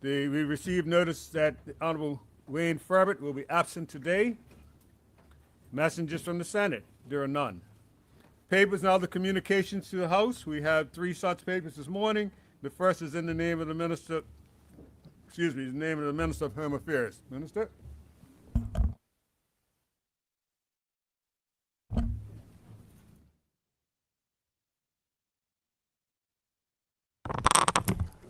We received notice that the Honorable Wayne Furbert will be absent today. Messengers from the Senate, there are none. Papers and other communications to the House. We have 3 such papers this morning. The first is in the name of the Minister, the name of the Minister of Home Affairs. Minister?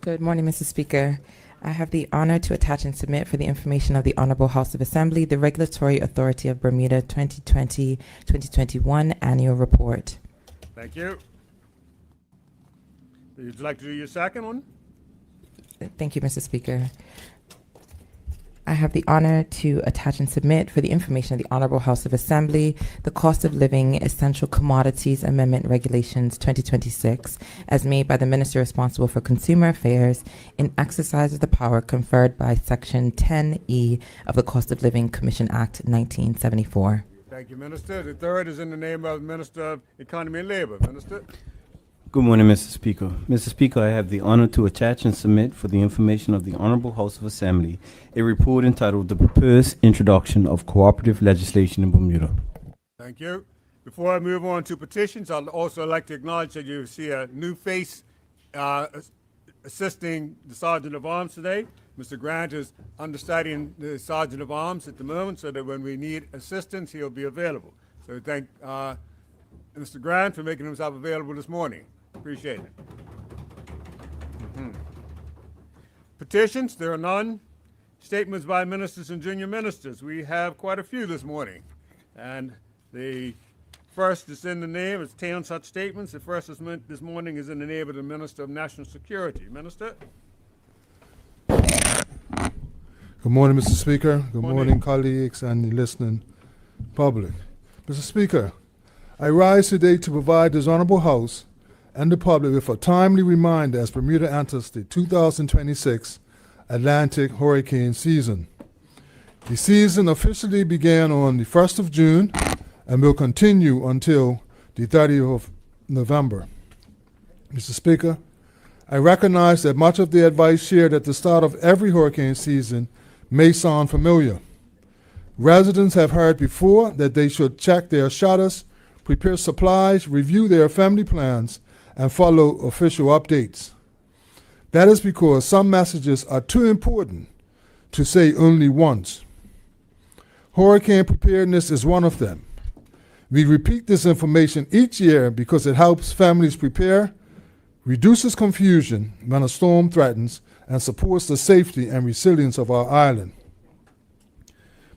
Good morning, Mr. Speaker. I have the honor to attach and submit for the information of the Honorable House of Assembly the Regulatory Authority of Bermuda 2020-2021 Annual Report. Thank you. Would you like to do your second one? Thank you, Mr. Speaker. I have the honor to attach and submit for the information of the Honorable House of Assembly the Cost of Living Essential Commodities Amendment Regulations 2026 as made by the Minister responsible for Consumer Affairs in exercise of the power conferred by Section 10E of the Cost of Living Commission Act 1974. Thank you, Minister. The third is in the name of the Minister of Economy and Labor. Minister? Good morning, Mr. Speaker. Mr. Speaker, I have the honor to attach and submit for the information of the Honorable House of Assembly a report entitled The Proposed Introduction of Cooperative Legislation in Bermuda. Thank you. Before I move on to petitions, I'd also like to acknowledge that you see a new face assisting the Sergeant of Arms today. Mr. Grant is understudying the Sergeant of Arms at the moment so that when we need assistance, he'll be available. So thank Mr. Grant for making himself available this morning. Appreciate it. Petitions, there are none. Statements by ministers and junior ministers. We have quite a few this morning. And the first is in the name, it's 10 such statements. The first this morning is in the name of the Minister of National Security. Minister? Good morning, Mr. Speaker. Good morning, colleagues and the listening public. Mr. Speaker, I rise today to provide this honorable House and the public with a timely reminder as Bermuda enters the 2026 Atlantic hurricane season. The season officially began on the 1st of June and will continue until the 30th of November. Mr. Speaker, I recognize that much of the advice shared at the start of every hurricane season may sound familiar. Residents have heard before that they should check their shutters, prepare supplies, review their family plans, and follow official updates. That is because some messages are too important to say only once. Hurricane preparedness is one of them. We repeat this information each year because it helps families prepare, reduces confusion when a storm threatens, and supports the safety and resilience of our island.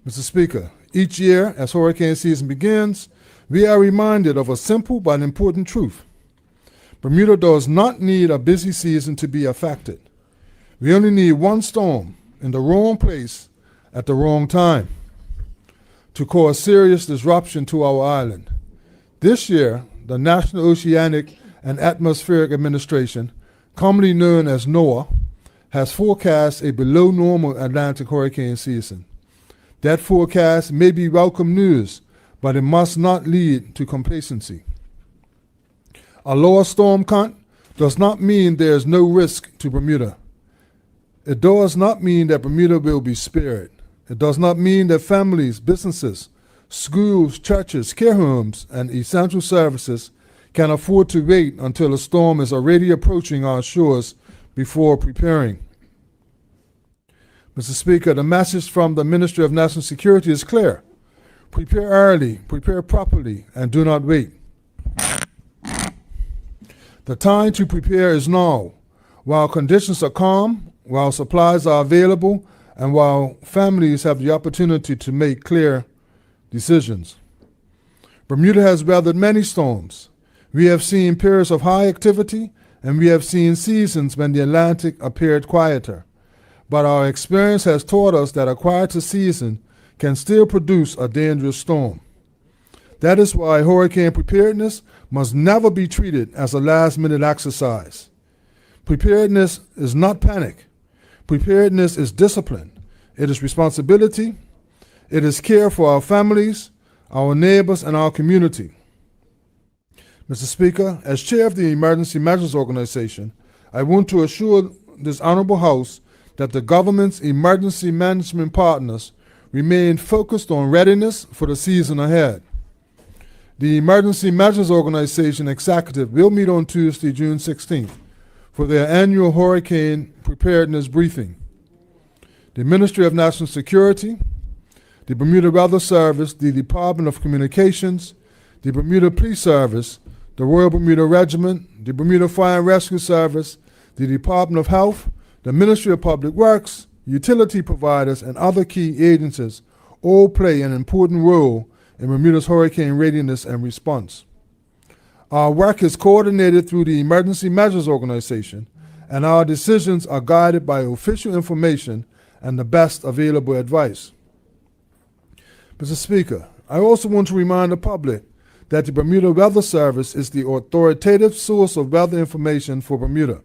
Mr. Speaker, each year as hurricane season begins, we are reminded of a simple but important truth. Bermuda does not need a busy season to be affected. We only need one storm in the wrong place at the wrong time to cause serious disruption to our island. This year, the National Oceanic and Atmospheric Administration, commonly known as NOAA, has forecast a below normal Atlantic hurricane season. That forecast may be welcome news, but it must not lead to complacency. A lower storm count does not mean there is no risk to Bermuda. It does not mean that Bermuda will be spared. It does not mean that families, businesses, schools, churches, care homes, and essential services can afford to wait until a storm is already approaching our shores before preparing. Mr. Speaker, the message from the Ministry of National Security is clear. Prepare early, prepare properly, and do not wait. The time to prepare is now, while conditions are calm, while supplies are available, and while families have the opportunity to make clear decisions. Bermuda has weathered many storms. We have seen periods of high activity, and we have seen seasons when the Atlantic appeared quieter. But our experience has taught us that a quieter season can still produce a dangerous storm. That is why hurricane preparedness must never be treated as a last-minute exercise. Preparedness is not panic. Preparedness is discipline. It is responsibility. It is care for our families, our neighbors, and our community. Mr. Speaker, as chair of the Emergency Measures Organization, I want to assure this honorable House that the government's emergency management partners remain focused on readiness for the season ahead. The Emergency Measures Organization Executive will meet on Tuesday, June 16th, for their annual hurricane preparedness briefing. The Ministry of National Security, the Bermuda Weather Service, the Department of Communications, the Bermuda Police Service, the Royal Bermuda Regiment, the Bermuda Fire and Rescue Service, the Department of Health, the Ministry of Public Works, utility providers, and other key agencies all play an important role in Bermuda's hurricane readiness and response. Our work is coordinated through the Emergency Measures Organization, and our decisions are guided by official information and the best available advice. Mr. Speaker, I also want to remind the public that the Bermuda Weather Service is the authoritative source of weather information for Bermuda.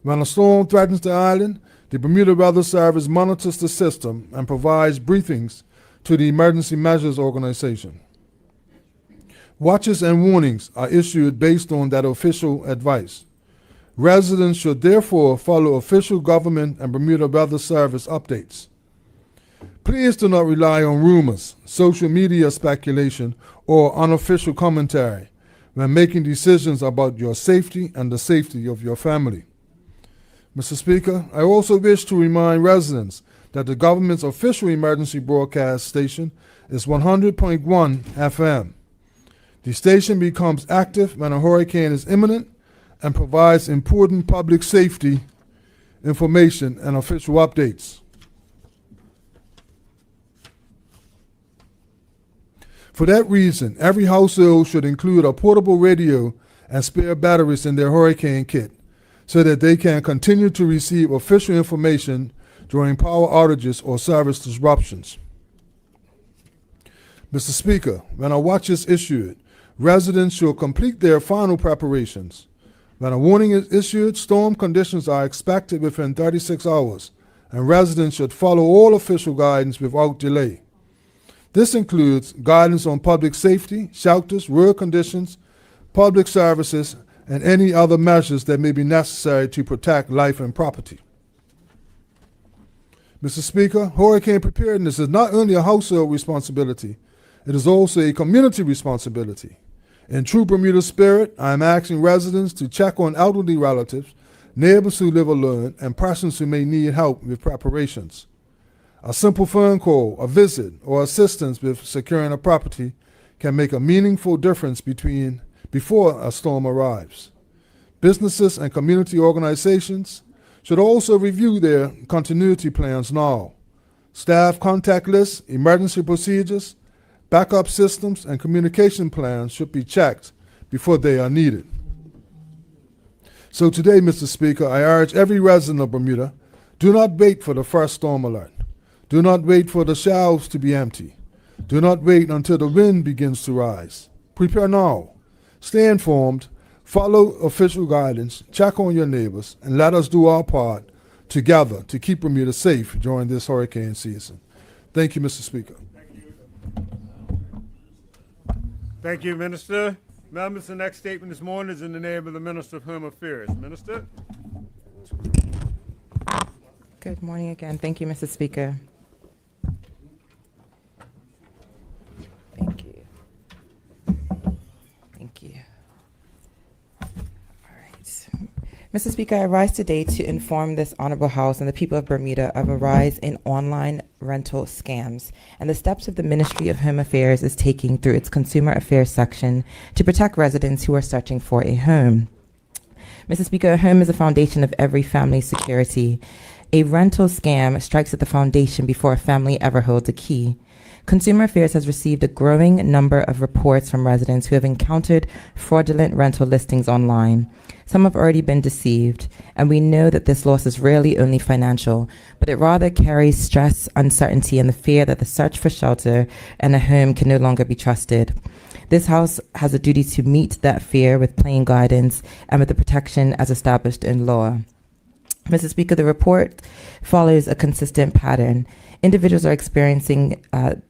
When a storm threatens the island, the Bermuda Weather Service monitors the system and provides briefings to the Emergency Measures Organization. Watches and warnings are issued based on that official advice. Residents should therefore follow official government and Bermuda Weather Service updates. Please do not rely on rumors, social media speculation, or unofficial commentary when making decisions about your safety and the safety of your family. Mr. Speaker, I also wish to remind residents that the government's official emergency broadcast station is 100.1 FM. The station becomes active when a hurricane is imminent and provides important public safety information and official updates. For that reason, every household should include a portable radio and spare batteries in their hurricane kit so that they can continue to receive official information during power outages or service disruptions. Mr. Speaker, when a watch is issued, residents should complete their final preparations. When a warning is issued, storm conditions are expected within 36 hours, and residents should follow all official guidance without delay. This includes guidance on public safety, shelters, road conditions, public services, and any other measures that may be necessary to protect life and property. Mr. Speaker, hurricane preparedness is not only a household responsibility, it is also a community responsibility. In true Bermuda spirit, I am asking residents to check on elderly relatives, neighbors who live alone, and persons who may need help with preparations. A simple phone call, a visit, or assistance with securing a property can make a meaningful difference before a storm arrives. Businesses and community organizations should also review their continuity plans now. Staff contact lists, emergency procedures, backup systems, and communication plans should be checked before they are needed. So today, Mr. Speaker, I urge every resident of Bermuda, do not wait for the first storm alert. Do not wait for the shelves to be empty. Do not wait until the wind begins to rise. Prepare now. Stay informed, follow official guidance, check on your neighbors, and let us do our part together to keep Bermuda safe during this hurricane season. Thank you, Mr. Speaker. Thank you, Minister. Members, the next statement this morning is in the name of the Minister of Home Affairs. Minister? Good morning again. Thank you, Mr. Speaker. Thank you. Thank you. All right. Mr. Speaker, I rise today to inform this honorable House and the people of Bermuda of a rise in online rental scams and the steps of the Ministry of Home Affairs is taking through its Consumer Affairs section to protect residents who are searching for a home. Mr. Speaker, a home is the foundation of every family's security. A rental scam strikes at the foundation before a family ever holds a key. Consumer Affairs has received a growing number of reports from residents who have encountered fraudulent rental listings online. Some have already been deceived, and we know that this loss is rarely only financial, but it rather carries stress, uncertainty, and the fear that the search for shelter and a home can no longer be trusted. This House has a duty to meet that fear with plain guidance and with the protection as established in law. Mr. Speaker, the report follows a consistent pattern. Individuals are experiencing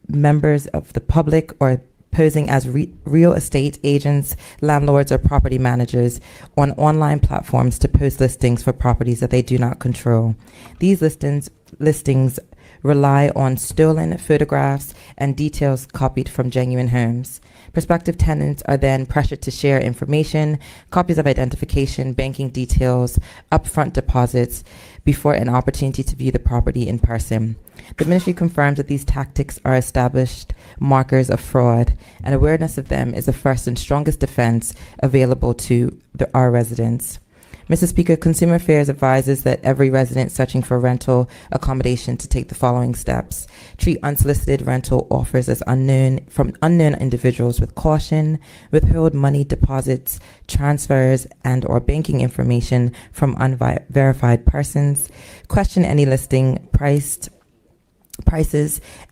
members of the public or posing as real estate agents, landlords, or property managers on online platforms to post listings for properties that they do not control. These listings rely on stolen photographs and details copied from genuine homes. Prospective tenants are then pressured to share information, copies of identification, banking details, upfront deposits before an opportunity to view the property in person. The ministry confirms that these tactics are established markers of fraud, and awareness of them is the first and strongest defense available to our residents. Mr. Speaker, Consumer Affairs advises that every resident searching for rental accommodation to take the following steps. Treat unsolicited rental offers as from unknown individuals with caution. Withhold money deposits, transfers, and or banking information from unverified persons. Question any listing prices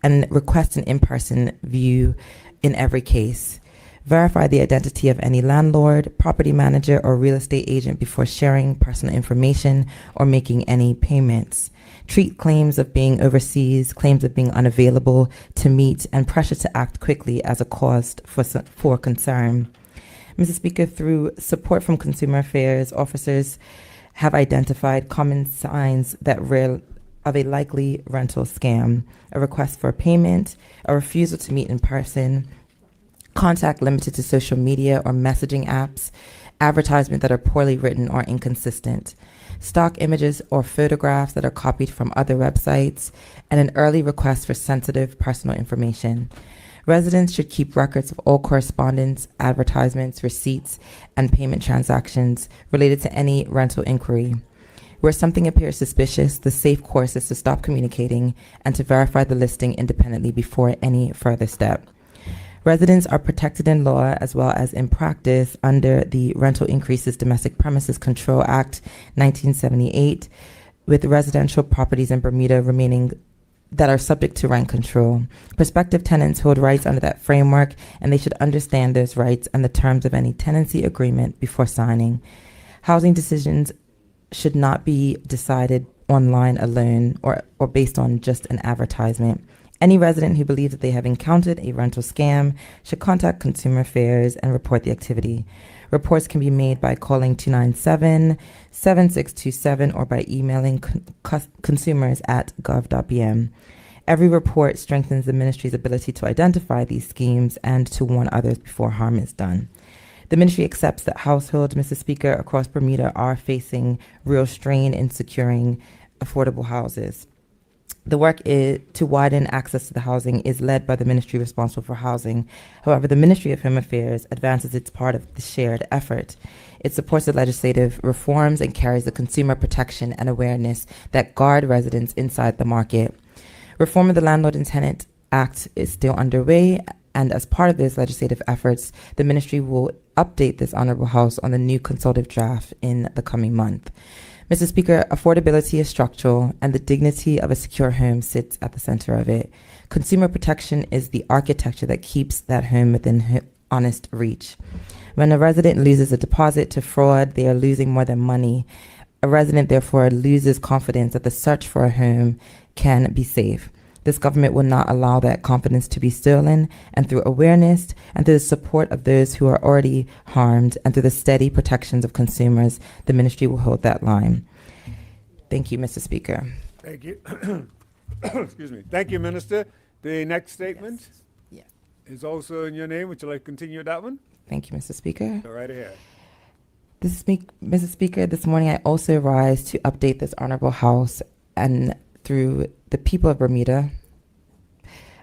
and request an in-person view in every case. Verify the identity of any landlord, property manager, or real estate agent before sharing personal information or making any payments. Treat claims of being overseas, claims of being unavailable to meet, and pressure to act quickly as a cause for concern. Mr. Speaker, through support from Consumer Affairs, officers have identified common signs of a likely rental scam: a request for payment, a refusal to meet in person, contact limited to social media or messaging apps, advertisements that are poorly written or inconsistent, stock images or photographs that are copied from other websites, and an early request for sensitive personal information. Residents should keep records of all correspondence, advertisements, receipts, and payment transactions related to any rental inquiry. Where something appears suspicious, the safe course is to stop communicating and to verify the listing independently before any further step. Residents are protected in law as well as in practice under the Rental Increases Domestic Premises Control Act 1978, with residential properties in Bermuda remaining that are subject to rent control. Prospective tenants hold rights under that framework, and they should understand those rights and the terms of any tenancy agreement before signing. Housing decisions should not be decided online alone or based on just an advertisement. Any resident who believes that they have encountered a rental scam should contact Consumer Affairs and report the activity. Reports can be made by calling 297-7627 or by emailing consumers@gov.bm. Every report strengthens the ministry's ability to identify these schemes and to warn others before harm is done. The ministry accepts that households, Mr. Speaker, across Bermuda are facing real strain in securing affordable houses. The work to widen access to the housing is led by the ministry responsible for housing. However, the Ministry of Home Affairs advances its part of the shared effort. It supports the legislative reforms and carries the consumer protection and awareness that guard residents inside the market. Reform of the Landlord and Tenant Act is still underway, and as part of these legislative efforts, the ministry will update this Honorable House on the new consultative draft in the coming month. Mr. Speaker, affordability is structural, and the dignity of a secure home sits at the center of it. Consumer protection is the architecture that keeps that home within honest reach. When a resident loses a deposit to fraud, they are losing more than money. A resident, therefore, loses confidence that the search for a home can be safe. This government will not allow that confidence to be stolen, and through awareness and through the support of those who are already harmed and through the steady protections of consumers, the ministry will hold that line. Thank you, Mr. Speaker. Thank you. Excuse me. Thank you, Minister. The next statement Yes. is also in your name. Would you like to continue that one? Thank you, Mr. Speaker. Go right ahead. Mr. Speaker, this morning I also rise to update this Honorable House and through the people of Bermuda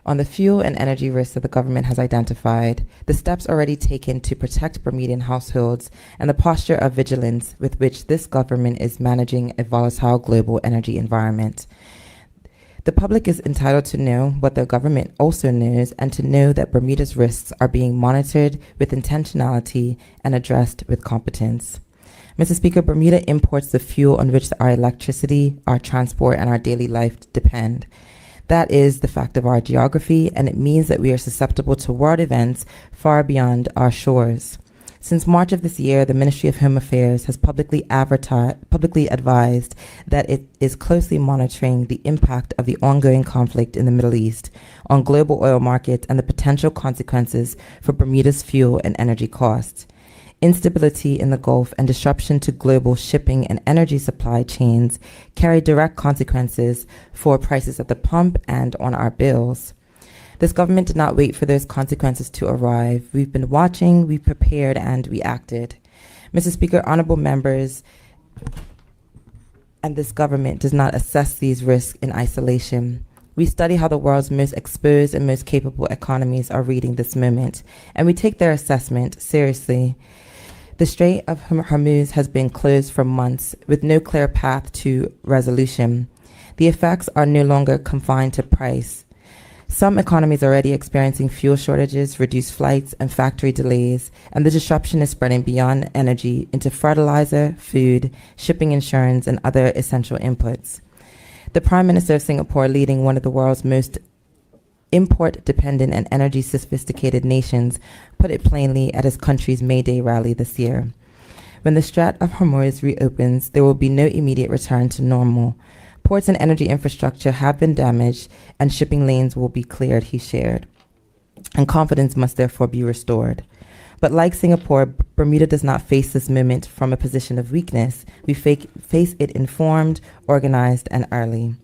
on the fuel and energy risks that the government has identified, the steps already taken to protect Bermudian households, and the posture of vigilance with which this government is managing a volatile global energy environment. The public is entitled to know what the government also knows, and to know that Bermuda's risks are being monitored with intentionality and addressed with competence. Mr. Speaker, Bermuda imports the fuel on which our electricity, our transport, and our daily life depend. That is the fact of our geography, and it means that we are susceptible to world events far beyond our shores. Since March of this year, the Ministry of Home Affairs has publicly advised that it is closely monitoring the impact of the ongoing conflict in the Middle East on global oil markets and the potential consequences for Bermuda's fuel and energy costs. Instability in the Gulf and disruption to global shipping and energy supply chains carry direct consequences for prices at the pump and on our bills. This government did not wait for those consequences to arrive. We've been watching, we prepared, and we acted. Mr. Speaker, honorable members, and this government does not assess these risks in isolation. We study how the world's most exposed and most capable economies are reading this moment, and we take their assessment seriously. The Strait of Hormuz has been closed for months with no clear path to resolution. The effects are no longer confined to price. Some economies are already experiencing fuel shortages, reduced flights, and factory delays, and the disruption is spreading beyond energy into fertilizer, food, shipping insurance, and other essential inputs. The Prime Minister of Singapore, leading one of the world's most import-dependent and energy-sophisticated nations, put it plainly at his country's May Day rally this year. When the Strait of Hormuz reopens, there will be no immediate return to normal. Ports and energy infrastructure have been damaged, and shipping lanes will be cleared, he shared. And confidence must therefore be restored. But like Singapore, Bermuda does not face this moment from a position of weakness. We face it informed, organized, and early.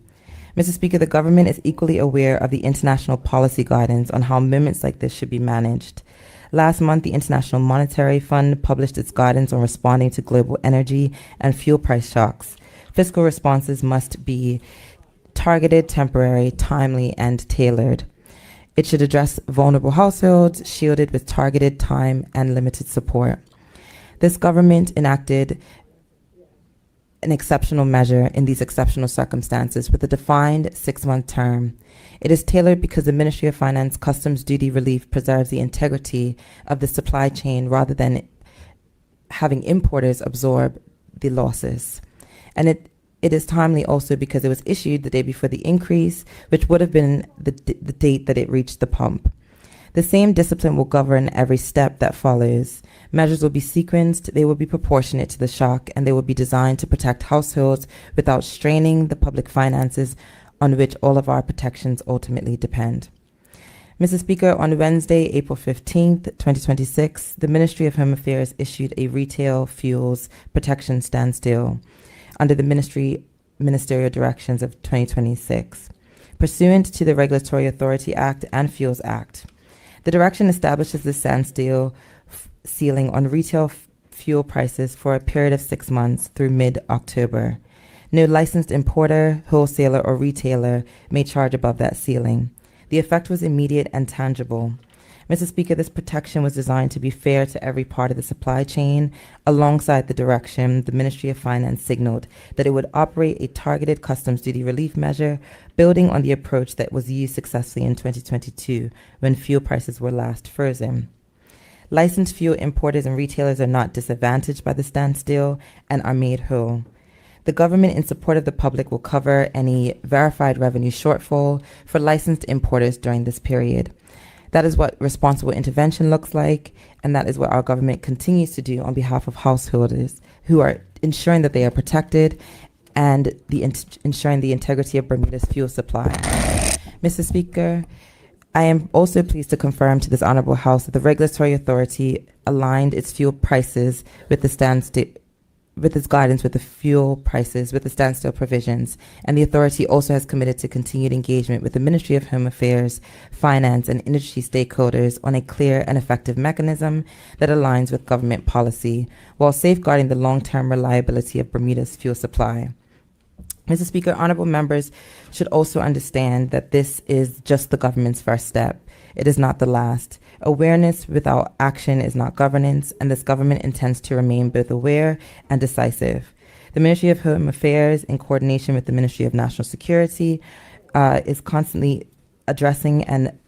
Mr. Speaker, the government is equally aware of the international policy guidance on how moments like this should be managed. Last month, the International Monetary Fund published its guidance on responding to global energy and fuel price shocks. Fiscal responses must be targeted, temporary, timely, and tailored. It should address vulnerable households, shielded with targeted time and limited support. This government enacted an exceptional measure in these exceptional circumstances with a defined 6-month term. It is tailored because the Ministry of Finance customs duty relief preserves the integrity of the supply chain rather than having importers absorb the losses. And it is timely also because it was issued the day before the increase, which would have been the date that it reached the pump. The same discipline will govern every step that follows. Measures will be sequenced, they will be proportionate to the shock, and they will be designed to protect households without straining the public finances on which all of our protections ultimately depend. Mr. Speaker, on Wednesday, April 15th, 2026, the Ministry of Home Affairs issued a retail fuels protection standstill under the ministerial directions of 2026, pursuant to the Regulatory Authority Act and Fuels Act. The direction establishes the standstill ceiling on retail fuel prices for a period of 6 months through mid-October. No licensed importer, wholesaler, or retailer may charge above that ceiling. The effect was immediate and tangible. Mr. Speaker, this protection was designed to be fair to every part of the supply chain. Alongside the direction, the Ministry of Finance signaled that it would operate a targeted customs duty relief measure, building on the approach that was used successfully in 2022 when fuel prices were last frozen. Licensed fuel importers and retailers are not disadvantaged by the standstill and are made whole. The government, in support of the public, will cover any verified revenue shortfall for licensed importers during this period. That is what responsible intervention looks like, and that is what our government continues to do on behalf of householders who are ensuring that they are protected and ensuring the integrity of Bermuda's fuel supply. Mr. Speaker, I am also pleased to confirm to this honorable House that the regulatory authority aligned its fuel prices with the standstill, with its guidance with the fuel prices, with the standstill provisions, and the authority also has committed to continued engagement with the Ministry of Home Affairs, Finance, and industry stakeholders on a clear and effective mechanism that aligns with government policy while safeguarding the long-term reliability of Bermuda's fuel supply. Mr. Speaker, honorable members should also understand that this is just the government's first step. It is not the last. Awareness without action is not governance, and this government intends to remain both aware and decisive. The Ministry of Home Affairs, in coordination with the Ministry of National Security, is constantly addressing and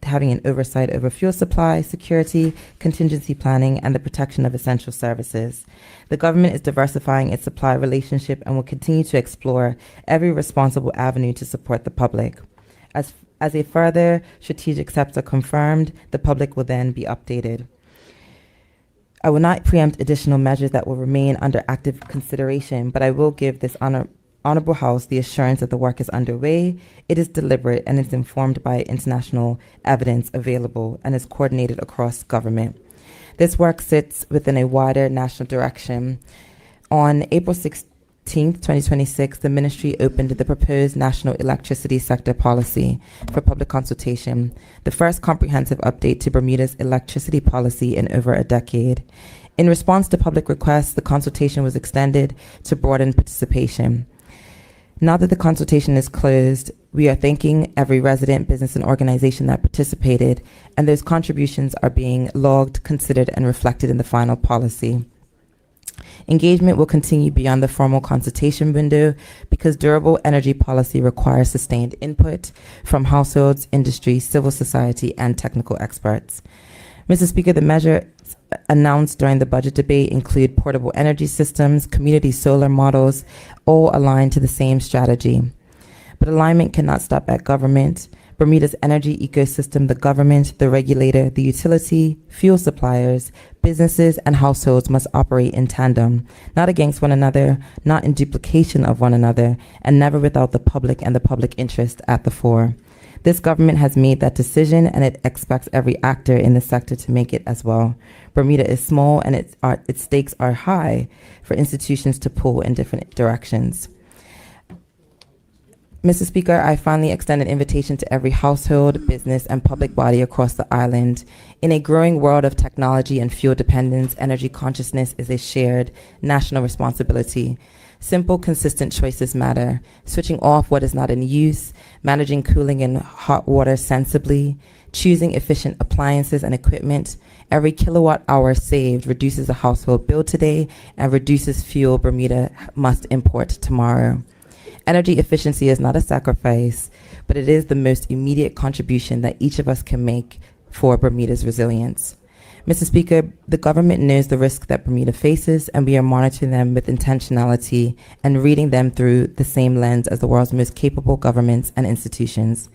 having an oversight over fuel supply, security, contingency planning, and the protection of essential services. The government is diversifying its supply relationship and will continue to explore every responsible avenue to support the public. As a further strategic steps are confirmed, the public will then be updated. I will not preempt additional measures that will remain under active consideration, but I will give this Honorable House the assurance that the work is underway, it is deliberate, and is informed by international evidence available and is coordinated across government. This work sits within a wider national direction. On April 16th, 2026, the Ministry opened the proposed National Electricity Sector Policy for public consultation, the first comprehensive update to Bermuda's electricity policy in over a decade. In response to public requests, the consultation was extended to broaden participation. Now that the consultation is closed, we are thanking every resident, business, and organization that participated, and those contributions are being logged, considered, and reflected in the final policy. Engagement will continue beyond the formal consultation window because durable energy policy requires sustained input from households, industry, civil society, and technical experts. Mr. Speaker, the measures announced during the budget debate include portable energy systems, community solar models, all aligned to the same strategy. But alignment cannot stop at government. Bermuda's energy ecosystem, the government, the regulator, the utility, fuel suppliers, businesses, and households must operate in tandem, not against one another, not in duplication of one another, and never without the public and the public interest at the fore. This government has made that decision, and it expects every actor in the sector to make it as well. Bermuda is small, and its stakes are high for institutions to pull in different directions. Mr. Speaker, I finally extend an invitation to every household, business, and public body across the island. In a growing world of technology and fuel dependence, energy consciousness is a shared national responsibility. Simple, consistent choices matter. Switching off what is not in use, managing cooling and hot water sensibly, choosing efficient appliances and equipment. Every kilowatt hour saved reduces the household bill today and reduces fuel Bermuda must import tomorrow. Energy efficiency is not a sacrifice, but it is the most immediate contribution that each of us can make for Bermuda's resilience. Mr. Speaker, the government knows the risk that Bermuda faces, and we are monitoring them with intentionality and reading them through the same lens as the world's most capable governments and institutions.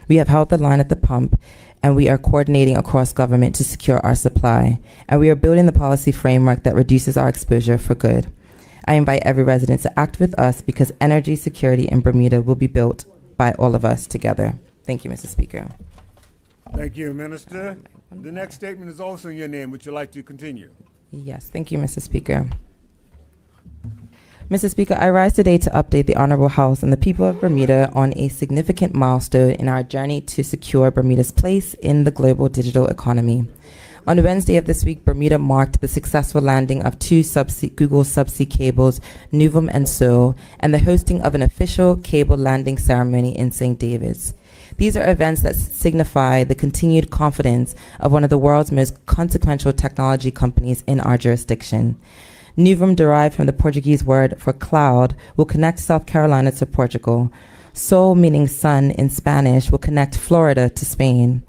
We have held the line at the pump, and we are coordinating across government to secure our supply, and we are building the policy framework that reduces our exposure for good. I invite every resident to act with us because energy security in Bermuda will be built by all of us together. Thank you, Mr. Speaker. Thank you, Minister. The next statement is also in your name. Would you like to continue? Yes, thank you, Mr. Speaker. Mr. Speaker, I rise today to update the Honorable House and the people of Bermuda on a significant milestone in our journey to secure Bermuda's place in the global digital economy. On Wednesday of this week, Bermuda marked the successful landing of two Google subsea cables, Nuvum and Seoul, and the hosting of an official cable landing ceremony in St. David's. These are events that signify the continued confidence of one of the world's most consequential technology companies in our jurisdiction. Nuvum, derived from the Portuguese word for cloud, will connect South Carolina to Portugal. Sol, meaning sun in Spanish, will connect Florida to Spain.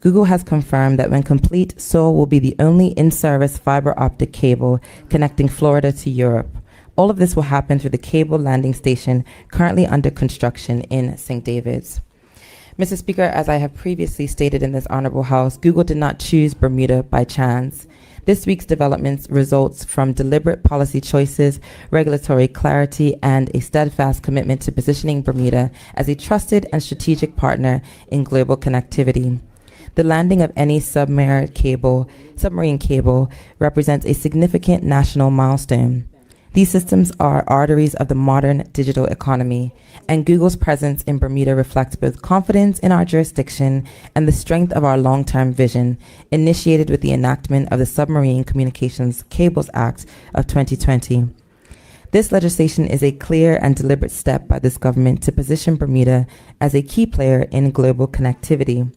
Google has confirmed that when complete, Sol will be the only in-service fiber optic cable connecting Florida to Europe. All of this will happen through the cable landing station currently under construction in St. David's. Mr. Speaker, as I have previously stated in this Honorable House, Google did not choose Bermuda by chance. This week's developments results from deliberate policy choices, regulatory clarity, and a steadfast commitment to positioning Bermuda as a trusted and strategic partner in global connectivity. The landing of any submarine cable represents a significant national milestone. These systems are arteries of the modern digital economy, and Google's presence in Bermuda reflects both confidence in our jurisdiction and the strength of our long-term vision, initiated with the enactment of the Submarine Communications Cables Act of 2020. This legislation is a clear and deliberate step by this government to position Bermuda as a key player in global connectivity.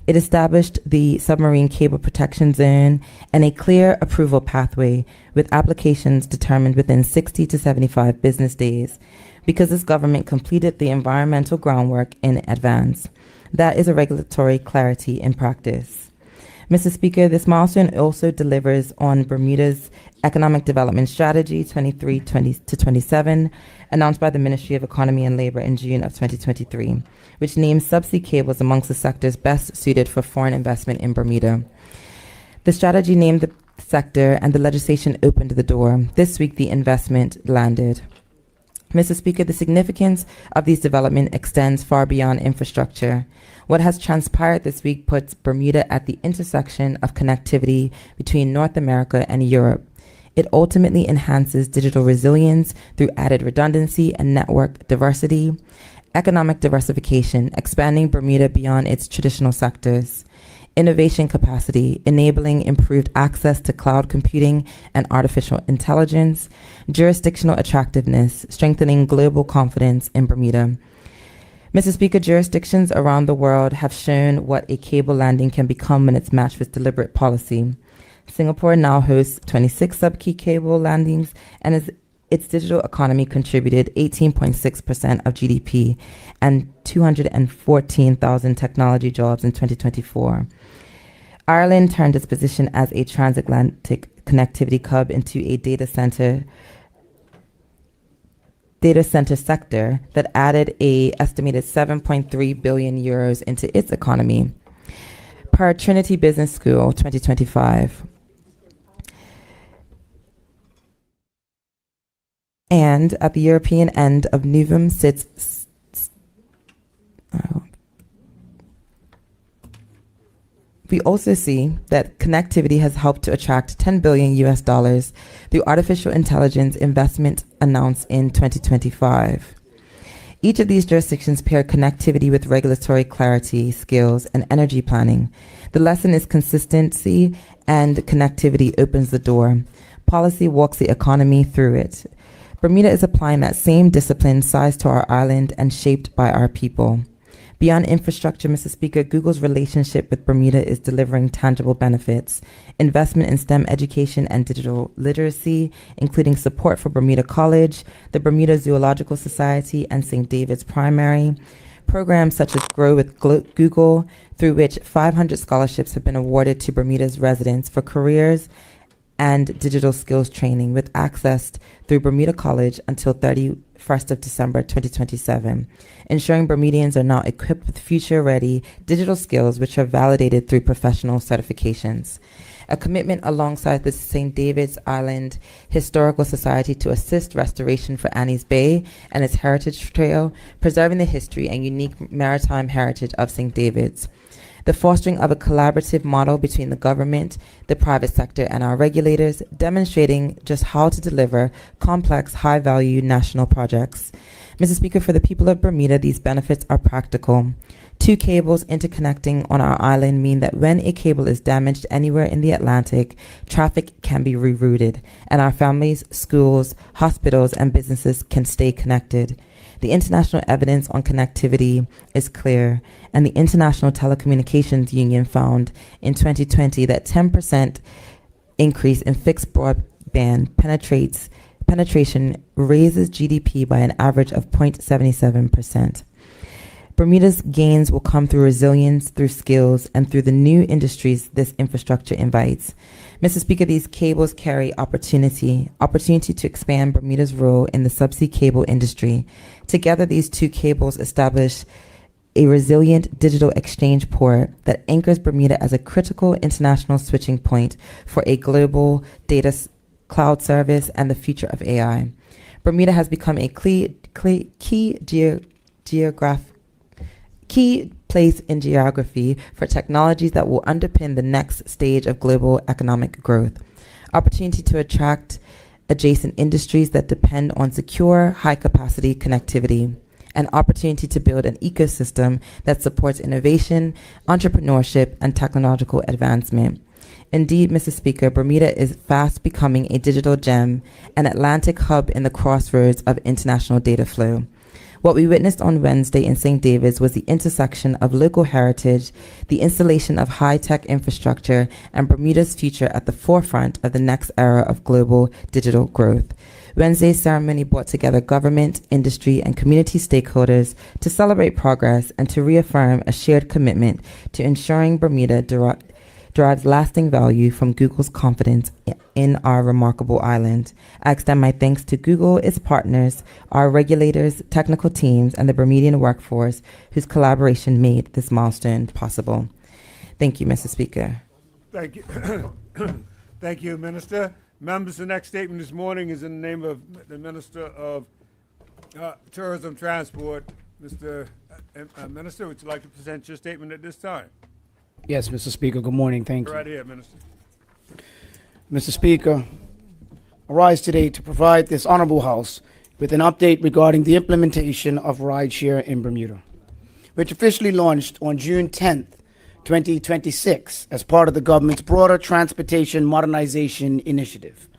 It established the submarine cable protection zone and a clear approval pathway with applications determined within 60 to 75 business days because this government completed the environmental groundwork in advance. That is a regulatory clarity in practice. Mr. Speaker, this milestone also delivers on Bermuda's Economic Development Strategy 23-20 to 27, announced by the Ministry of Economy and Labor in June of 2023, which names subsea cables amongst the sectors best suited for foreign investment in Bermuda. The strategy named the sector, and the legislation opened the door. This week, the investment landed. Mr. Speaker, the significance of these developments extends far beyond infrastructure. What has transpired this week puts Bermuda at the intersection of connectivity between North America and Europe. It ultimately enhances digital resilience through added redundancy and network diversity, economic diversification, expanding Bermuda beyond its traditional sectors, innovation capacity, enabling improved access to cloud computing and artificial intelligence, jurisdictional attractiveness, strengthening global confidence in Bermuda. Mr. Speaker, jurisdictions around the world have shown what a cable landing can become when it's matched with deliberate policy. Singapore now hosts 26 sub-key cable landings, and its digital economy contributed 18.6% of GDP and 214,000 technology jobs in 2024. Ireland turned its position as a transatlantic connectivity hub into a data center sector that added a estimated 7.3 billion euros into its economy. Per Trinity Business School 2025. And at the European end of Novum sits we also see that connectivity has helped to attract $10 billion through artificial intelligence investment announced in 2025. Each of these jurisdictions pair connectivity with regulatory clarity, skills, and energy planning. The lesson is consistency, and connectivity opens the door. Policy walks the economy through it. Bermuda is applying that same discipline sized to our island and shaped by our people. Beyond infrastructure, Mr. Speaker, Google's relationship with Bermuda is delivering tangible benefits. Investment in STEM education and digital literacy, including support for Bermuda College, the Bermuda Zoological Society, and St. David's Primary. Programs such as Grow with Google, through which 500 scholarships have been awarded to Bermuda's residents for careers and digital skills training, with access through Bermuda College until 31st of December 2027, ensuring Bermudians are now equipped with future-ready digital skills which are validated through professional certifications. A commitment alongside the St. David's Island Historical Society to assist restoration for Annie's Bay and its heritage trail, preserving the history and unique maritime heritage of St. David's. The fostering of a collaborative model between the government, the private sector, and our regulators, demonstrating just how to deliver complex, high-value national projects. Mr. Speaker, for the people of Bermuda, these benefits are practical. 2 cables interconnecting on our island mean that when a cable is damaged anywhere in the Atlantic, traffic can be rerouted, and our families, schools, hospitals, and businesses can stay connected. The international evidence on connectivity is clear, and the International Telecommunications Union found in 2020 that 10% increase in fixed broadband penetration raises GDP by an average of 0.77%. Bermuda's gains will come through resilience, through skills, and through the new industries this infrastructure invites. Mr. Speaker, these cables carry opportunity to expand Bermuda's role in the subsea cable industry. Together, these 2 cables establish a resilient digital exchange port that anchors Bermuda as a critical international switching point for a global data cloud service and the future of AI. Bermuda has become a key place in geography for technologies that will underpin the next stage of global economic growth. Opportunity to attract adjacent industries that depend on secure, high-capacity connectivity. An opportunity to build an ecosystem that supports innovation, entrepreneurship, and technological advancement. Indeed, Mr. Speaker, Bermuda is fast becoming a digital gem, an Atlantic hub in the crossroads of international data flow. What we witnessed on Wednesday in St. David's was the intersection of local heritage, the installation of high-tech infrastructure, and Bermuda's future at the forefront of the next era of global digital growth. Wednesday's ceremony brought together government, industry, and community stakeholders to celebrate progress and to reaffirm a shared commitment to ensuring Bermuda derives lasting value from Google's confidence in our remarkable island. I extend my thanks to Google, its partners, our regulators, technical teams, and the Bermudian workforce whose collaboration made this milestone possible. Thank you, Mr. Speaker. Thank you. Thank you, Minister. Members, the next statement this morning is in the name of the Minister of Tourism Transport. Mr. Minister, would you like to present your statement at this time? Yes, Mr. Speaker. Good morning. Thank you. Right here, Minister. Mr. Speaker, I rise today to provide this honorable House with an update regarding the implementation of rideshare in Bermuda, which officially launched on June 10th, 2026, as part of the government's broader transportation modernization initiative.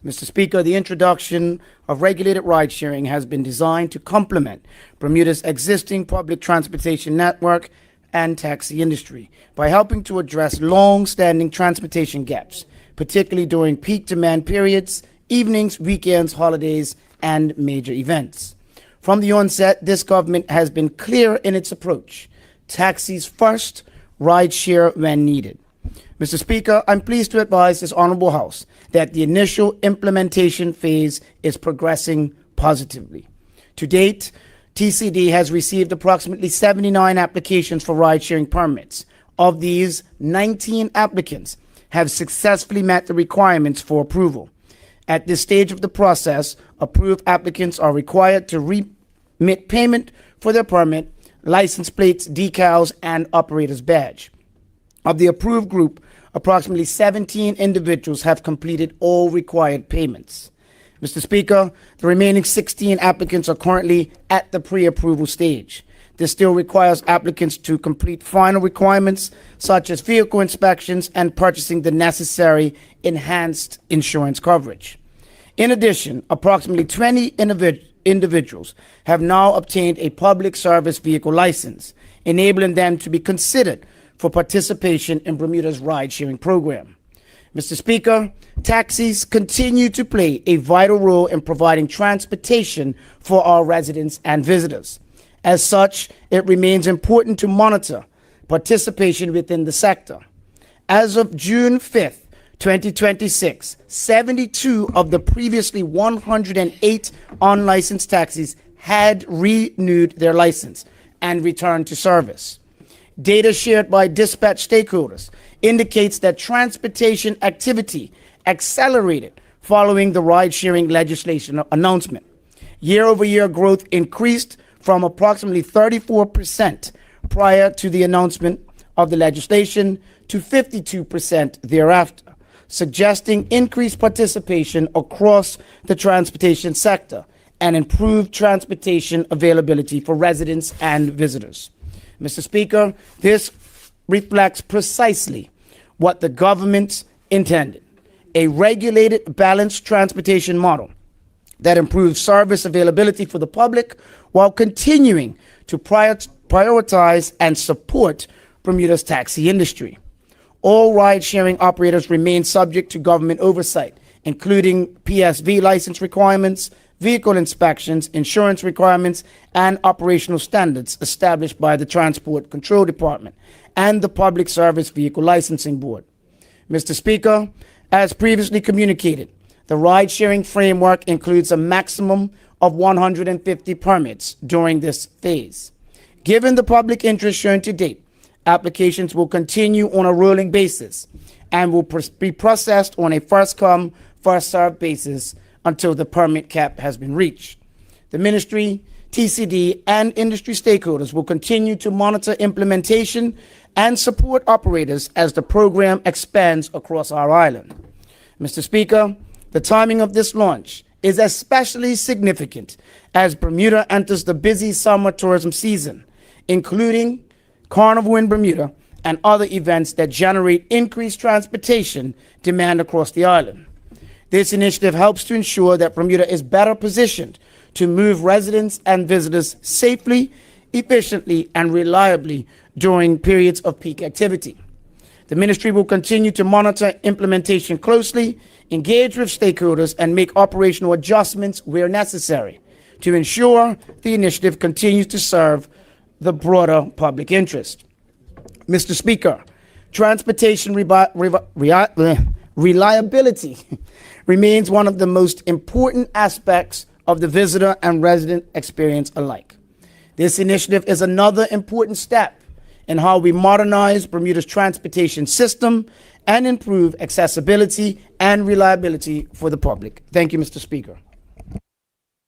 Mr. Speaker, the introduction of regulated ride-sharing has been designed to complement Bermuda's existing public transportation network and taxi industry by helping to address long-standing transportation gaps, particularly during peak demand periods, evenings, weekends, holidays, and major events. From the onset, this government has been clear in its approach: taxis first, rideshare when needed. Mr. Speaker, I'm pleased to advise this honorable House that the initial implementation phase is progressing positively. To date, TCD has received approximately 79 applications for ride-sharing permits. Of these, 19 applicants have successfully met the requirements for approval. At this stage of the process, approved applicants are required to remit payment for their permit, license plates, decals, and operator's badge. Of the approved group, approximately 17 individuals have completed all required payments. Mr. Speaker, the remaining 16 applicants are currently at the pre-approval stage. This still requires applicants to complete final requirements such as vehicle inspections and purchasing the necessary enhanced insurance coverage. In addition, approximately 20 individuals have now obtained a public service vehicle license, enabling them to be considered for participation in Bermuda's ride-sharing program. Mr. Speaker, taxis continue to play a vital role in providing transportation for our residents and visitors. As such, it remains important to monitor participation within the sector. As of June 5th, 2026, 72 of the previously 108 unlicensed taxis had renewed their license and returned to service. Data shared by dispatch stakeholders indicates that transportation activity accelerated following the ride-sharing legislation announcement. Year-over-year growth increased from approximately 34% prior to the announcement of the legislation to 52% thereafter, suggesting increased participation across the transportation sector and improved transportation availability for residents and visitors. Mr. Speaker, this reflects precisely what the government intended: a regulated, balanced transportation model that improves service availability for the public while continuing to prioritize and support Bermuda's taxi industry. All ride-sharing operators remain subject to government oversight, including PSV license requirements, vehicle inspections, insurance requirements, and operational standards established by the Transport Control Department and the Public Service Vehicle Licensing Board. Mr. Speaker, as previously communicated, the ride-sharing framework includes a maximum of 150 permits during this phase. Given the public interest shown to date, applications will continue on a rolling basis and will be processed on a first-come, first-served basis until the permit cap has been reached. The Ministry, TCD, and industry stakeholders will continue to monitor implementation and support operators as the program expands across our island. Mr. Speaker, the timing of this launch is especially significant as Bermuda enters the busy summer tourism season, including Carnival in Bermuda and other events that generate increased transportation demand across the island. This initiative helps to ensure that Bermuda is better positioned to move residents and visitors safely, efficiently, and reliably during periods of peak activity. The ministry will continue to monitor implementation closely, engage with stakeholders, and make operational adjustments where necessary to ensure the initiative continues to serve the broader public interest. Mr. Speaker, transportation reliability remains one of the most important aspects of the visitor and resident experience alike. This initiative is another important step in how we modernize Bermuda's transportation system and improve accessibility and reliability for the public. Thank you, Mr. Speaker.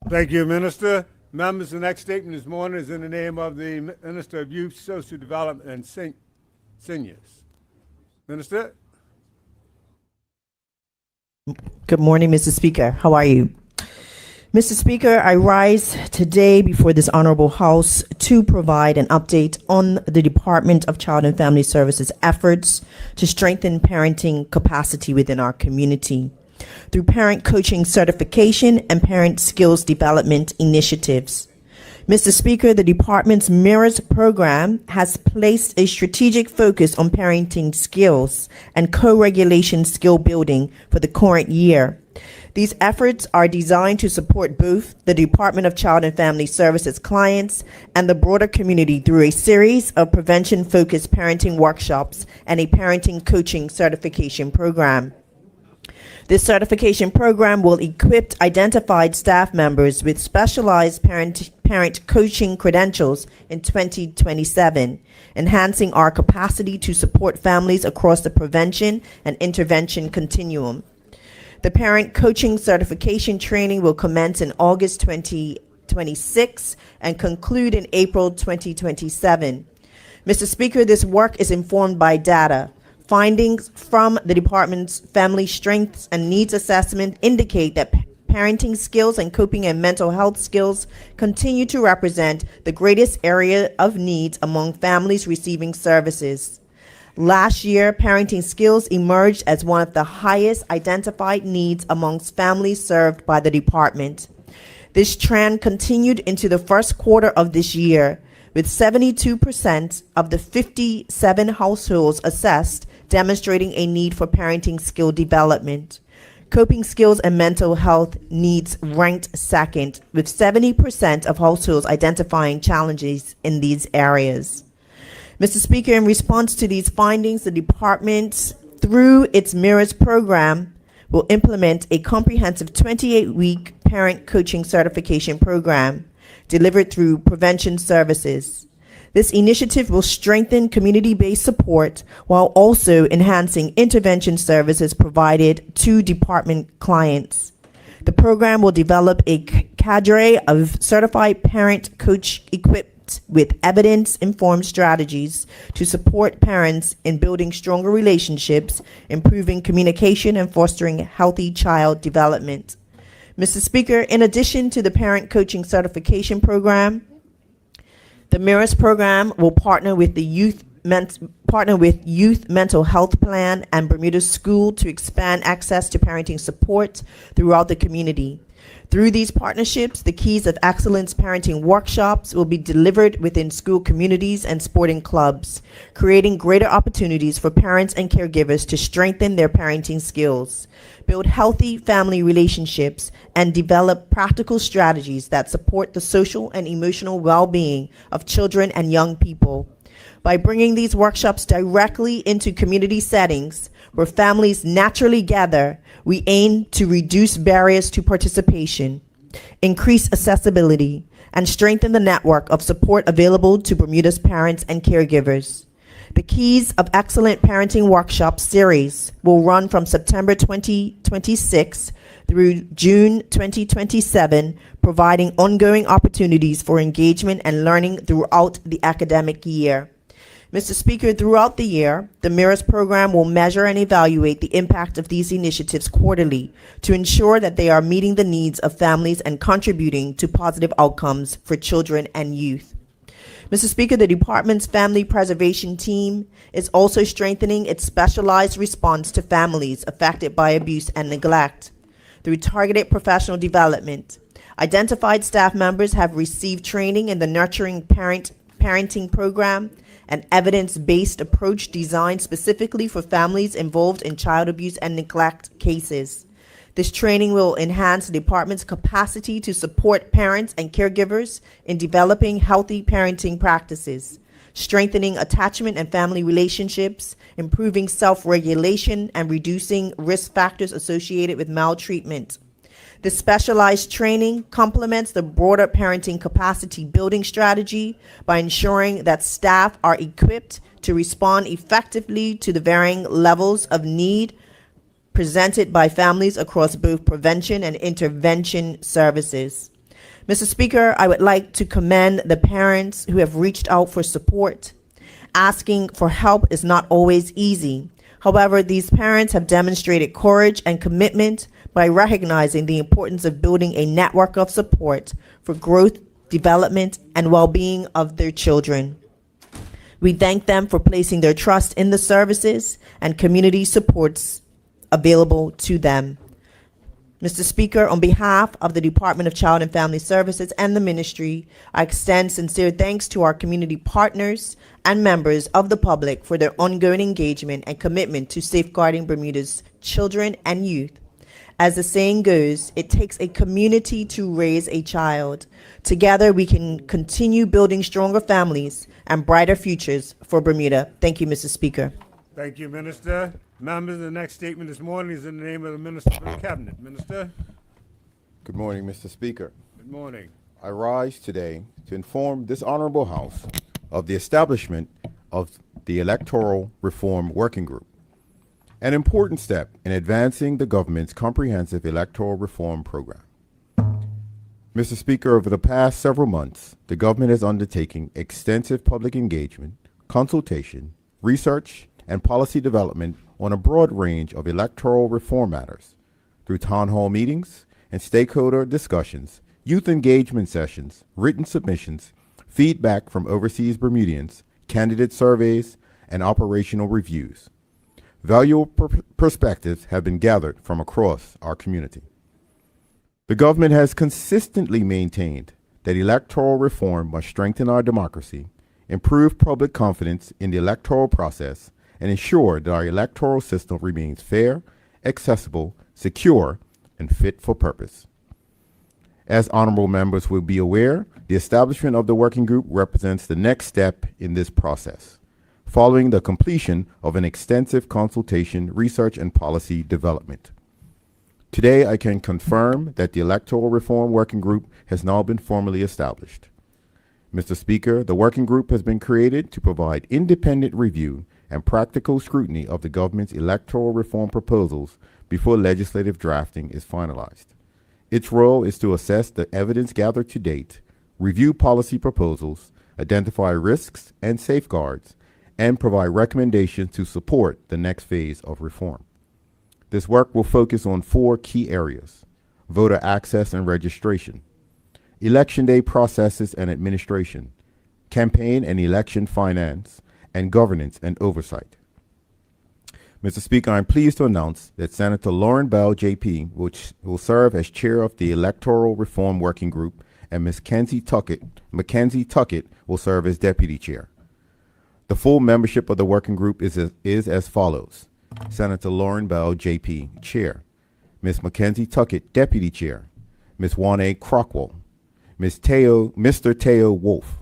Thank you, Minister. Members, the next statement this morning is in the name of the Minister of Youth, Social Development, and Seniors. Minister? Good morning, Mr. Speaker. How are you? Mr. Speaker, I rise today before this honorable House to provide an update on the Department of Child and Family Services efforts to strengthen parenting capacity within our community through parent coaching certification and parent skills development initiatives. Mr. Speaker, the department's Mirrors program has placed a strategic focus on parenting skills and co-regulation skill building for the current year. These efforts are designed to support both the Department of Child and Family Services clients and the broader community through a series of prevention-focused parenting workshops and a parenting coaching certification program. This certification program will equip identified staff members with specialized parent coaching credentials in 2027, enhancing our capacity to support families across the prevention and intervention continuum. The parent coaching certification training will commence in August 2026 and conclude in April 2027. Mr. Speaker, this work is informed by data. Findings from the department's family strengths and needs assessment indicate that parenting skills and coping and mental health skills continue to represent the greatest area of needs among families receiving services. Last year, parenting skills emerged as one of the highest identified needs amongst families served by the department. This trend continued into the first quarter of this year, with 72% of the 57 households assessed demonstrating a need for parenting skill development. Coping skills and mental health needs ranked second, with 70% of households identifying challenges in these areas. Mr. Speaker, in response to these findings, the department, through its Mirrors program, will implement a comprehensive 28-week parent coaching certification program delivered through Prevention Services. This initiative will strengthen community-based support while also enhancing intervention services provided to department clients. The program will develop a cadre of certified parent coach equipped with evidence-informed strategies to support parents in building stronger relationships, improving communication, and fostering healthy child development. Mr. Speaker, in addition to the parent coaching certification program, the Mirrors program will partner with the Youth Mental Health Plan and Bermuda School to expand access to parenting support throughout the community. Through these partnerships, the Keys of Excellence parenting workshops will be delivered within school communities and sporting clubs, creating greater opportunities for parents and caregivers to strengthen their parenting skills, build healthy family relationships, and develop practical strategies that support the social and emotional well-being of children and young people. By bringing these workshops directly into community settings where families naturally gather, we aim to reduce barriers to participation, increase accessibility, and strengthen the network of support available to Bermuda's parents and caregivers. The Keys of Excellent Parenting Workshop series will run from September 2026 through June 2027, providing ongoing opportunities for engagement and learning throughout the academic year. Mr. Speaker, throughout the year, the Mirrors program will measure and evaluate the impact of these initiatives quarterly to ensure that they are meeting the needs of families and contributing to positive outcomes for children and youth. Mr. Speaker, the department's family preservation team is also strengthening its specialized response to families affected by abuse and neglect. Through targeted professional development, identified staff members have received training in the Nurturing Parenting program, an evidence-based approach designed specifically for families involved in child abuse and neglect cases. This training will enhance the department's capacity to support parents and caregivers in developing healthy parenting practices, strengthening attachment and family relationships, improving self-regulation, and reducing risk factors associated with maltreatment. The specialized training complements the broader parenting capacity building strategy by ensuring that staff are equipped to respond effectively to the varying levels of need presented by families across both prevention and intervention services. Mr. Speaker, I would like to commend the parents who have reached out for support. Asking for help is not always easy. However, these parents have demonstrated courage and commitment by recognizing the importance of building a network of support for growth, development, and well-being of their children. We thank them for placing their trust in the services and community supports available to them. Mr. Speaker, on behalf of the Department of Child and Family Services and the ministry, I extend sincere thanks to our community partners and members of the public for their ongoing engagement and commitment to safeguarding Bermuda's children and youth. As the saying goes, it takes a community to raise a child. Together, we can continue building stronger families and brighter futures for Bermuda. Thank you, Mr. Speaker. Thank you, Minister. Members, the next statement this morning is in the name of the Minister for the Cabinet. Minister, Good morning, Mr. Speaker. good morning. I rise today to inform this honorable House of the establishment of the Electoral Reform Working Group, an important step in advancing the government's comprehensive electoral reform program. Mr. Speaker, over the past several months, the government has undertaken extensive public engagement, consultation, research, and policy development on a broad range of electoral reform matters through town hall meetings and stakeholder discussions, youth engagement sessions, written submissions, feedback from overseas Bermudians, candidate surveys, and operational reviews. Valuable perspectives have been gathered from across our community. The government has consistently maintained that electoral reform must strengthen our democracy, improve public confidence in the electoral process, and ensure that our electoral system remains fair, accessible, secure, and fit for purpose. As honorable members will be aware, the establishment of the working group represents the next step in this process, following the completion of an extensive consultation, research, and policy development. Today, I can confirm that the Electoral Reform Working Group has now been formally established. Mr. Speaker, the working group has been created to provide independent review and practical scrutiny of the government's electoral reform proposals before legislative drafting is finalized. Its role is to assess the evidence gathered to date, review policy proposals, identify risks and safeguards, and provide recommendations to support the next phase of reform. This work will focus on 4 key areas: voter access and registration, election day processes and administration, campaign and election finance, and governance and oversight. Mr. Speaker, I'm pleased to announce that Senator Lauren Bell, JP, will serve as chair of the Electoral Reform Working Group, and Ms. Mackenzie Tuckett will serve as deputy chair. The full membership of the working group is as follows: Senator Lauren Bell, JP, chair; Ms. Mackenzie Tuckett, deputy chair; Ms. Juan A. Crockwell; Mr. Teo Wolf;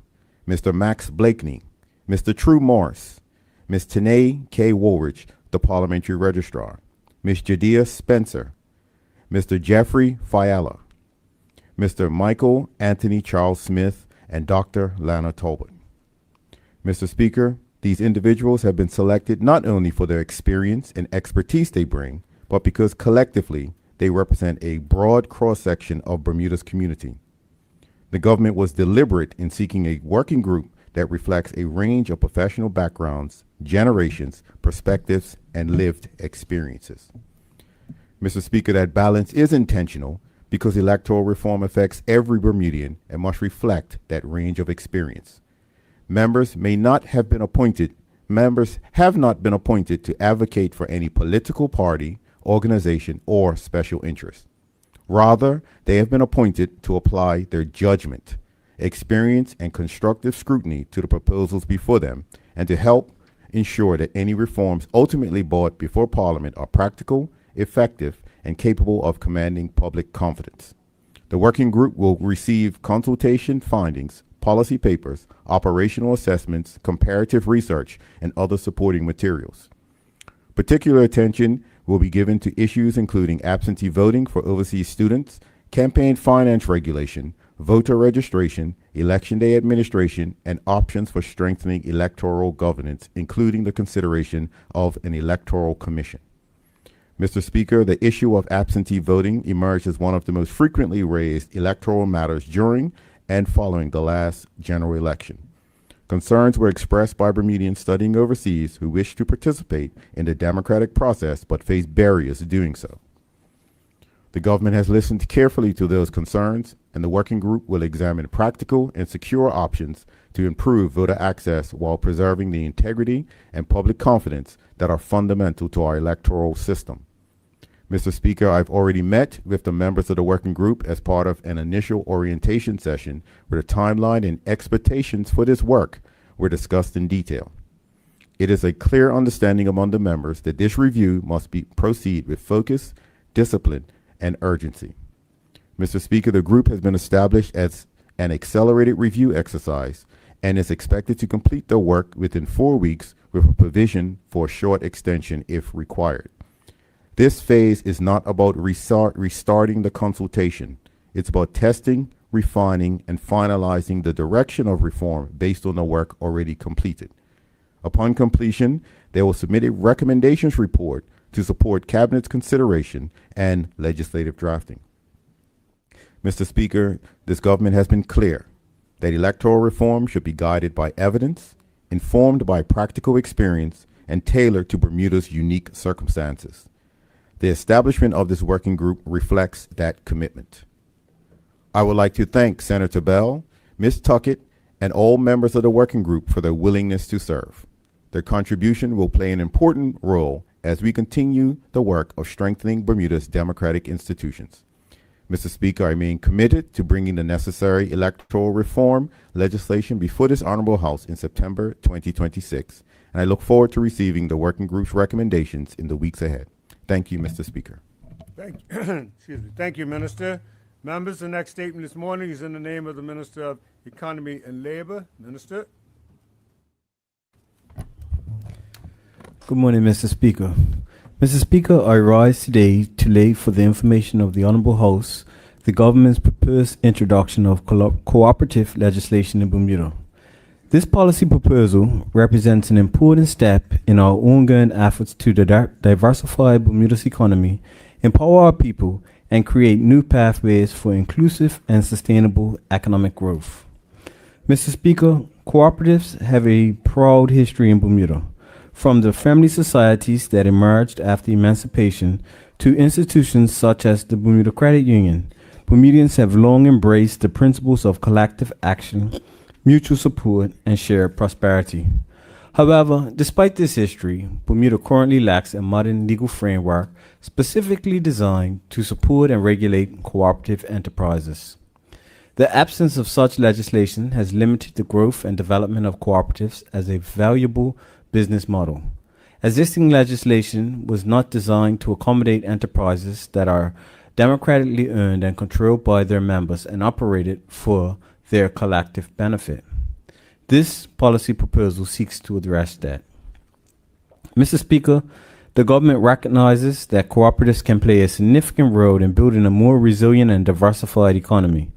Mr. Max Blakeney; Mr. True Morris; Ms. Tanae K. Woolridge, the parliamentary registrar; Ms. Jadea Spencer; Mr. Jeffrey Fiala; Mr. Michael Anthony Charles Smith, and Dr. Lana Talbot. Mr. Speaker, these individuals have been selected not only for their experience and expertise they bring, but because collectively they represent a broad cross-section of Bermuda's community. The government was deliberate in seeking a working group that reflects a range of professional backgrounds, generations, perspectives, and lived experiences. Mr. Speaker, that balance is intentional because electoral reform affects every Bermudian and must reflect that range of experience. Members have not been appointed to advocate for any political party, organization, or special interest. Rather, they have been appointed to apply their judgment, experience, and constructive scrutiny to the proposals before them, and to help ensure that any reforms ultimately brought before Parliament are practical, effective, and capable of commanding public confidence. The working group will receive consultation findings, policy papers, operational assessments, comparative research, and other supporting materials. Particular attention will be given to issues including absentee voting for overseas students campaign finance regulation, voter registration, election day administration, and options for strengthening electoral governance, including the consideration of an electoral commission. Mr. Speaker, the issue of absentee voting emerged as one of the most frequently raised electoral matters during and following the last general election. Concerns were expressed by Bermudians studying overseas who wished to participate in the democratic process but faced barriers doing so. The government has listened carefully to those concerns, and the working group will examine practical and secure options to improve voter access while preserving the integrity and public confidence that are fundamental to our electoral system. Mr. Speaker, I've already met with the members of the working group as part of an initial orientation session where the timeline and expectations for this work were discussed in detail. It is a clear understanding among the members that this review must proceed with focus, discipline, and urgency. Mr. Speaker, the group has been established as an accelerated review exercise and is expected to complete the work within 4 weeks with a provision for a short extension if required. This phase is not about restarting the consultation. It's about testing, refining, and finalizing the direction of reform based on the work already completed. Upon completion, they will submit a recommendations report to support Cabinet's consideration and legislative drafting. Mr. Speaker, this government has been clear that electoral reform should be guided by evidence, informed by practical experience, and tailored to Bermuda's unique circumstances. The establishment of this working group reflects that commitment. I would like to thank Senator Bell, Ms. Tuckett, and all members of the working group for their willingness to serve. Their contribution will play an important role as we continue the work of strengthening Bermuda's democratic institutions. Mr. Speaker, I remain committed to bringing the necessary electoral reform legislation before this Honorable House in September 2026, and I look forward to receiving the working group's recommendations in the weeks ahead. Thank you, Mr. Speaker. Thank you, Minister. Members, the next statement this morning is in the name of the Minister of Economy and Labor. Minister. Good morning, Mr. Speaker. Mr. Speaker, I rise today to lay for the information of the Honorable House the government's proposed introduction of cooperative legislation in Bermuda. This policy proposal represents an important step in our ongoing efforts to diversify Bermuda's economy, empower our people, and create new pathways for inclusive and sustainable economic growth. Mr. Speaker, cooperatives have a proud history in Bermuda, from the family societies that emerged after emancipation to institutions such as the Bermuda Credit Union. Bermudians have long embraced the principles of collective action, mutual support, and shared prosperity. However, despite this history, Bermuda currently lacks a modern legal framework specifically designed to support and regulate cooperative enterprises. The absence of such legislation has limited the growth and development of cooperatives as a valuable business model. Existing legislation was not designed to accommodate enterprises that are democratically owned and controlled by their members and operated for their collective benefit. This policy proposal seeks to address that. Mr. Speaker, the government recognizes that cooperatives can play a significant role in building a more resilient and diversified economy.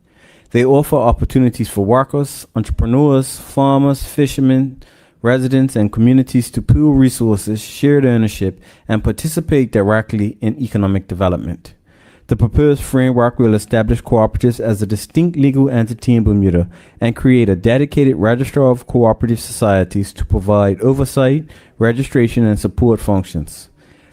They offer opportunities for workers, entrepreneurs, farmers, fishermen, residents, and communities to pool resources, share ownership, and participate directly in economic development. The proposed framework will establish cooperatives as a distinct legal entity in Bermuda and create a dedicated registrar of cooperative societies to provide oversight, registration, and support functions.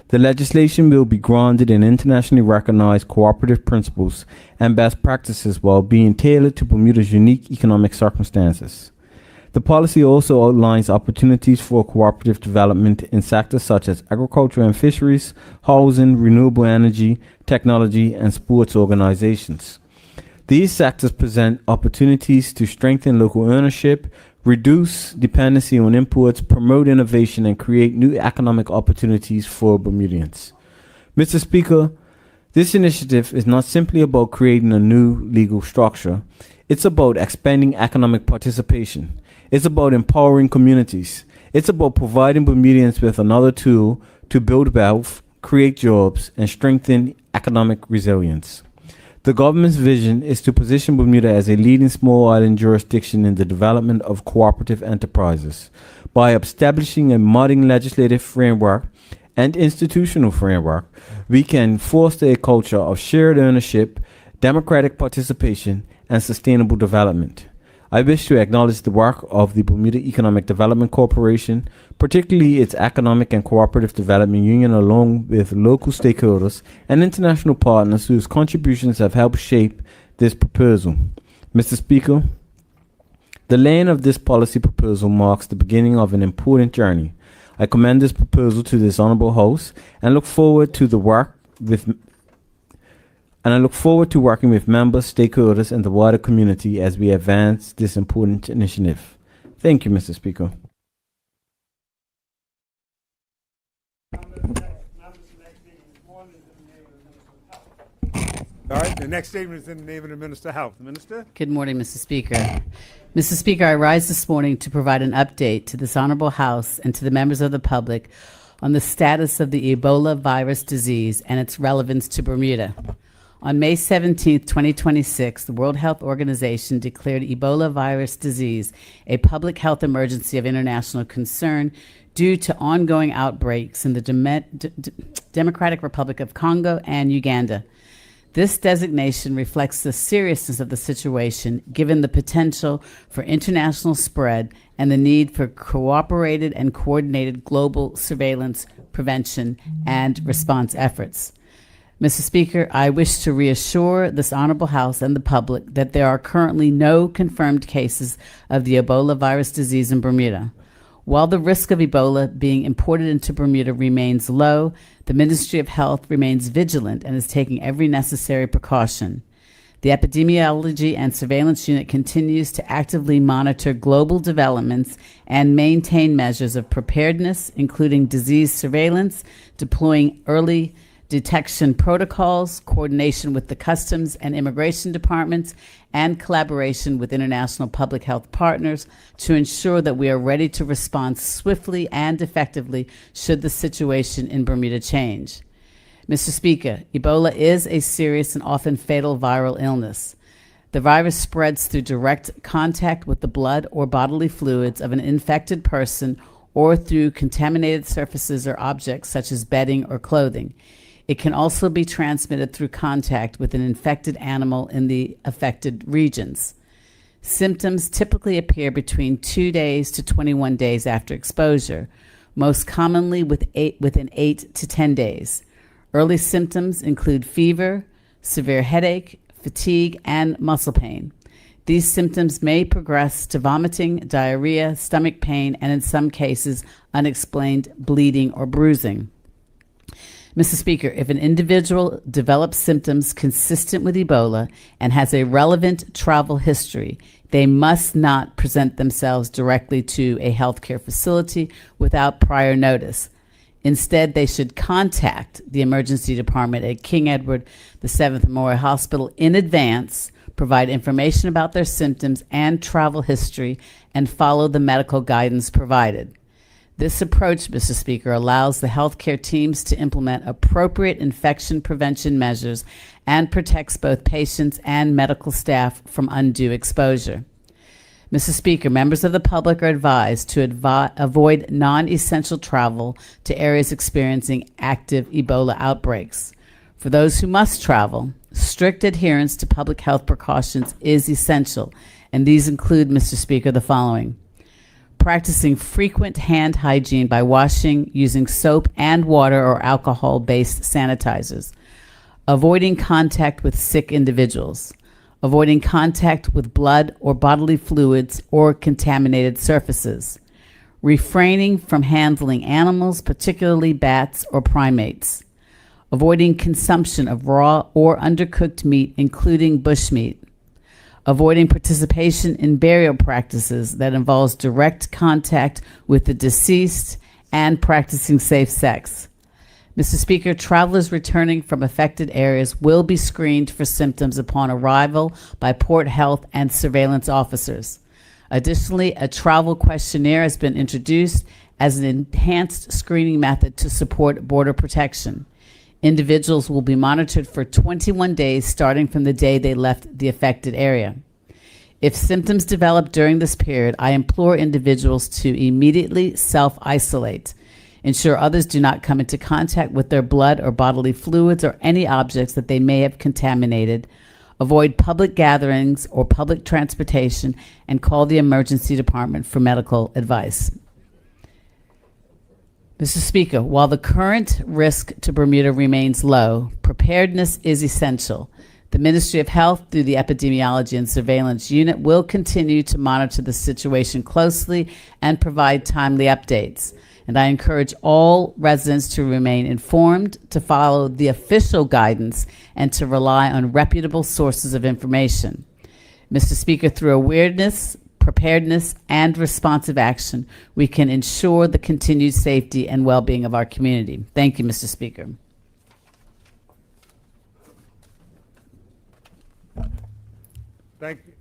The legislation will be grounded in internationally recognized cooperative principles and best practices while being tailored to Bermuda's unique economic circumstances. The policy also outlines opportunities for cooperative development in sectors such as agriculture and fisheries, housing, renewable energy, technology, and sports organizations. These sectors present opportunities to strengthen local ownership, reduce dependency on imports, promote innovation, and create new economic opportunities for Bermudians. Mr. Speaker, this initiative is not simply about creating a new legal structure. It's about expanding economic participation. It's about empowering communities. It's about providing Bermudians with another tool to build wealth, create jobs, and strengthen economic resilience. The government's vision is to position Bermuda as a leading small island jurisdiction in the development of cooperative enterprises. By establishing a modern legislative framework and institutional framework, we can foster a culture of shared ownership, democratic participation, and sustainable development. I wish to acknowledge the work of the Bermuda Economic Development Corporation, particularly its Economic and Cooperative Development Union, along with local stakeholders and international partners whose contributions have helped shape this proposal. Mr. Speaker, the laying of this policy proposal marks the beginning of an important journey. I commend this proposal to this honorable House and look forward to working with members, stakeholders, and the wider community as we advance this important initiative. Thank you, Mr. Speaker. All right, the next statement is in the name of the Minister of Health. Minister? Good morning, Mr. Speaker. Mr. Speaker, I rise this morning to provide an update to this honorable House and to the members of the public on the status of the Ebola virus disease and its relevance to Bermuda. On May 17, 2026, the World Health Organization declared Ebola virus disease a public health emergency of international concern due to ongoing outbreaks in the Democratic Republic of Congo and Uganda. This designation reflects the seriousness of the situation, given the potential for international spread and the need for cooperated and coordinated global surveillance, prevention, and response efforts. Mr. Speaker, I wish to reassure this honorable House and the public that there are currently no confirmed cases of the Ebola virus disease in Bermuda. While the risk of Ebola being imported into Bermuda remains low, the Ministry of Health remains vigilant and is taking every necessary precaution. The Epidemiology and Surveillance Unit continues to actively monitor global developments and maintain measures of preparedness, including disease surveillance, deploying early detection protocols, coordination with the Customs and Immigration Departments, and collaboration with international public health partners to ensure that we are ready to respond swiftly and effectively should the situation in Bermuda change. Mr. Speaker, Ebola is a serious and often fatal viral illness. The virus spreads through direct contact with the blood or bodily fluids of an infected person or through contaminated surfaces or objects such as bedding or clothing. It can also be transmitted through contact with an infected animal in the affected regions. Symptoms typically appear between 2 days to 21 days after exposure, most commonly within 8 to 10 days. Early symptoms include fever, severe headache, fatigue, and muscle pain. These symptoms may progress to vomiting, diarrhea, stomach pain, and in some cases, unexplained bleeding or bruising. Mr. Speaker, if an individual develops symptoms consistent with Ebola and has a relevant travel history, they must not present themselves directly to a healthcare facility without prior notice. Instead, they should contact the emergency department at King Edward VII Memorial Hospital in advance, provide information about their symptoms and travel history, and follow the medical guidance provided. This approach, Mr. Speaker, allows the healthcare teams to implement appropriate infection prevention measures and protects both patients and medical staff from undue exposure. Mr. Speaker, members of the public are advised to avoid non-essential travel to areas experiencing active Ebola outbreaks. For those who must travel, strict adherence to public health precautions is essential, and these include, Mr. Speaker, the following: practicing frequent hand hygiene by washing using soap and water or alcohol-based sanitizers, avoiding contact with sick individuals, avoiding contact with blood or bodily fluids or contaminated surfaces, refraining from handling animals, particularly bats or primates, avoiding consumption of raw or undercooked meat, including bushmeat, avoiding participation in burial practices that involves direct contact with the deceased, and practicing safe sex. Mr. Speaker, travelers returning from affected areas will be screened for symptoms upon arrival by port health and surveillance officers. Additionally, a travel questionnaire has been introduced as an enhanced screening method to support border protection. Individuals will be monitored for 21 days starting from the day they left the affected area. If symptoms develop during this period, I implore individuals to immediately self-isolate. Ensure others do not come into contact with their blood or bodily fluids or any objects that they may have contaminated. Avoid public gatherings or public transportation and call the emergency department for medical advice. Mr. Speaker, while the current risk to Bermuda remains low, preparedness is essential. The Ministry of Health, through the Epidemiology and Surveillance Unit, will continue to monitor the situation closely and provide timely updates. And I encourage all residents to remain informed, to follow the official guidance, and to rely on reputable sources of information. Mr. Speaker, through awareness, preparedness, and responsive action, we can ensure the continued safety and well-being of our community. Thank you, Mr. Speaker. Thank you.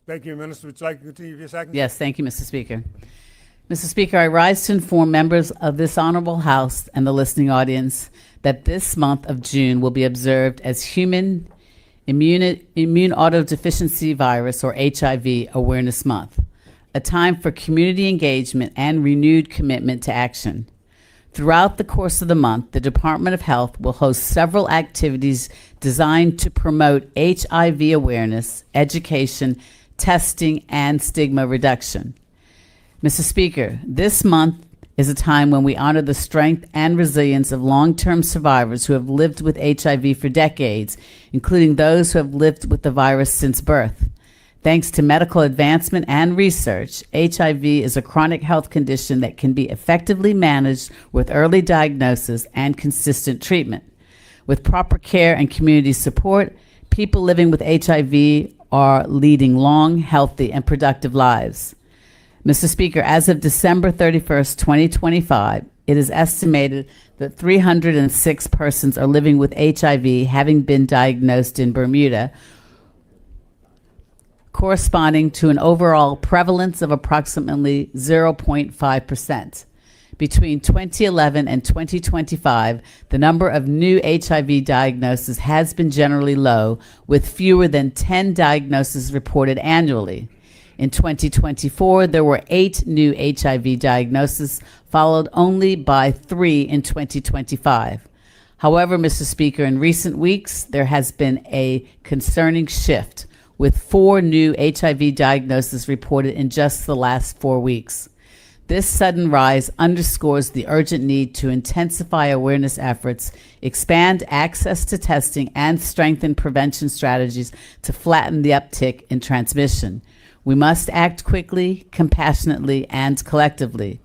Thank you, Minister. Would you like to continue for a second? Yes, thank you, Mr. Speaker. Mr. Speaker, I rise to inform members of this honorable House and the listening audience that this month of June will be observed as Human Immune Autodeficiency Virus, or HIV, Awareness Month, a time for community engagement and renewed commitment to action. Throughout the course of the month, the Department of Health will host several activities designed to promote HIV awareness, education, testing, and stigma reduction. Mr. Speaker, this month is a time when we honor the strength and resilience of long-term survivors who have lived with HIV for decades, including those who have lived with the virus since birth. Thanks to medical advancement and research, HIV is a chronic health condition that can be effectively managed with early diagnosis and consistent treatment. With proper care and community support, people living with HIV are leading long, healthy, and productive lives. Mr. Speaker, as of December 31st, 2025, it is estimated that 306 persons are living with HIV, having been diagnosed in Bermuda, corresponding to an overall prevalence of approximately 0.5%. Between 2011 and 2025, the number of new HIV diagnoses has been generally low, with fewer than 10 diagnoses reported annually. In 2024, there were 8 new HIV diagnoses, followed only by 3 in 2025. However, Mr. Speaker, in recent weeks, there has been a concerning shift, with 4 new HIV diagnoses reported in just the last 4 weeks. This sudden rise underscores the urgent need to intensify awareness efforts, expand access to testing, and strengthen prevention strategies to flatten the uptick in transmission. We must act quickly, compassionately, and collectively.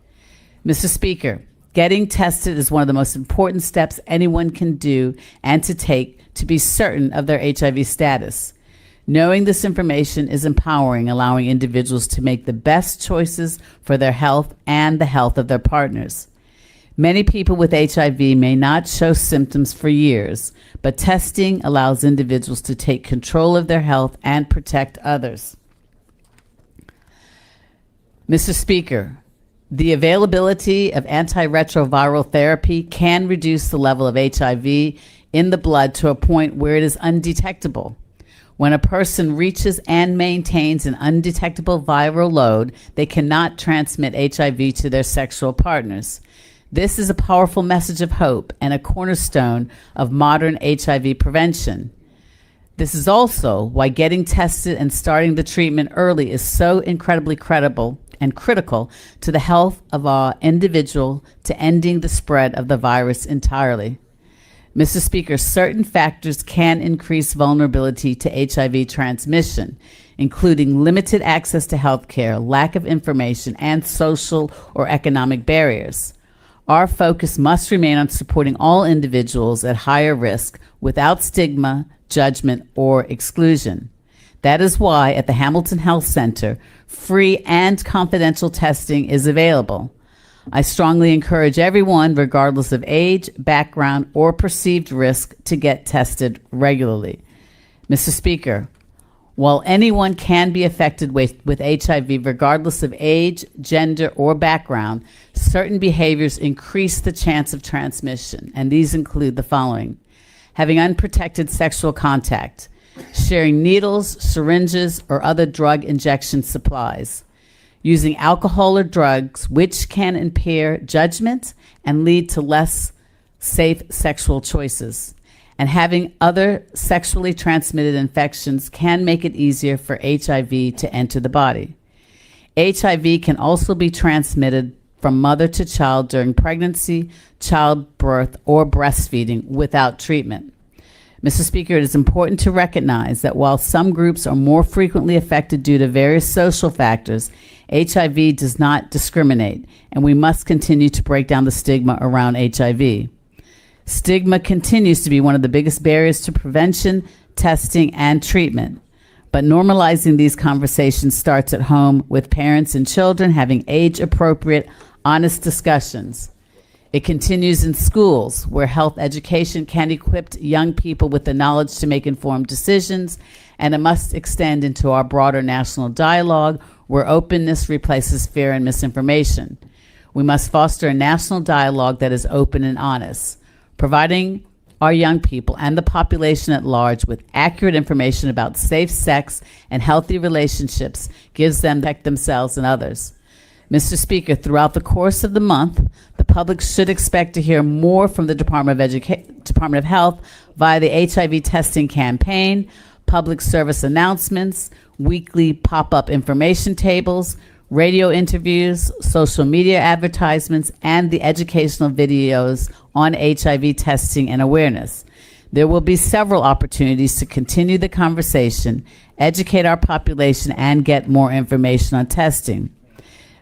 Mr. Speaker, getting tested is one of the most important steps anyone can do and to take to be certain of their HIV status. Knowing this information is empowering, allowing individuals to make the best choices for their health and the health of their partners. Many people with HIV may not show symptoms for years, but testing allows individuals to take control of their health and protect others. Mr. Speaker, the availability of antiretroviral therapy can reduce the level of HIV in the blood to a point where it is undetectable. When a person reaches and maintains an undetectable viral load, they cannot transmit HIV to their sexual partners. This is a powerful message of hope and a cornerstone of modern HIV prevention. This is also why getting tested and starting the treatment early is so incredibly credible and critical to the health of our individual, to ending the spread of the virus entirely. Mr. Speaker, certain factors can increase vulnerability to HIV transmission, including limited access to health care, lack of information, and social or economic barriers. Our focus must remain on supporting all individuals at higher risk without stigma, judgment, or exclusion. That is why at the Hamilton Health Center, free and confidential testing is available. I strongly encourage everyone, regardless of age, background, or perceived risk, to get tested regularly. Mr. Speaker, While anyone can be affected with HIV regardless of age, gender, or background, certain behaviors increase the chance of transmission, and these include the following: having unprotected sexual contact, sharing needles, syringes, or other drug injection supplies, using alcohol or drugs which can impair judgment and lead to less safe sexual choices, and having other sexually transmitted infections can make it easier for HIV to enter the body. HIV can also be transmitted from mother to child during pregnancy, childbirth, or breastfeeding without treatment. Mr. Speaker, it is important to recognize that while some groups are more frequently affected due to various social factors, HIV does not discriminate, and we must continue to break down the stigma around HIV. Stigma continues to be one of the biggest barriers to prevention, testing, and treatment. But normalizing these conversations starts at home with parents and children having age-appropriate, honest discussions. It continues in schools, where health education can equip young people with the knowledge to make informed decisions, and it must extend into our broader national dialogue, where openness replaces fear and misinformation. We must foster a national dialogue that is open and honest, providing our young people and the population at large with accurate information about safe sex and healthy relationships gives them protect themselves and others. Mr. Speaker, throughout the course of the month, the public should expect to hear more from the Department of Health via the HIV testing campaign, public service announcements, weekly pop-up information tables, radio interviews, social media advertisements, and the educational videos on HIV testing and awareness. There will be several opportunities to continue the conversation, educate our population, and get more information on testing.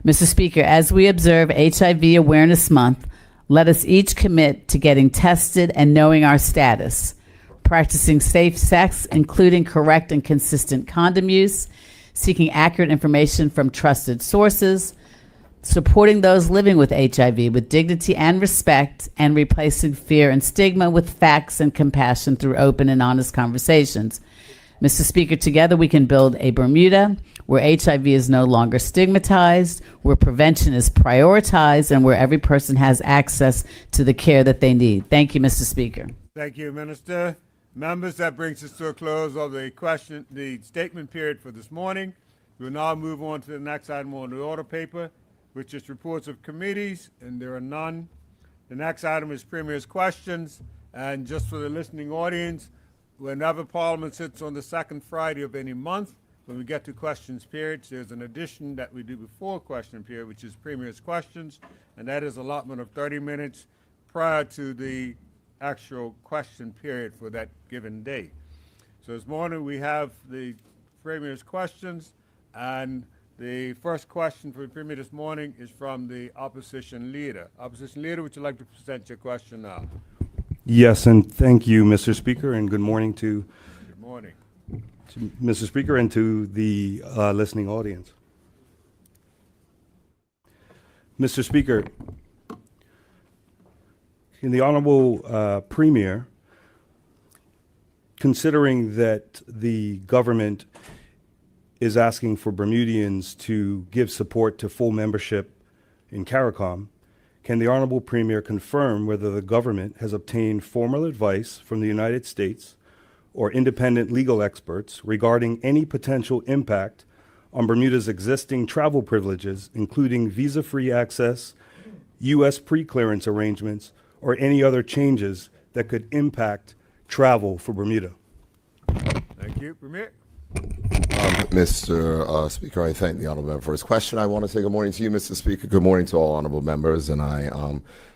Mr. Speaker, as we observe HIV Awareness Month, let us each commit to getting tested and knowing our status, practicing safe sex, including correct and consistent condom use, seeking accurate information from trusted sources, supporting those living with HIV with dignity and respect, and replacing fear and stigma with facts and compassion through open and honest conversations. Mr. Speaker, together we can build a Bermuda where HIV is no longer stigmatized, where prevention is prioritized, and where every person has access to the care that they need. Thank you, Mr. Speaker. Thank you, Minister. Members, that brings us to a close of the statement period for this morning. We'll now move on to the next item on the order paper, which is reports of committees, and there are none. The next item is Premier's questions, and just for the listening audience, whenever Parliament sits on the second Friday of any month, when we get to questions periods, there's an addition that we do before question period, which is Premier's questions, and that is allotment of 30 minutes prior to the actual question period for that given day. So this morning we have the Premier's questions, and the first question for the Premier this morning is from the Opposition Leader. Opposition Leader, would you like to present your question now? Yes, and thank you, Mr. Speaker, and good morning to Mr. Speaker and to the listening audience. Mr. Speaker, in the Honorable Premier, considering that the government is asking for Bermudians to give support to full membership in CARICOM, can the Honorable Premier confirm whether the government has obtained formal advice from the United States or independent legal experts regarding any potential impact on Bermuda's existing travel privileges, including visa-free access, U.S. pre-clearance arrangements, or any other changes that could impact travel for Bermuda? Thank you, Premier. Mr. Speaker, I thank the honourable member for his question. I want to say good morning to you, Mr. Speaker. Good morning to all honourable members, and I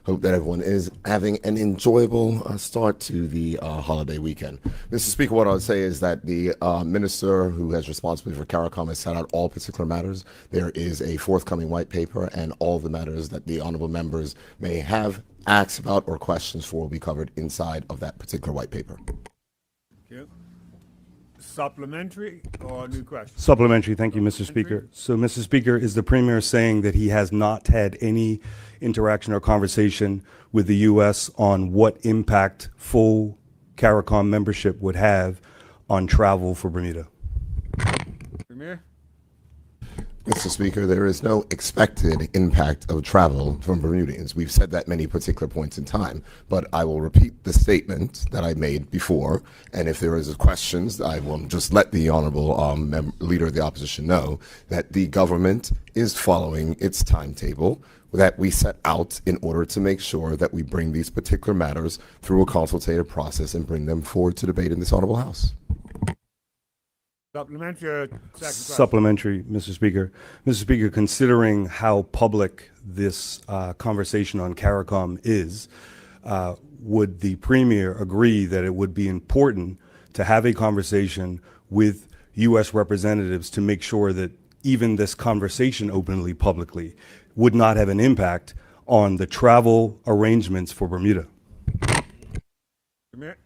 hope that everyone is having an enjoyable start to the holiday weekend. Mr. Speaker, what I would say is that the minister who has responsibility for CARICOM has set out all particular matters. There is a forthcoming white paper, and all the matters that the honourable members may have asked about or questions for will be covered inside of that particular white paper. Thank you. Supplementary or new question? Supplementary, thank you, Mr. Speaker. So, Mr. Speaker, is the Premier saying that he has not had any interaction or conversation with the U.S. on what impact full CARICOM membership would have on travel for Bermuda? Premier? Mr. Speaker, there is no expected impact of travel from Bermudians. We've said that many particular points in time, but I will repeat the statement that I made before, and if there is questions, I will just let the honorable leader of the opposition know that the government is following its timetable that we set out in order to make sure that we bring these particular matters through a consultative process and bring them forward to debate in this honorable House. Supplementary or second question? Supplementary, Mr. Speaker. Mr. Speaker, considering how public this conversation on CARICOM is, would the Premier agree that it would be important to have a conversation with U.S. representatives to make sure that even this conversation openly, publicly, would not have an impact on the travel arrangements for Bermuda? Premier?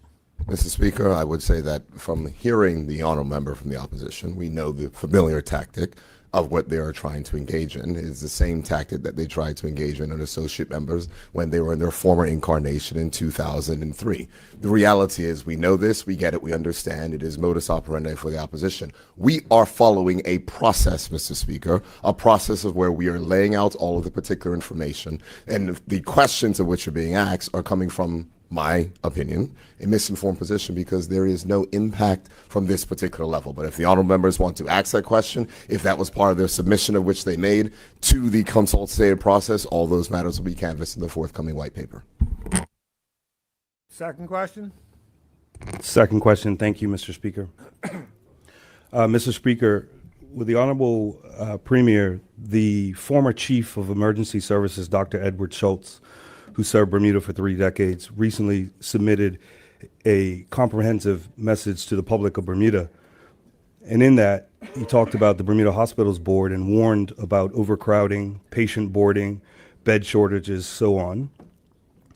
Mr. Speaker, I would say that from hearing the honorable member from the opposition, we know the familiar tactic of what they are trying to engage in is the same tactic that they tried to engage in associate members when they were in their former incarnation in 2003. The reality is we know this, we get it, we understand. It is modus operandi for the opposition. We are following a process, Mr. Speaker, a process of where we are laying out all of the particular information, and the questions of which are being asked are coming from my opinion, a misinformed position because there is no impact from this particular level. But if the honorable members want to ask that question, if that was part of their submission of which they made to the consultative process, all those matters will be canvassed in the forthcoming white paper. Second question? Second question. Thank you, Mr. Speaker. Mr. Speaker, with the Honorable Premier, the former Chief of Emergency Services, Dr. Edward Schultz, who served Bermuda for 3 decades, recently submitted a comprehensive message to the public of Bermuda. And in that, he talked about the Bermuda Hospitals Board and warned about overcrowding, patient boarding, bed shortages, so on.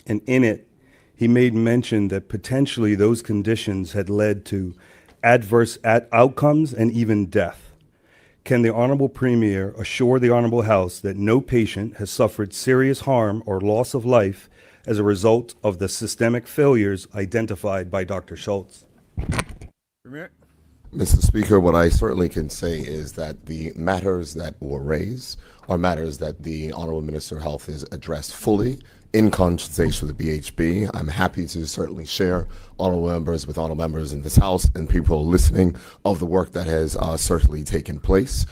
And in it, he made mention that potentially those conditions had led to adverse outcomes and even death. Can the Honorable Premier assure the Honorable House that no patient has suffered serious harm or loss of life as a result of the systemic failures identified by Dr. Schultz? Premier? Mr. Speaker, what I certainly can say is that the matters that were raised are matters that the Honorable Minister of Health has addressed fully in consultation with the BHB. I'm happy to certainly share honorable members with honorable members in this House and people listening of the work that has certainly taken place.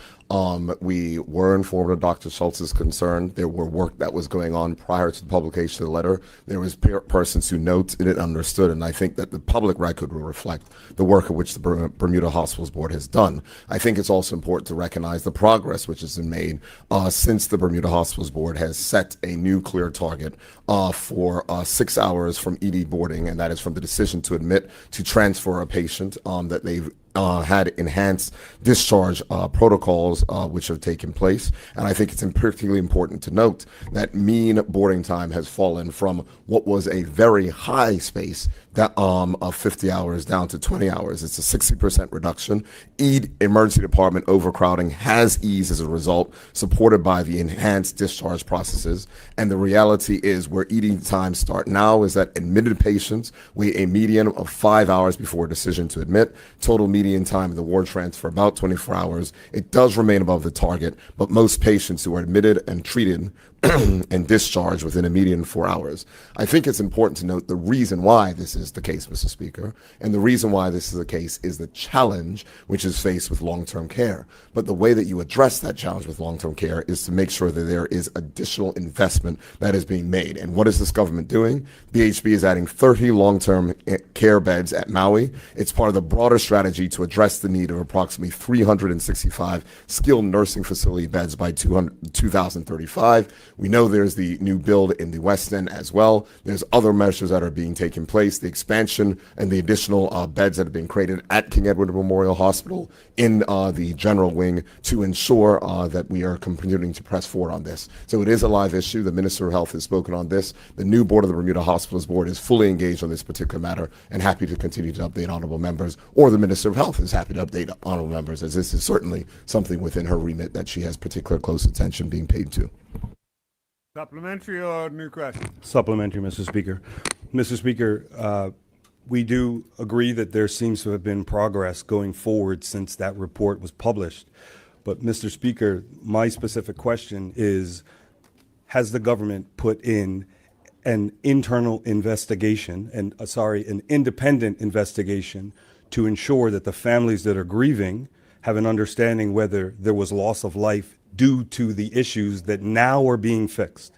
We were informed of Dr. Schultz's concern. There were work that was going on prior to the publication of the letter. There was persons who noted it, understood, and I think that the public record will reflect the work of which the Bermuda Hospitals Board has done. I think it's also important to recognize the progress which has been made since the Bermuda Hospitals Board has set a new clear target for 6 hours from ED boarding, and that is from the decision to admit to transfer a patient that they've had enhanced discharge protocols which have taken place. And I think it's particularly important to note that mean boarding time has fallen from what was a very high space that, of 50 hours down to 20 hours. It's a 60% reduction. Emergency department overcrowding has eased as a result, supported by the enhanced discharge processes. And the reality is where ED times start now is that admitted patients wait a median of 5 hours before a decision to admit. Total median time in the ward transfer about 24 hours. It does remain above the target, but most patients who are admitted and treated and discharged within a median 4 hours. I think it's important to note the reason why this is the case, Mr. Speaker, and the reason why this is the case is the challenge which is faced with long-term care. But the way that you address that challenge with long-term care is to make sure that there is additional investment that is being made. And what is this government doing? BHB is adding 30 long-term care beds at Maui. It's part of the broader strategy to address the need of approximately 365 skilled nursing facility beds by 2035. We know there's the new build in the West End as well. There's other measures that are being taken place, the expansion and the additional beds that have been created at King Edward Memorial Hospital in the general wing to ensure that we are continuing to press forward on this. So it is a live issue. The Minister of Health has spoken on this. The new board of the Bermuda Hospitals Board is fully engaged on this particular matter and happy to continue to update honorable members, or the Minister of Health is happy to update honorable members, as this is certainly something within her remit that she has particular close attention being paid to. Supplementary or new question? Supplementary, Mr. Speaker. Mr. Speaker, We do agree that there seems to have been progress going forward since that report was published. But Mr. Speaker, my specific question is, has the government put in an internal investigation, an independent investigation to ensure that the families that are grieving have an understanding whether there was loss of life due to the issues that now are being fixed?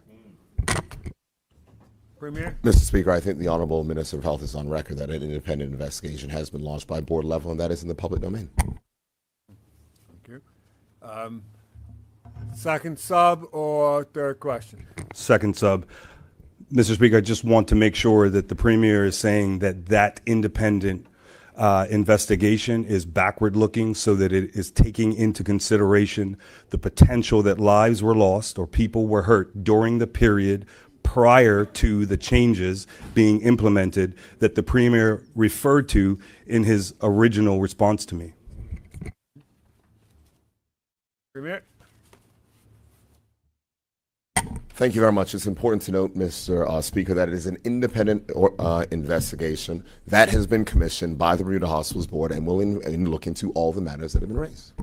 Premier? Mr. Speaker, I think the Honorable Minister of Health is on record that an independent investigation has been launched by board level, and that is in the public domain. Thank you. Second sub or third question? Second sub. Mr. Speaker, I just want to make sure that the Premier is saying that that independent investigation is backward-looking so that it is taking into consideration the potential that lives were lost or people were hurt during the period prior to the changes being implemented that the Premier referred to in his original response to me. Premier? Thank you very much. It's important to note, Mr. Speaker, that it is an independent investigation that has been commissioned by the Bermuda Hospitals Board and will look into all the matters that have been raised.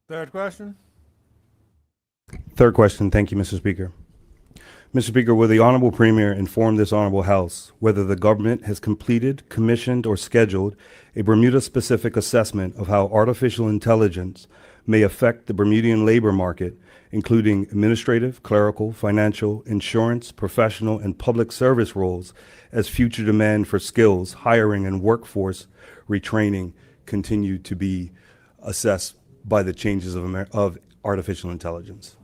Third question? Third question. Thank you, Mr. Speaker. Mr. Speaker, will the Honorable Premier inform this Honorable House whether the government has completed, commissioned, or scheduled a Bermuda-specific assessment of how artificial intelligence may affect the Bermudian labor market, including administrative, clerical, financial, insurance, professional, and public service roles, as future demand for skills, hiring, and workforce retraining continue to be assessed by the changes of artificial intelligence?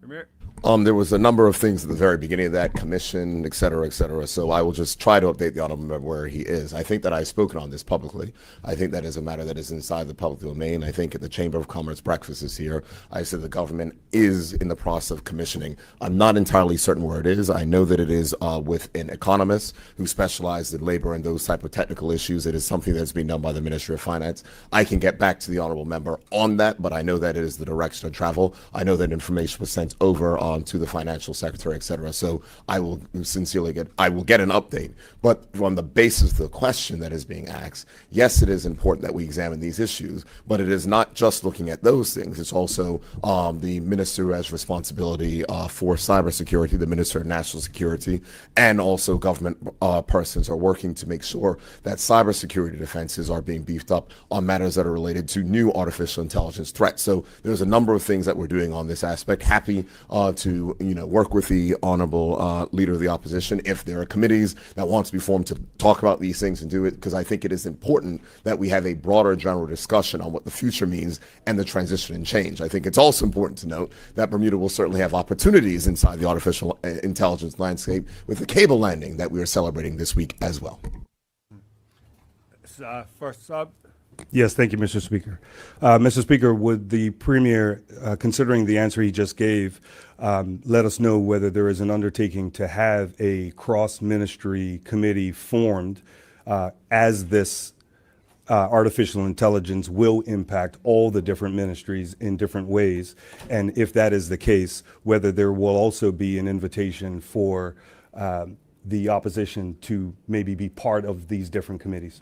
Premier? There was a number of things at the very beginning of that commission, et cetera, so I will just try to update the Honorable Member where he is. I think that I've spoken on this publicly. I think that is a matter that is inside the public domain. I think at the Chamber of Commerce breakfast this year, I said the government is in the process of commissioning. I'm not entirely certain where it is. I know that it is with an economist who specializes in labor and those type of technical issues. It is something that's being done by the Ministry of Finance. I can get back to the Honorable Member on that, but I know that it is the direction of travel. I know that information was sent over to the financial secretary, et cetera. So I will get an update. But on the basis of the question that is being asked, yes, it is important that we examine these issues, but it is not just looking at those things. It's also the minister who has responsibility for cybersecurity, the Minister of National Security, and also government persons are working to make sure that cybersecurity defenses are being beefed up on matters that are related to new artificial intelligence threats. So there's a number of things that we're doing on this aspect. Happy to work with the Honorable Leader of the Opposition if there are committees that want to be formed to talk about these things and do it, because I think it is important that we have a broader general discussion on what the future means and the transition and change. I think it's also important to note that Bermuda will certainly have opportunities inside the artificial intelligence landscape with the cable landing that we are celebrating this week as well. First sub? Yes, thank you, Mr. Speaker. Mr. Speaker, would the Premier, considering the answer he just gave, let us know whether there is an undertaking to have a cross-ministry committee formed as this artificial intelligence will impact all the different ministries in different ways, and if that is the case, whether there will also be an invitation for the opposition to maybe be part of these different committees?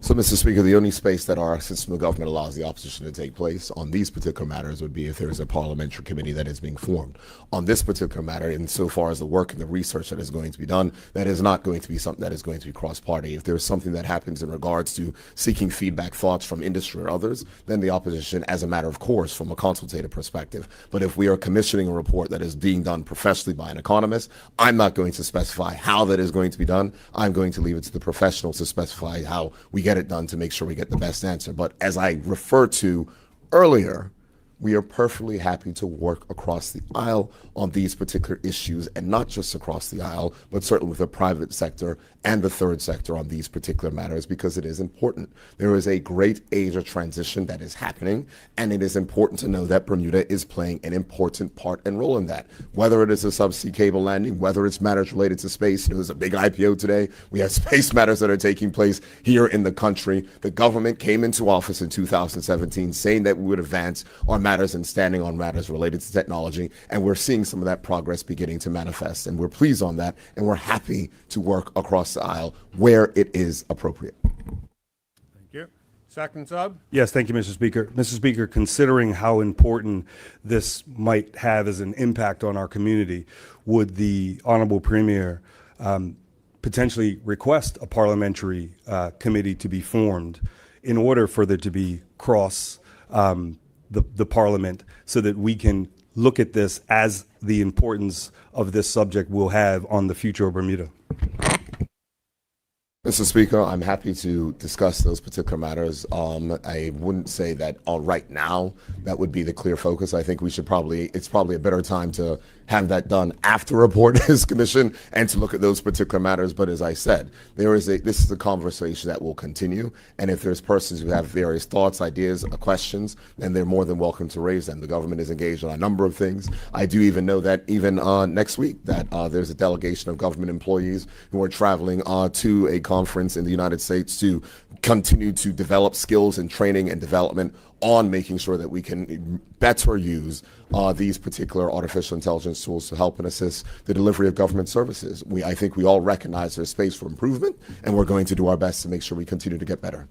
So, Mr. Speaker, the only space that our system of government allows the opposition to take place on these particular matters would be if there is a parliamentary committee that is being formed. On this particular matter, insofar as the work and the research that is going to be done, that is not going to be something that is going to be cross-party. If there's something that happens in regards to seeking feedback, thoughts from industry or others, then the opposition, as a matter of course, from a consultative perspective. But if we are commissioning a report that is being done professionally by an economist, I'm not going to specify how that is going to be done. I'm going to leave it to the professionals to specify how we get it done to make sure we get the best answer. But as I referred to earlier, we are perfectly happy to work across the aisle on these particular issues, and not just across the aisle, but certainly with the private sector and the third sector on these particular matters, because it is important. There is a great age of transition that is happening, and it is important to know that Bermuda is playing an important part and role in that. Whether it is a subsea cable landing, whether it's matters related to space, there's a big IPO today. We have space matters that are taking place here in the country. The government came into office in 2017 saying that we would advance our matters and standing on matters related to technology. And we're seeing some of that progress beginning to manifest. And we're pleased on that. And we're happy to work across the aisle where it is appropriate. Thank you. Second sub? Yes, thank you, Mr. Speaker. Mr. Speaker, considering how important this might have as an impact on our community, would the Honorable Premier potentially request a parliamentary committee to be formed in order for there to be cross the Parliament so that we can look at this as the importance of this subject will have on the future of Bermuda? Mr. Speaker, I'm happy to discuss those particular matters. I wouldn't say that right now that would be the clear focus. I think it's probably a better time to have that done after a report is commissioned and to look at those particular matters. But as I said, this is a conversation that will continue. And if there's persons who have various thoughts, ideas, questions, then they're more than welcome to raise them. The government is engaged on a number of things. I do even know that even next week that there's a delegation of government employees who are traveling to a conference in the United States to continue to develop skills and training and development on making sure that we can better use these particular artificial intelligence tools to help and assist the delivery of government services. I think we all recognize there's space for improvement, and we're going to do our best to make sure we continue to get better.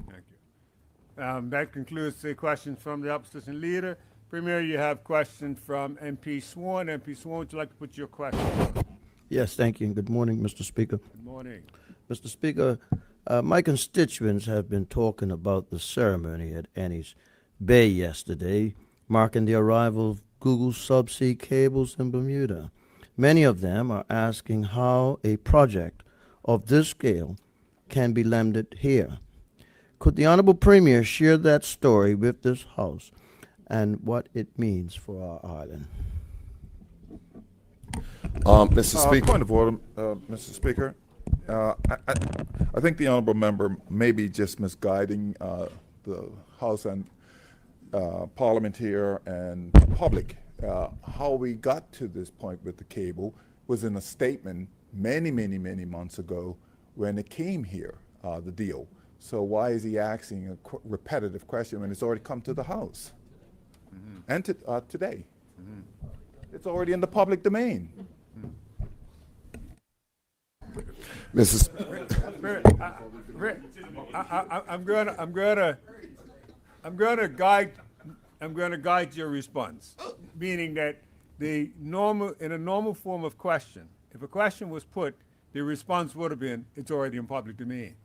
Thank you. That concludes the questions from the opposition leader. Premier, you have questions from MP Swan. MP Swan, would you like to put your question? Yes, thank you, and good morning, Mr. Speaker. Good morning. Mr. Speaker, my constituents have been talking about the ceremony at Annie's Bay yesterday, marking the arrival of Google subsea cables in Bermuda. Many of them are asking how a project of this scale can be landed here. Could the Honorable Premier share that story with this House and what it means for our island? Mr. Speaker. Point of order, Mr. Speaker. I think the honourable member may be just misguiding the House and Parliament here and the public. How we got to this point with the cable was in a statement many months ago when it came here, the deal. So why is he asking a repetitive question when it's already come to the House? And today. It's already in the public domain. Mrs. I'm going to guide your response, meaning that in a normal form of question, if a question was put, the response would have been, it's already in public domain.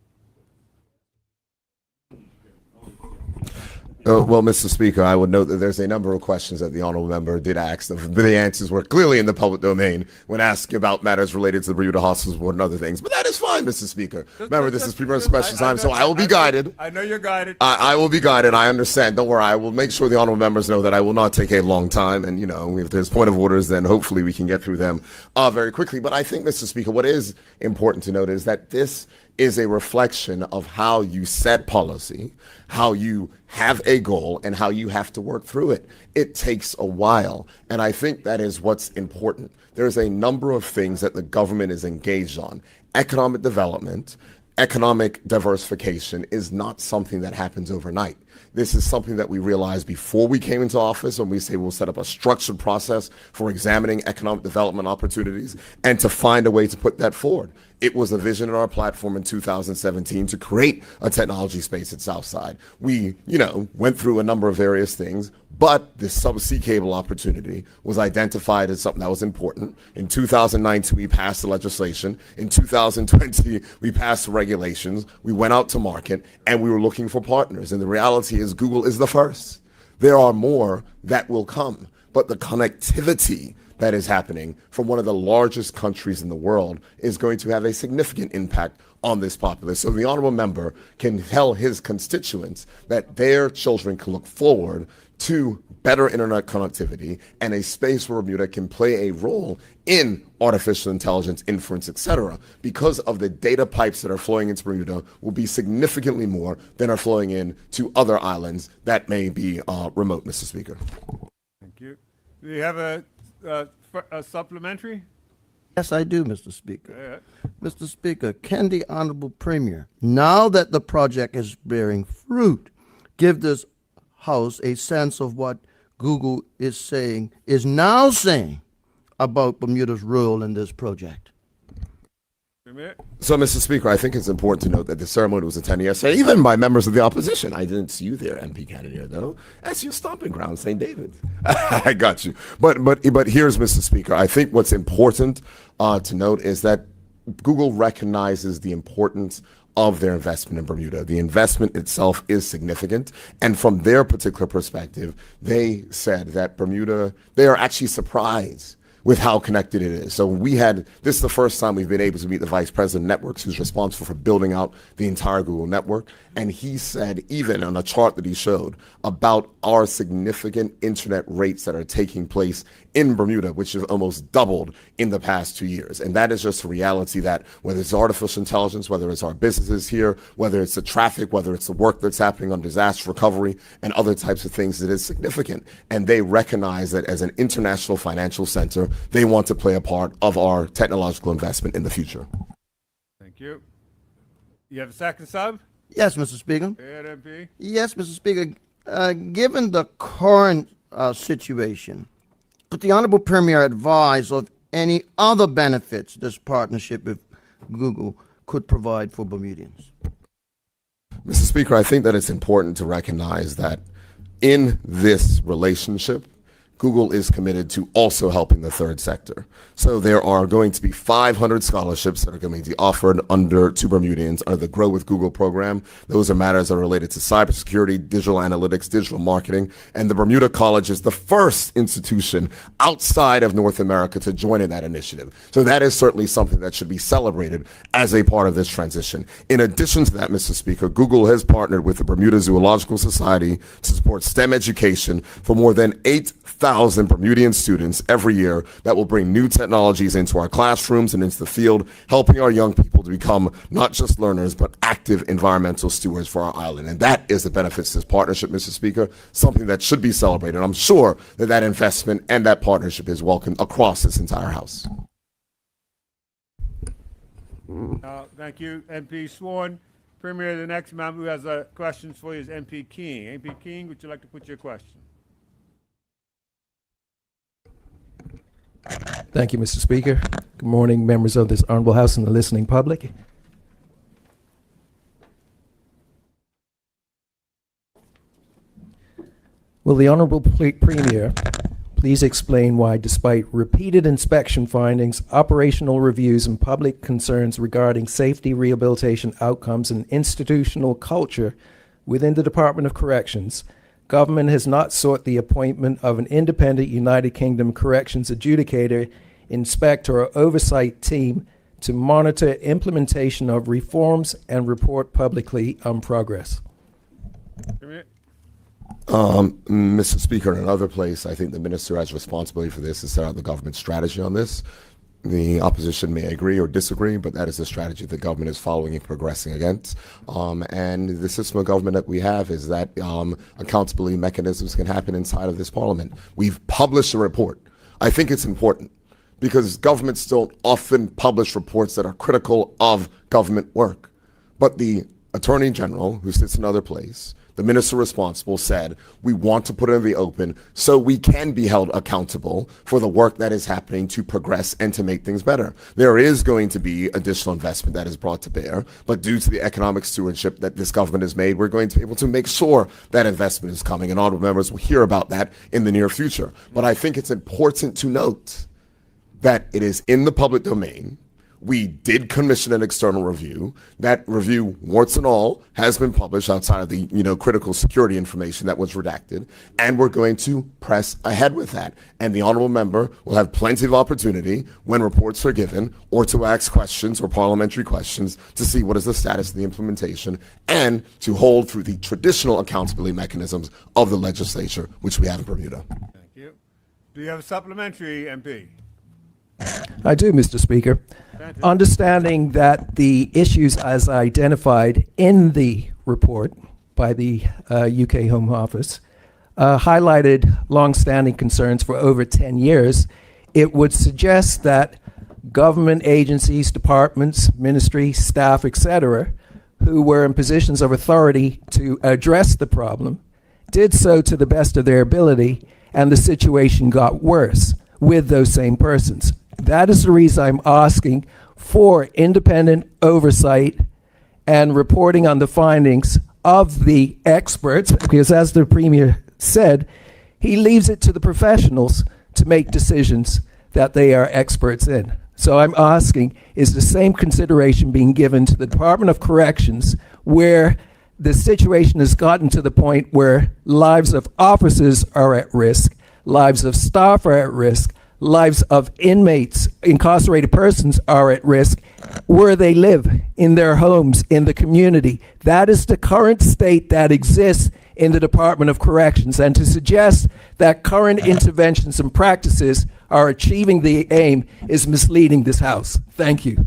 Well, Mr. Speaker, I would note that there's a number of questions that the honourable member did ask. The answers were clearly in the public domain when asking about matters related to the Bermuda Hospital Board and other things. But that is fine, Mr. Speaker. Remember, this is Premier's question time, so I will be guided. I know you're guided. I will be guided. I understand. Don't worry. I will make sure the honourable members know that I will not take a long time. And, if there's point of orders, then hopefully we can get through them very quickly. But I think, Mr. Speaker, what is important to note is that this is a reflection of how you set policy, how you have a goal, and how you have to work through it. It takes a while, and I think that is what's important. There's a number of things that the government is engaged on. Economic development, economic diversification is not something that happens overnight. This is something that we realized before we came into office when we say we'll set up a structured process for examining economic development opportunities and to find a way to put that forward. It was a vision in our platform in 2017 to create a technology space at Southside. We, went through a number of various things, but this subsea cable opportunity was identified as something that was important. In 2019, we passed the legislation. In 2020, we passed the regulations. We went out to market, and we were looking for partners. And the reality is Google is the first. There are more that will come, but the connectivity that is happening from one of the largest countries in the world is going to have a significant impact on this populace. So the honourable member can tell his constituents that their children can look forward to better internet connectivity and a space where Bermuda can play a role in artificial intelligence, inference, etc. Because of the data pipes that are flowing into Bermuda will be significantly more than are flowing in to other islands that may be remote, Mr. Speaker. Thank you. Do you have a supplementary? Yes, I do, Mr. Speaker. Yeah. Mr. Speaker, can the Honorable Premier, now that the project is bearing fruit, give this House a sense of what Google is now saying about Bermuda's role in this project? Premier? So, Mr. Speaker, I think it's important to note that the ceremony was attended yesterday, even by members of the opposition. I didn't see you there, MP candidate, though. That's your stomping ground, St. David's. I got you. But here's, Mr. Speaker, I think what's important to note is that Google recognizes the importance of their investment in Bermuda. The investment itself is significant. And from their particular perspective, they said that Bermuda, they are actually surprised with how connected it is. So this is the first time we've been able to meet the Vice President of Networks, who's responsible for building out the entire Google network. And he said, even on a chart that he showed, about our significant internet rates that are taking place in Bermuda, which have almost doubled in the past 2 years. And that is just a reality that whether it's artificial intelligence, whether it's our businesses here, whether it's the traffic, whether it's the work that's happening on disaster recovery and other types of things, it is significant. And they recognize that as an international financial center, they want to play a part of our technological investment in the future. Thank you. You have a second sub? Yes, Mr. Speaker. Yeah, MP. Yes, Mr. Speaker. Given the current situation, could the Honorable Premier advise of any other benefits this partnership with Google could provide for Bermudians? Mr. Speaker, I think that it's important to recognize that in this relationship, Google is committed to also helping the third sector. So there are going to be 500 scholarships that are going to be offered to Bermudians under the Grow with Google program. Those are matters that are related to cybersecurity, digital analytics, digital marketing, and the Bermuda College is the first institution outside of North America to join in that initiative. So that is certainly something that should be celebrated as a part of this transition. In addition to that, Mr. Speaker, Google has partnered with the Bermuda Zoological Society to support STEM education for more than 8,000 Bermudian students every year that will bring new technologies into our classrooms and into the field, helping our young people to become not just learners, but active environmental stewards for our island. And that is the benefits of this partnership, Mr. Speaker, something that should be celebrated. I'm sure that that investment and that partnership is welcomed across this entire House. Thank you, MP Swan. Premier, the next member who has questions for you is MP King. MP King, would you like to put your question? Thank you, Mr. Speaker. Good morning, members of this honorable House and the listening public. Will the Honorable Premier please explain why, despite repeated inspection findings, operational reviews, and public concerns regarding safety, rehabilitation outcomes, and institutional culture within the Department of Corrections, government has not sought the appointment of an independent United Kingdom corrections adjudicator, inspector, or oversight team to monitor implementation of reforms and report publicly on progress? Premier? Mr. Speaker, in another place, I think the minister has responsibility for this to set out the government strategy on this. The opposition may agree or disagree, but that is the strategy the government is following and progressing against. And the system of government that we have is that accountability mechanisms can happen inside of this parliament. We've published a report. I think it's important because governments don't often publish reports that are critical of government work. But the Attorney General, who sits in another place, the minister responsible said, we want to put it in the open so we can be held accountable for the work that is happening to progress and to make things better. There is going to be additional investment that is brought to bear, but due to the economic stewardship that this government has made, we're going to be able to make sure that investment is coming, and honorable members will hear about that in the near future. But I think it's important to note that it is in the public domain. We did commission an external review. That review, warts and all, has been published outside of the critical security information that was redacted, and we're going to press ahead with that. And the honorable member will have plenty of opportunity when reports are given or to ask questions or parliamentary questions to see what is the status of the implementation and to hold through the traditional accountability mechanisms of the legislature, which we have in Bermuda. Thank you. Do you have a supplementary, MP? I do, Mr. Speaker. Understanding that the issues as identified in the report by the UK Home Office highlighted long-standing concerns for over 10 years, it would suggest that government agencies, departments, ministry, staff, etc., who were in positions of authority to address the problem did so to the best of their ability, and the situation got worse with those same persons. That is the reason I'm asking for independent oversight and reporting on the findings of the experts, because as the Premier said, he leaves it to the professionals to make decisions that they are experts in. So I'm asking, is the same consideration being given to the Department of Corrections, where the situation has gotten to the point where lives of officers are at risk, lives of staff are at risk, lives of inmates, incarcerated persons are at risk, where they live, in their homes, in the community. That is the current state that exists in the Department of Corrections. And to suggest that current interventions and practices are achieving the aim is misleading this House. Thank you.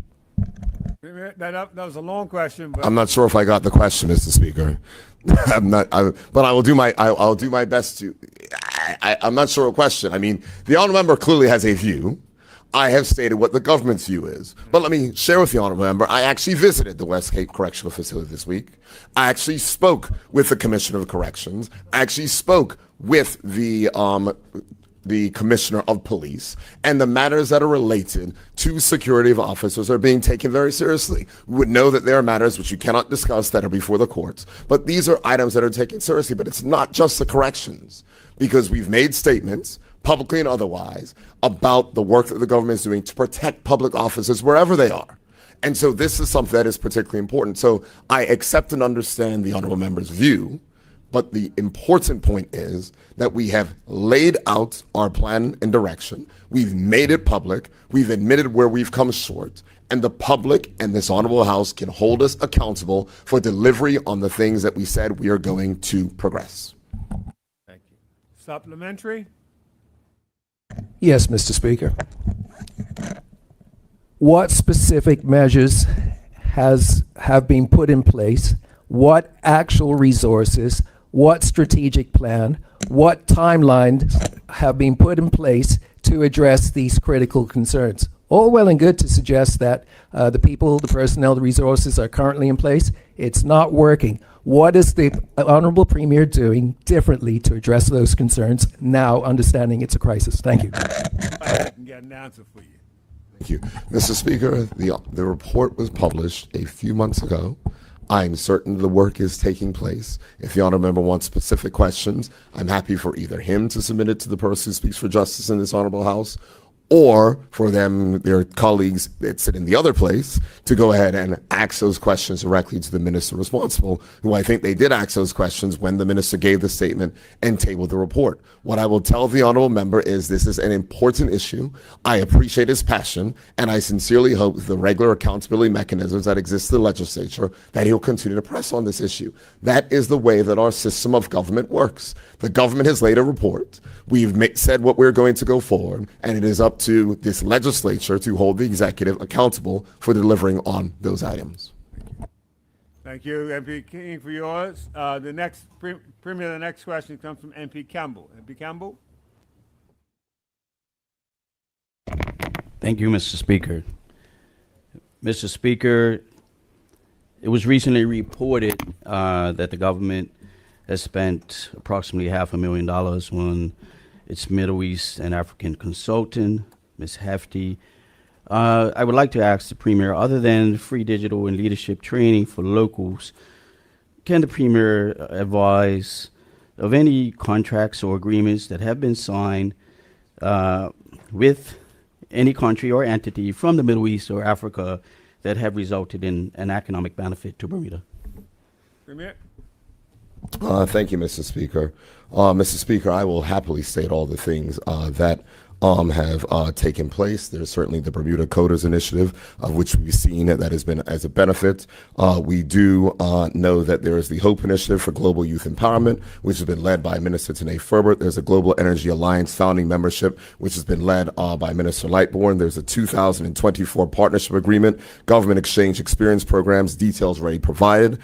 That was a long question, but I'm not sure if I got the question, Mr. Speaker. But I will do my, I'll do my best to. I'm not sure a question. I mean, the honourable member clearly has a view. I have stated what the government's view is. But let me share with the honourable member, I actually visited the West Cape Correctional Facility this week. I actually spoke with the Commissioner of Corrections. I actually spoke with the Commissioner of Police, and the matters that are related to security of officers are being taken very seriously. We would know that there are matters which you cannot discuss that are before the courts, but these are items that are taken seriously. But it's not just the corrections, because we've made statements, publicly and otherwise, about the work that the government is doing to protect public officers wherever they are. And so this is something that is particularly important. So I accept and understand the honourable member's view, but the important point is that we have laid out our plan and direction. We've made it public. We've admitted where we've come short. And the public and this honorable House can hold us accountable for delivery on the things that we said we are going to progress. thank you. Supplementary? Yes, Mr. Speaker. What specific measures have been put in place? What actual resources? What strategic plan? What timelines have been put in place to address these critical concerns? All well and good to suggest that the people, the personnel, the resources are currently in place. It's not working. What is the Honorable Premier doing differently to address those concerns now, understanding it's a crisis? Thank you. I can get an answer for you. Thank you. Mr. Speaker, the report was published a few months ago. I'm certain the work is taking place. If the honourable member wants specific questions, I'm happy for either him to submit it to the person who speaks for justice in this honourable House, or for them, their colleagues that sit in the other place, to go ahead and ask those questions directly to the minister responsible, who I think they did ask those questions when the minister gave the statement and tabled the report. What I will tell the honourable member is this is an important issue. I appreciate his passion, and I sincerely hope the regular accountability mechanisms that exist in the legislature, that he'll continue to press on this issue. That is the way that our system of government works. The government has laid a report. We've said what we're going to go forward, and it is up to this legislature to hold the executive accountable for delivering on those items. Thank you, MP King, for yours. The next Premier, the next question comes from MP Campbell. MP Campbell. Thank you, Mr. Speaker. Mr. Speaker, it was recently reported that the government has spent approximately $500,000 on its Middle East and African consultant, Ms. Hefty. I would like to ask the Premier, other than free digital and leadership training for locals, can the Premier advise of any contracts or agreements that have been signed with any country or entity from the Middle East or Africa that have resulted in an economic benefit to Bermuda? Premier. Thank you, Mr. Speaker. Mr. Speaker, I will happily state all the things that have taken place. There's certainly the Bermuda Coders Initiative, of which we've seen that has been as a benefit. We do know that there is the HOPE Initiative for Global Youth Empowerment, which has been led by Minister Tanae Furbert. There's a Global Energy Alliance founding membership, which has been led by Minister Lightbourne. There's a 2024 partnership agreement, government exchange experience programs, details already provided,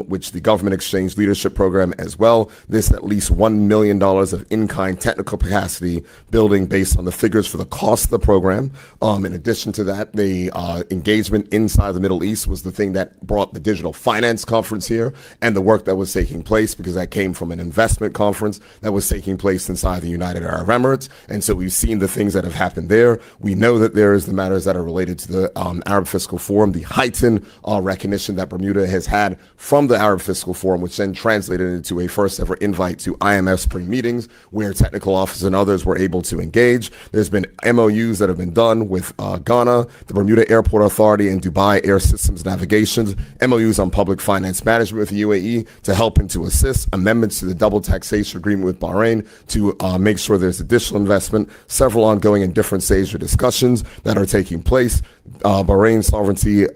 which the government exchange leadership program as well. This at least $1 million of in-kind technical capacity building based based on the figures for the cost of the program. In addition to that, the engagement inside the Middle East was the thing that brought the digital finance conference here, and the work that was taking place, because that came from an investment conference that was taking place inside the United Arab Emirates. And so we've seen the things that have happened there. We know that there is the matters that are related to the Arab Fiscal Forum, the heightened recognition that Bermuda has had from the Arab Fiscal Forum, which then translated into a first ever invite to IMF spring meetings where technical officers and others were able to engage. There's been MOUs that have been done with Ghana, the Bermuda Airport Authority, and Dubai Air Systems Navigations, MOUs on public finance management with the UAE to help and to assist, amendments to the double taxation agreement with Bahrain to make sure there's additional investment, several ongoing and different stage of discussions that are taking place. Bahrain sovereignty,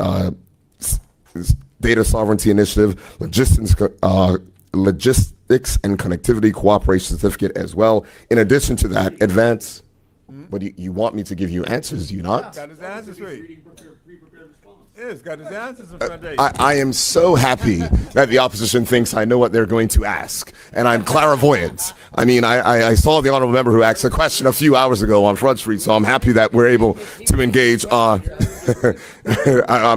data sovereignty initiative, logistics and connectivity cooperation certificate as well. In addition to that, advance. But you want me to give you answers, do you not? Got his answers right. Yes, got his answers in front of you. I am so happy that the opposition thinks I know what they're going to ask, and I'm clairvoyant. I mean, I saw the honorable member who asked a question a few hours ago on Front Street, so I'm happy that we're able to engage. I'm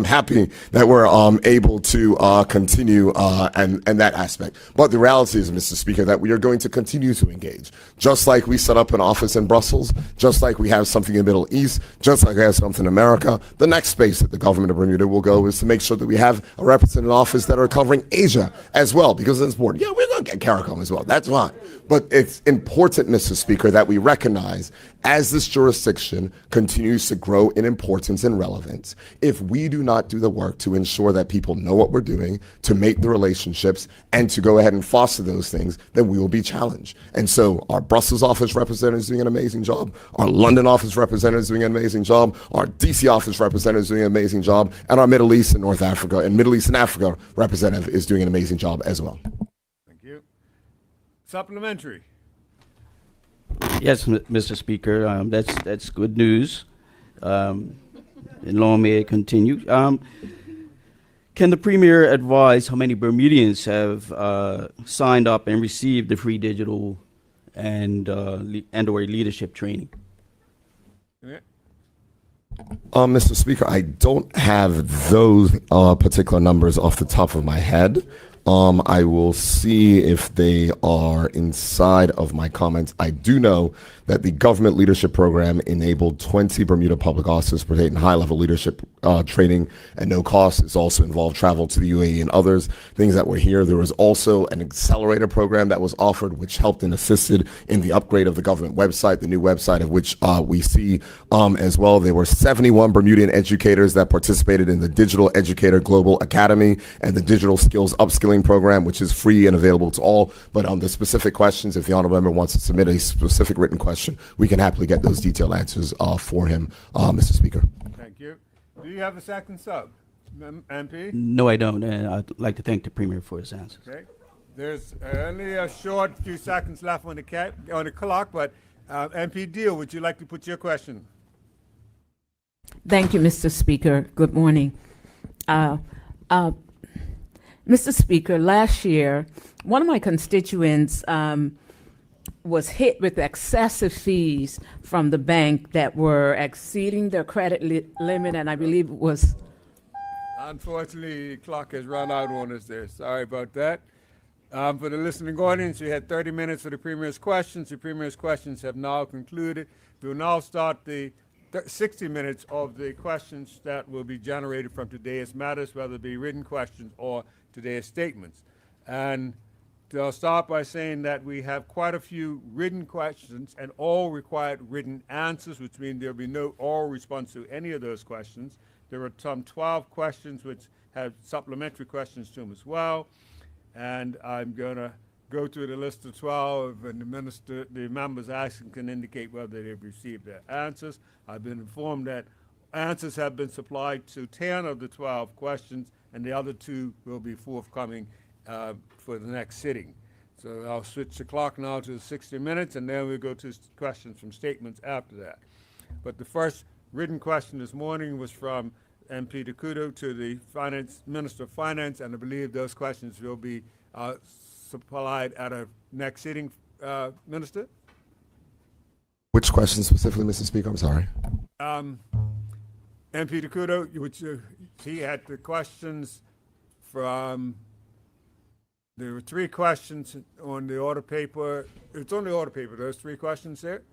happy that we're able to continue and that aspect. But the reality is, Mr. Speaker, that we are going to continue to engage. Just like we set up an office in Brussels, just like we have something in the Middle East, just like we have something in America, the next space that the government of Bermuda will go is to make sure that we have a representative office that are covering Asia as well, because it's important. Yeah, we're going to get CARICOM as well. That's fine. But it's important, Mr. Speaker, that we recognize as this jurisdiction continues to grow in importance and relevance, if we do not do the work to ensure that people know what we're doing, to make the relationships, and to go ahead and foster those things, then we will be challenged. And so our Brussels office representative is doing an amazing job. Our London office representative is doing an amazing job. Our DC office representative is doing an amazing job. And our Middle East and North Africa and Middle East and Africa representative is doing an amazing job as well. Thank you. Supplementary. Yes, Mr. Speaker, that's good news. And long may it continue. Can the Premier advise how many Bermudians have signed up and received the free digital and or leadership training? Yeah. Mr. Speaker, I don't have those particular numbers off the top of my head. I will see if they are inside of my comments. I do know that the government leadership program enabled 20 Bermuda public officers to participate in high-level leadership training at no cost. It's also involved travel to the UAE and others, things that were here. There was also an accelerator program that was offered, which helped and assisted in the upgrade of the government website, the new website of which we see as well. There were 71 Bermudian educators that participated in the Digital Educator Global Academy and the Digital Skills Upskilling Program, which is free and available to all. But on the specific questions, if the honorable member wants to submit a specific written question, we can happily get those detailed answers for him, Mr. Speaker. Thank you. Do you have a second sub, MP? No, I don't. And I'd like to thank the Premier for his answers. Okay. There's only a short few seconds left on the clock, but MP Deal, would you like to put your question? Thank you, Mr. Speaker. Good morning. Mr. Speaker, last year, one of my constituents was hit with excessive fees from the bank that were exceeding their credit limit, and I believe it was... Unfortunately, the clock has run out on us there. Sorry about that. For the listening audience, we had 30 minutes for the Premier's questions. The Premier's questions have now concluded. We will now start the 60 minutes of the questions that will be generated from today's matters, whether it be written questions or today's statements. And I'll start by saying that we have quite a few written questions and all required written answers, which means there'll be no oral response to any of those questions. There are some 12 questions which have supplementary questions to them as well. And I'm going to go through the list of 12, and the members asking can indicate whether they've received their answers. I've been informed that answers have been supplied to 10 of the 12 questions, and the other 2 will be forthcoming for the next sitting. So I'll switch the clock now to 60 minutes, and then we'll go to questions from statements after that. But the first written question this morning was from MP Dakudo to the Minister of Finance, and I believe those questions will be supplied at a next sitting. Minister? Which question specifically, Mr. Speaker? I'm sorry. MP DeCudo, he had the questions from, there were 3 questions on the order paper. It's on the order paper, those 3 questions there.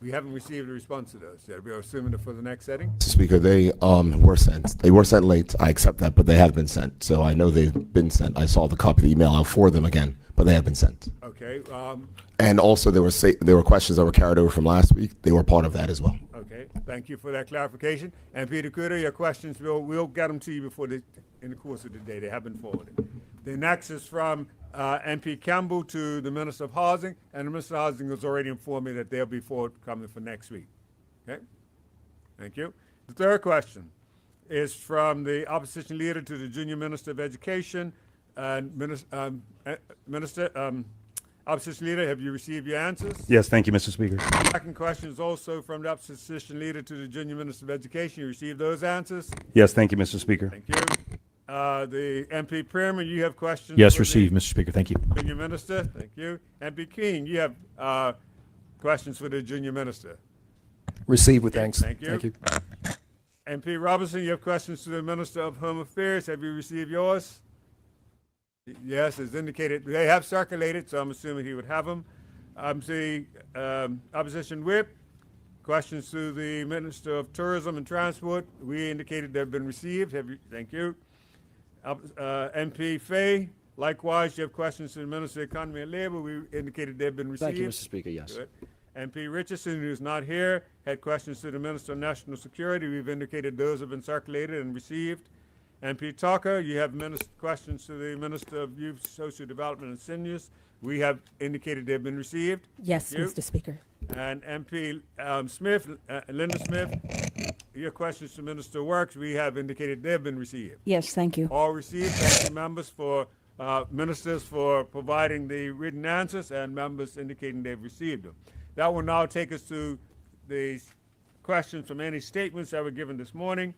We haven't received a response to those yet. We are assuming that for the next setting. Mr. Speaker, they were sent. They were sent late. I accept that, but they have been sent. So I know they've been sent. I saw the copy of the email. I'll forward them again, but they have been sent. Okay. And also, there were questions that were carried over from last week. They were part of that as well. Okay. Thank you for that clarification. And Peter Cuda, your questions, we'll get them to you in the course of the day. They have been forwarded. The next is from MP Campbell to the Minister of Housing, and the Minister of Housing has already informed me that they'll be forthcoming for next week. Okay? Thank you. The third question is from the Opposition Leader to the Junior Minister of Education. And Opposition Leader, have you received your answers? Yes, thank you, Mr. Speaker. Second question is also from the Opposition Leader to the Junior Minister of Education. You received those answers? Yes, thank you, Mr. Speaker. Thank you. The MP Primer, you have questions? Yes, for received, the Mr. Speaker. Thank you. Junior Minister, thank you. MP King, you have questions for the Junior Minister? Received with thanks. Thank you. MP Robinson, you have questions to the Minister of Home Affairs. Have you received yours? Yes, as indicated. They have circulated, so I'm assuming he would have them. The Opposition Whip, questions to the Minister of Tourism and Transport. We indicated they've been received. Thank you. MP Fay, likewise, you have questions to the Minister of Economy and Labor. We indicated they've been received. Thank you, Mr. Speaker. Yes. Good. MP Richardson, who's not here, had questions to the Minister of National Security. We've indicated those have been circulated and received. MP Tucker, you have questions to the Minister of Youth, Social Development and Seniors. We have indicated they've been received. Yes, Thank you. Mr. Speaker. And MP Smith, Linda Smith, your questions to Minister Works, we have indicated they've been received. Yes, thank you. All received. Thank you, members, for ministers for providing the written answers, and members indicating they've received them. That will now take us to the questions from any statements that were given this morning.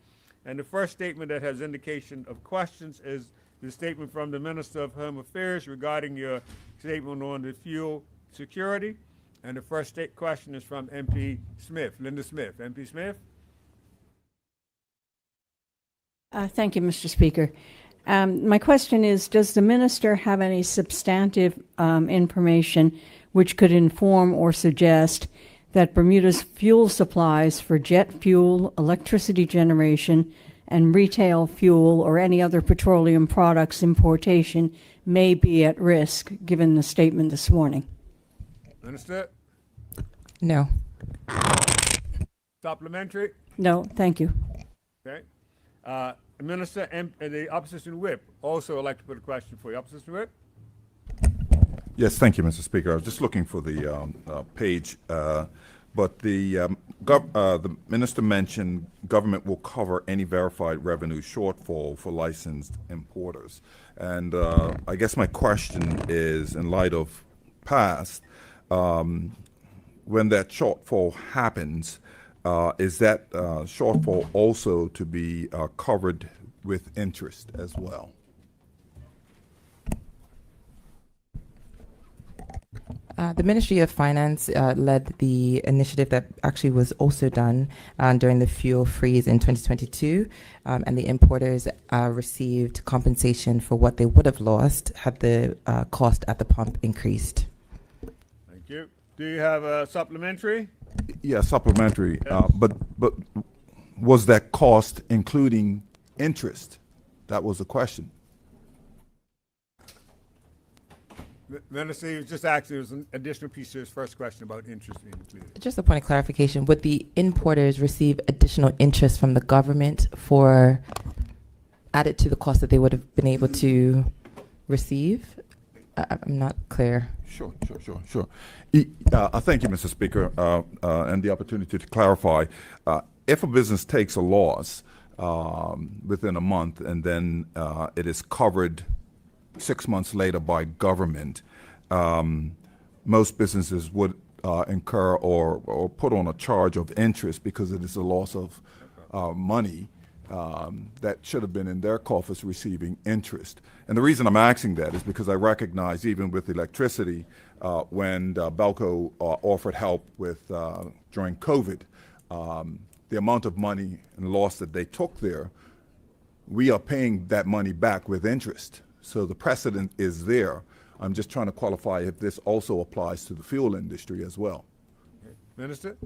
And the first statement that has indication of questions is the statement from the Minister of Home Affairs regarding your statement on the fuel security. And the first question is from MP Smith, Linda Smith. MP Smith? Thank you, Mr. Speaker. My question is, does the minister have any substantive information which could inform or suggest that Bermuda's fuel supplies for jet fuel, electricity generation, and retail fuel or any other petroleum products importation may be at risk, given the statement this morning? Minister? No. Supplementary? No, thank you. Okay. Minister and the Opposition Whip also would like to put a question for you. Opposition Whip? Yes, thank you, Mr. Speaker. I was just looking for the page, but the minister mentioned government will cover any verified revenue shortfall for licensed importers. And I guess my question is, in light of past, when that shortfall happens, is that shortfall also to be covered with interest as well? The Ministry of Finance led the initiative that actually was also done during the fuel freeze in 2022, and the importers received compensation for what they would have lost had the cost at the pump increased. Thank you. Do you have a supplementary? Yeah, supplementary. But was that cost including interest? That was the question. Minister, he was just asking, there was an additional piece to his first question about interest being included. Just a point of clarification, would the importers receive additional interest from the government for added to the cost that they would have been able to receive? I'm not clear. Sure. Thank you, Mr. Speaker, and the opportunity to clarify. If a business takes a loss within a month and then it is covered 6 months later by government, most businesses would incur or put on a charge of interest because it is a loss of money. that should have been in their coffers receiving interest. And the reason I'm asking that is because I recognize even with electricity, when Belco offered help with during COVID, the amount of money and loss that they took there, we are paying that money back with interest. So the precedent is there. I'm just trying to qualify if this also applies to the fuel industry as well. Minister?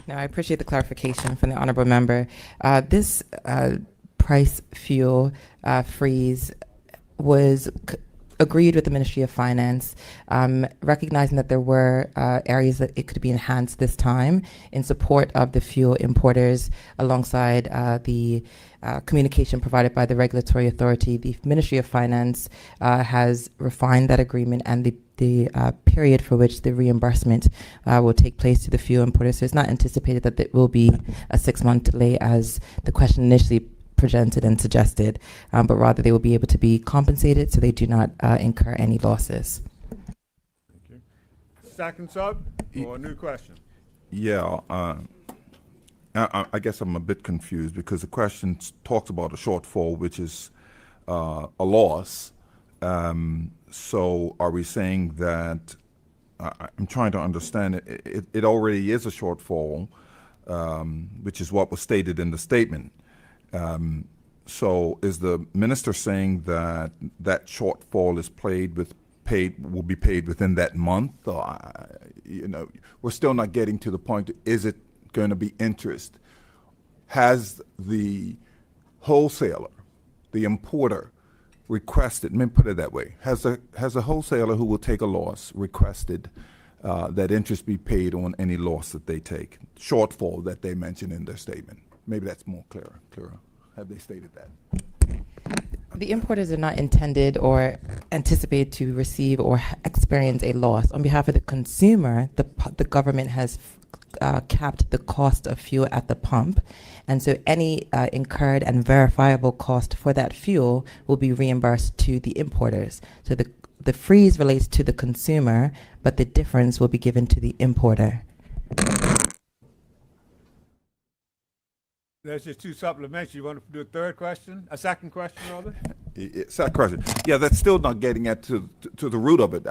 No, I appreciate the clarification from the honorable member. This price fuel freeze was agreed with the Ministry of Finance, recognizing that there were areas that it could be enhanced this time in support of the fuel importers alongside the communication provided by the regulatory authority. The Ministry of Finance has refined that agreement and the period for which the reimbursement will take place to the fuel importers. So it's not anticipated that it will be a 6-month delay as the question initially presented and suggested, but rather they will be able to be compensated so they do not incur any losses. Thank you. Second sub or a new question? Yeah, I guess I'm a bit confused because the question talks about a shortfall, which is a loss. So are we saying that, I'm trying to understand, it already is a shortfall, which is what was stated in the statement. So is the minister saying that that shortfall is will be paid within that month? Or, we're still not getting to the point, is it going to be interest? Has the wholesaler, the importer, requested, let me put it that way, has a wholesaler who will take a loss requested that interest be paid on any loss that they take, shortfall that they mention in their statement? Maybe that's more clearer. Have they stated that? The importers are not intended or anticipated to receive or experience a loss. On behalf of the consumer, the government has capped the cost of fuel at the pump, and so any incurred and verifiable cost for that fuel will be reimbursed to the importers. So the freeze relates to the consumer, but the difference will be given to the importer. There's just two supplements. You want to do a third question? A second question, rather? Second question. Yeah, that's still not getting at to the root of it.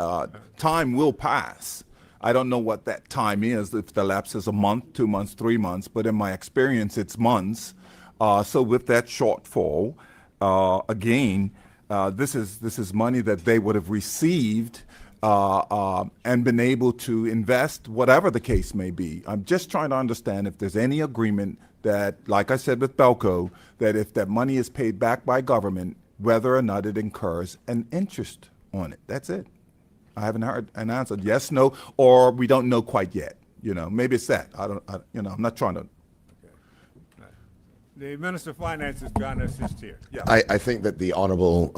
Time will pass. I don't know what that time is, if the lapse is a month, 2 months, 3 months, but in my experience, it's months. So with that shortfall, again, this is money that they would have received and been able to invest, whatever the case may be. I'm just trying to understand if there's any agreement that, like I said with Belco, that if that money is paid back by government, whether or not it incurs an interest on it. That's it. I haven't heard an answer, yes, no, or we don't know quite yet. Maybe it's that. I'm not trying to. The Minister of Finance is going to assist here. Yeah. I think that the Honorable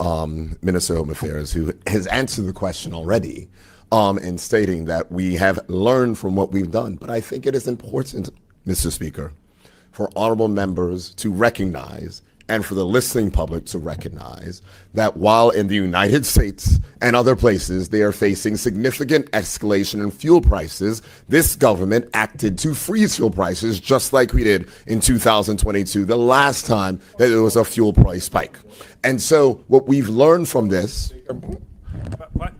Minister of Home Affairs, who has answered the question already in stating that we have learned from what we've done, but I think it is important, Mr. Speaker, for honorable members to recognize and for the listening public to recognize that while in the United States and other places they are facing significant escalation in fuel prices, this government acted to freeze fuel prices just like we did in 2022, the last time that there was a fuel price spike. And so what we've learned from this...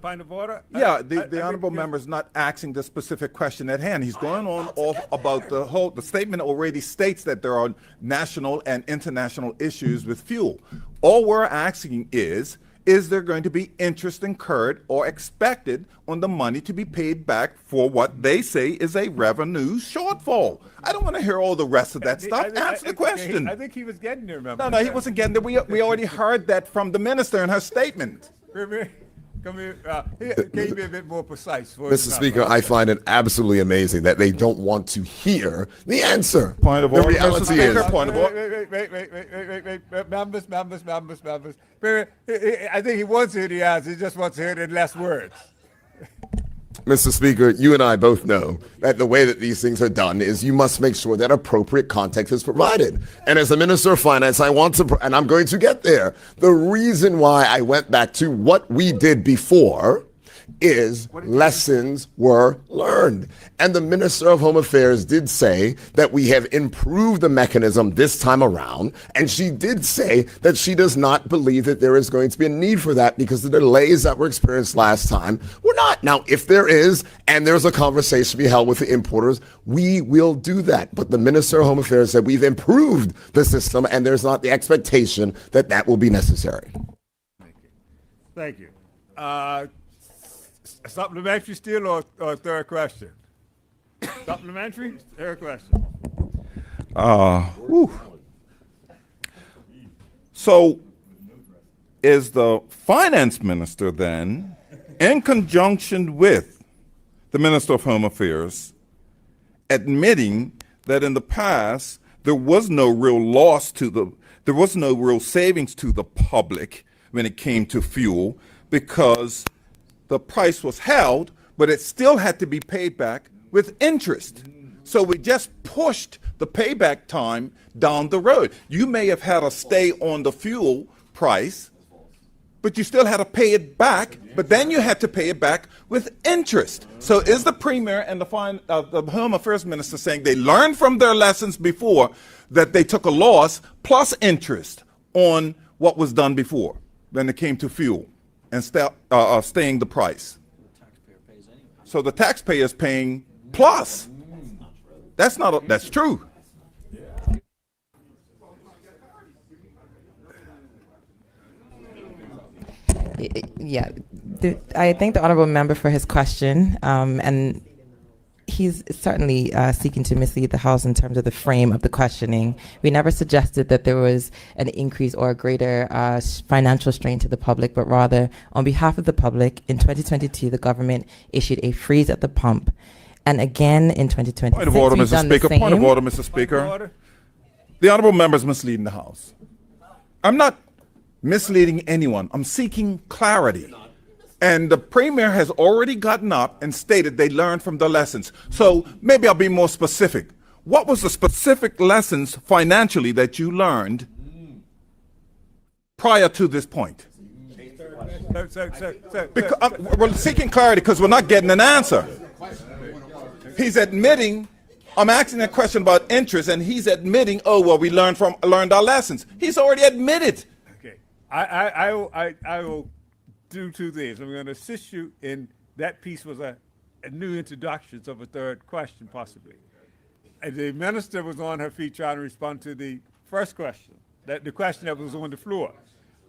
Point of order? Yeah, the honorable member is not asking the specific question at hand. He's going on off about the statement already states that there are national and international issues with fuel. All we're asking is there going to be interest incurred or expected on the money to be paid back for what they say is a revenue shortfall? I don't want to hear all the rest of that stuff. Answer the question. I think he was getting there, remember? No, he wasn't getting there. We already heard that from the minister in her statement. Come here. Can you be a bit more precise? Mr. Speaker, I find it absolutely amazing that they don't want to hear the answer. Point of order. The reality is... Point of order. Wait. Members. I think he wants to hear the answer. He just wants to hear it in less words. Mr. Speaker, you and I both know that the way that these things are done is you must make sure that appropriate context is provided. And as a Minister of Finance, I want to, and I'm going to get there. The reason why I went back to what we did before is lessons were learned. And the Minister of Home Affairs did say that we have improved the mechanism this time around. And she did say that she does not believe that there is going to be a need for that because the delays that were experienced last time were not. Now, if there is, and there's a conversation to be held with the importers, we will do that. But the Minister of Home Affairs said we've improved the system and there's not the expectation that that will be necessary. Thank you. Supplementary still or third question? Supplementary? Third question. So is the finance minister then, in conjunction with the Minister of Home Affairs, admitting that in the past there was no real there was no real savings to the public when it came to fuel because the price was held, but it still had to be paid back with interest. So we just pushed the payback time down the road. You may have had a stay on the fuel price, but you still had to pay it back, but then you had to pay it back with interest. So is the Premier and the Home Affairs Minister saying they learned from their lessons before that they took a loss plus interest on what was done before when it came to fuel and staying the price? So the taxpayer is paying plus. That's true. Yeah, I thank the honorable member for his question, and he's certainly seeking to mislead the House in terms of the frame of the questioning. We never suggested that there was an increase or a greater financial strain to the public, but rather, on behalf of the public, in 2022, the government issued a freeze at the pump. And again, in 2026, Point of order, we've Mr. done the Speaker. same. Point of order, Mr. Speaker. The honorable member is misleading the House. I'm not misleading anyone. I'm seeking clarity. And the Premier has already gotten up and stated they learned from the lessons. So maybe I'll be more specific. What was the specific lessons financially that you learned prior to this point? We're seeking clarity because we're not getting an answer. He's admitting, I'm asking a question about interest, and he's admitting, oh, well, we learned our lessons. He's already admitted. Okay. I will do two things. I'm going to assist you in that piece was a new introduction of a third question, possibly. And the minister was on her feet trying to respond to the first question, the question that was on the floor.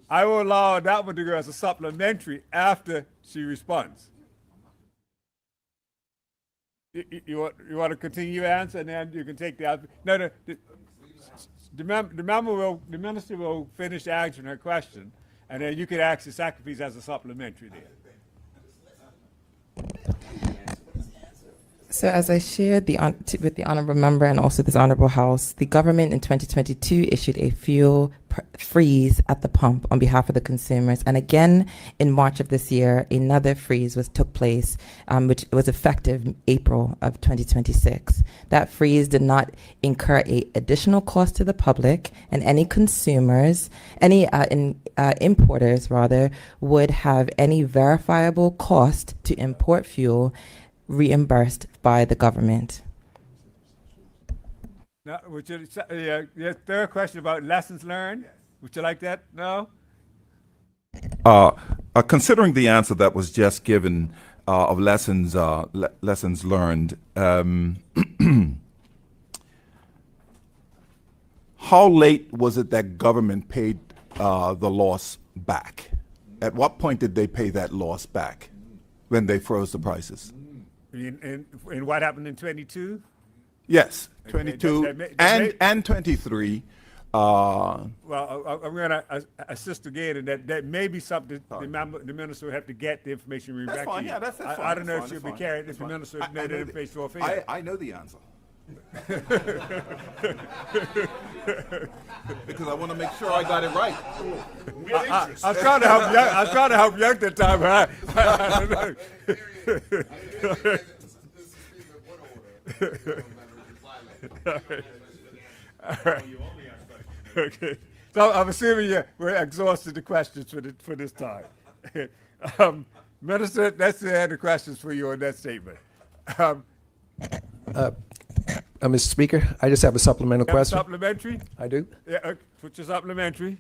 I will allow that one to go as a supplementary after she responds. You want to continue your answer, and then you can take the answer. No. The minister will finish answering her question, and then you can ask the second piece as a supplementary there. So as I shared with the honorable member and also this honorable House, the government in 2022 issued a fuel freeze at the pump on behalf of the consumers. And again, in March of this year, another freeze took place, which was effective April of 2026. That freeze did not incur an additional cost to the public, and any consumers, importers rather, would have any verifiable cost to import fuel reimbursed by the government. Now, your third question about lessons learned, would you like that? No? Considering the answer that was just given of lessons learned, how late was it that government paid the loss back? At what point did they pay that loss back when they froze the prices? And what happened in 22? Yes, 22 and 23. Well, I'm going to assist again, and that may be something the minister will have to get the information. That's fine. Yeah, that's fine. I don't know if she'll be carrying if the minister made that information off here. I know the answer. Because I want to make sure I got it right. I was trying to help you. I was trying to help you out that time. I don't know. All right. Okay. So I'm assuming we're exhausted the questions for this time. Minister, that's the end of questions for you on that statement. Mr. Speaker, I just have a supplemental question. Supplementary? I do. Yeah, put your supplementary.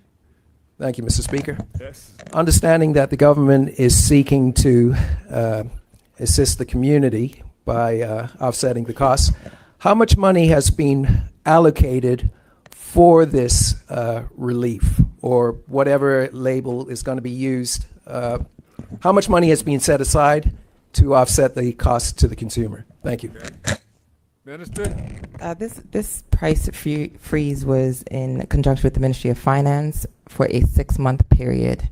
Thank you, Mr. Speaker. Yes. Understanding that the government is seeking to assist the community by offsetting the costs, how much money has been allocated for this relief, or whatever label is going to be used? How much money has been set aside to offset the cost to the consumer? Thank you. Minister? This price freeze was in conjunction with the Ministry of Finance for a 6-month period.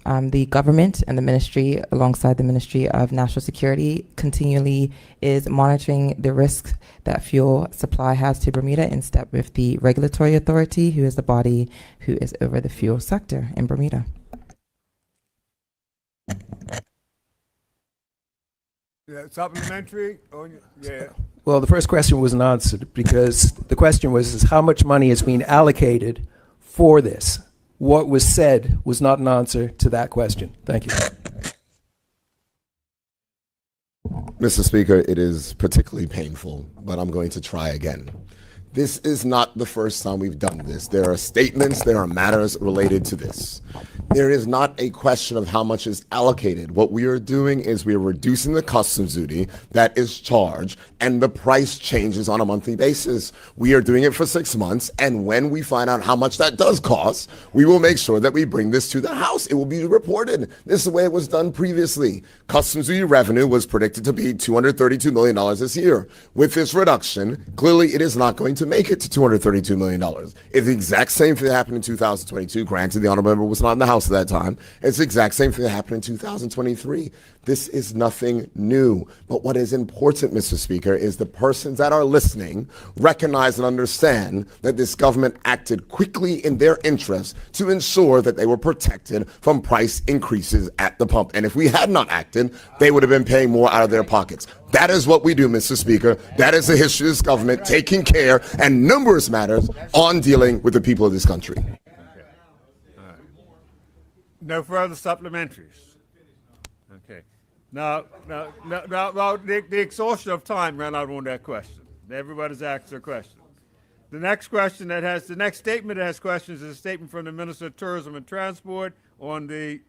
The government and the ministry, alongside the Ministry of National Security, continually is monitoring the risks that fuel supply has to Bermuda in step with the regulatory authority, who is the body who is over the fuel sector in Bermuda. Yeah, supplementary? Yeah. Well, the first question wasn't answered because the question was is how much money is being allocated for this. What was said was not an answer to that question. Thank you. Mr. Speaker, it is particularly painful, but I'm going to try again. This is not the first time we've done this. There are statements, there are matters related to this. There is not a question of how much is allocated. What we are doing is we are reducing the customs duty that is charged, and the price changes on a monthly basis. We are doing it for 6 months, and when we find out how much that does cost, we will make sure that we bring this to the House. It will be reported. This is the way it was done previously. Customs duty revenue was predicted to be $232 million this year. With this reduction, clearly it is not going to make it to $232 million. It's the exact same thing that happened in 2022. Granted, the honorable member was not in the House at that time. It's the exact same thing that happened in 2023. This is nothing new. But what is important, Mr. Speaker, is the persons that are listening recognize and understand that this government acted quickly in their interest to ensure that they were protected from price increases at the pump. And if we had not acted, they would have been paying more out of their pockets. That is what we do, Mr. Speaker. That is the history of this government taking care and numerous matters on dealing with the people of this country. No further supplementaries. Okay. Now, the exhaustion of time ran out on that question. Everybody's asked their question. The next statement that has questions is a statement from the Minister of Tourism and Transport on the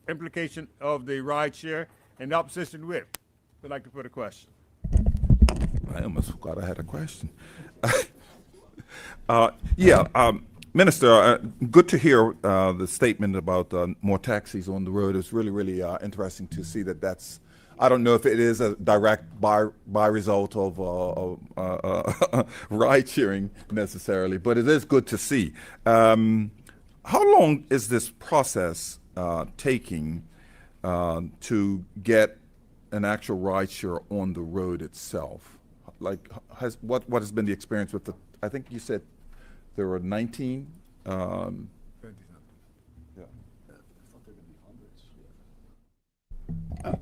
implication of the ride share and the opposition whip. Would like to put a question. I almost forgot I had a question. Minister, good to hear the statement about more taxis on the road. It's really, really interesting to see that that's, I don't know if it is a direct by result of ride sharing necessarily, but it is good to see. How long is this process taking to get an actual ride share on the road itself? Like, what has been the experience with I think you said there were 19.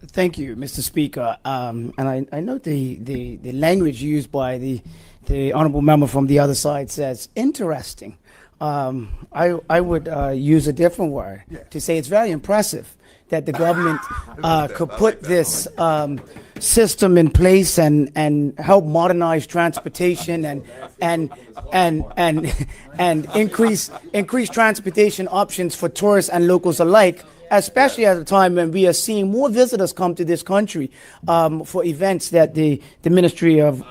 Thank you, Mr. Speaker. And I note the language used by the honorable member from the other side says interesting. I would use a different word to say it's very impressive that the government could put this system in place and help modernize transportation and increase transportation options for tourists and locals alike, especially at a time when we are seeing more visitors come to this country for events that the Ministry of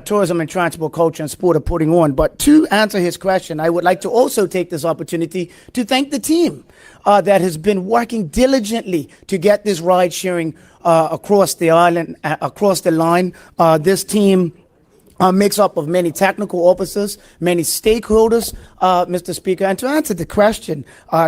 Tourism and Transport, Culture and Sport are putting on. But to answer his question, I would like to also take this opportunity to thank the team that has been working diligently to get this ride sharing across the island, across the line. This team makes up of many technical officers, many stakeholders, Mr. Speaker. And to answer the question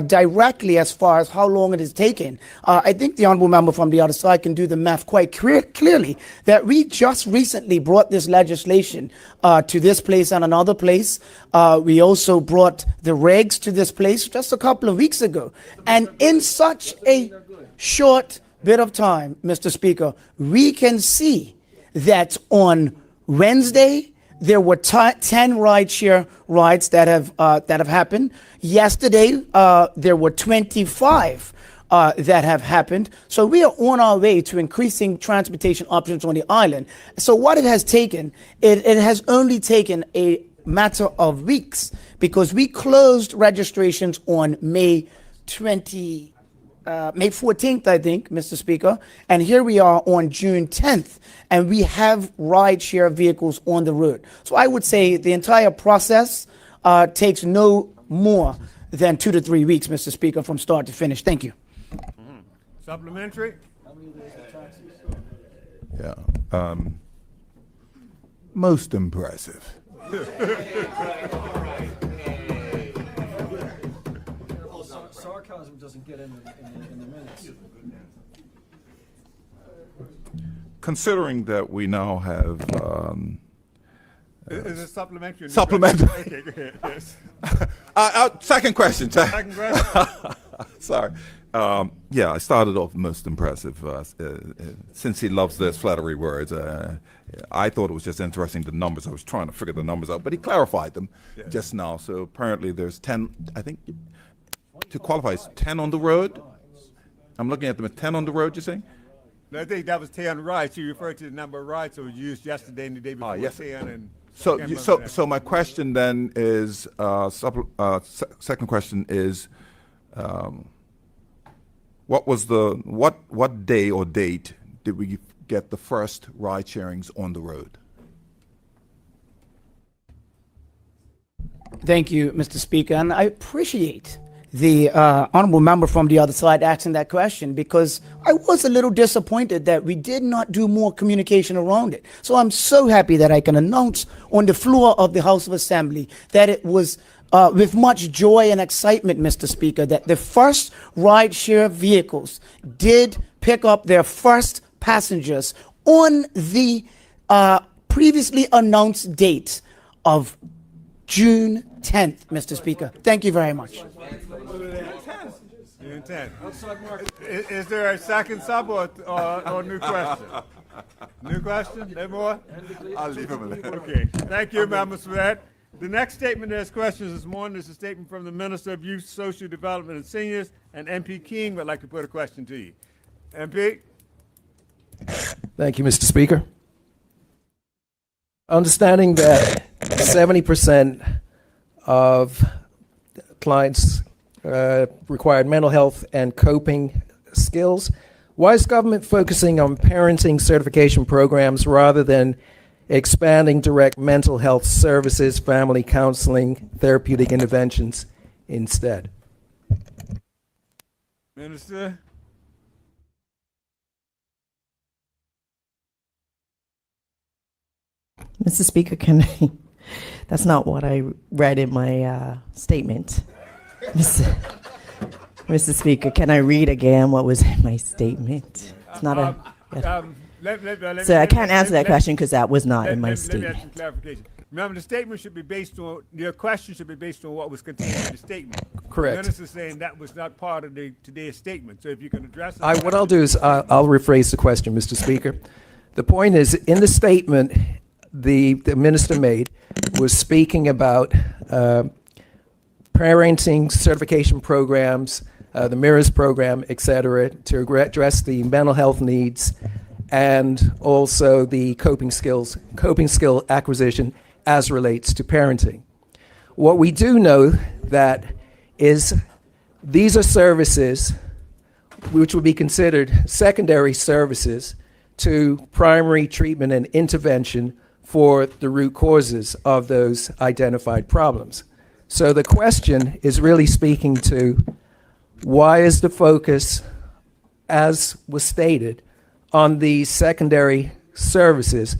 directly as far as how long it has taken, I think the honorable member from the other side can do the math quite clearly that we just recently brought this legislation to this place and another place. We also brought the regs to this place just a couple of weeks ago. And in such a short bit of time, Mr. Speaker, we can see that on Wednesday, there were 10 rideshare rides that have happened. Yesterday, there were 25 that have happened. So we are on our way to increasing transportation options on the island. So what it has taken, it has only taken a matter of weeks, because we closed registrations on May 14th, I think, Mr. Speaker, and here we are on June 10th, and we have rideshare vehicles on the road. So I would say the entire process takes no more than 2 to 3 weeks, Mr. Speaker, from start to finish. Thank you. Supplementary? Yeah. Most impressive. Sarcasm doesn't get in the minutes. Considering that we now have Is it supplementary? or new Supplementary. question? Okay, go ahead. Yes. second question. Second question. Sorry. Yeah, I started off most impressive. Since he loves those flattery words, I thought it was just interesting, the numbers. I was trying to figure the numbers out, but he clarified them just now. So apparently there's 10, I think, to qualify, it's 10 on the road. I'm looking at them at 10 on the road, you saying? No, I think that was 10 rides. You referred to the number of rides that was used yesterday and the day before. Yes. 10 and So my question then is, second question is, what day or date did we get the first ride sharings on the road? Thank you, Mr. Speaker, and I appreciate the honorable member from the other side asking that question, because I was a little disappointed that we did not do more communication around it. So I'm so happy that I can announce on the floor of the House of Assembly that it was with much joy and excitement, Mr. Speaker, that the first rideshare vehicles did pick up their first passengers on the previously announced date of June 10th, Mr. Speaker. Thank you very much. June 10th. Is there a second sub or new question? New question? No more? I'll leave him alone. Okay. Thank you, members, for that. The next statement that has questions this morning is a statement from the Minister of Youth, Social Development and Seniors, and MP King would like to put a question to you. MP? Thank you, Mr. Speaker. Understanding that 70% of clients required mental health and coping skills, why is government focusing on parenting certification programs rather than expanding direct mental health services, family counseling, therapeutic interventions instead? Minister? Mr. Speaker, that's not what I read in my statement. Mr. Speaker, can I read again what was in my statement? It's not a. So I can't answer that question because that was not in my Let me ask statement. some clarification. Remember, the statement should be based on, your question should be based on what was contained in the statement. Correct. The minister's saying that was not part of today's statement. So if you can address it. What I'll do is I'll rephrase the question, Mr. Speaker. The point is, in the statement the minister made was speaking about parenting certification programs, the MIRRORS program, et cetera, to address the mental health needs and also the coping skill acquisition as relates to parenting. What we do know that is these are services which would be considered secondary services to primary treatment and intervention for the root causes of those identified problems. So the question is really speaking to why is the focus, as was stated, on these secondary services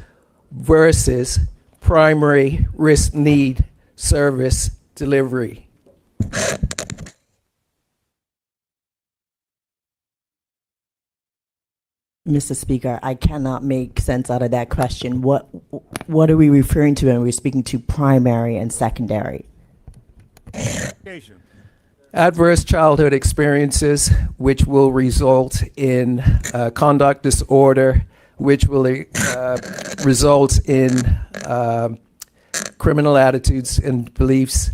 versus primary risk need service delivery? Mr. Speaker, I cannot make sense out of that question. What are we referring to when we're speaking to primary and secondary? Education. Adverse childhood experiences, which will result in conduct disorder, which will result in criminal attitudes and beliefs,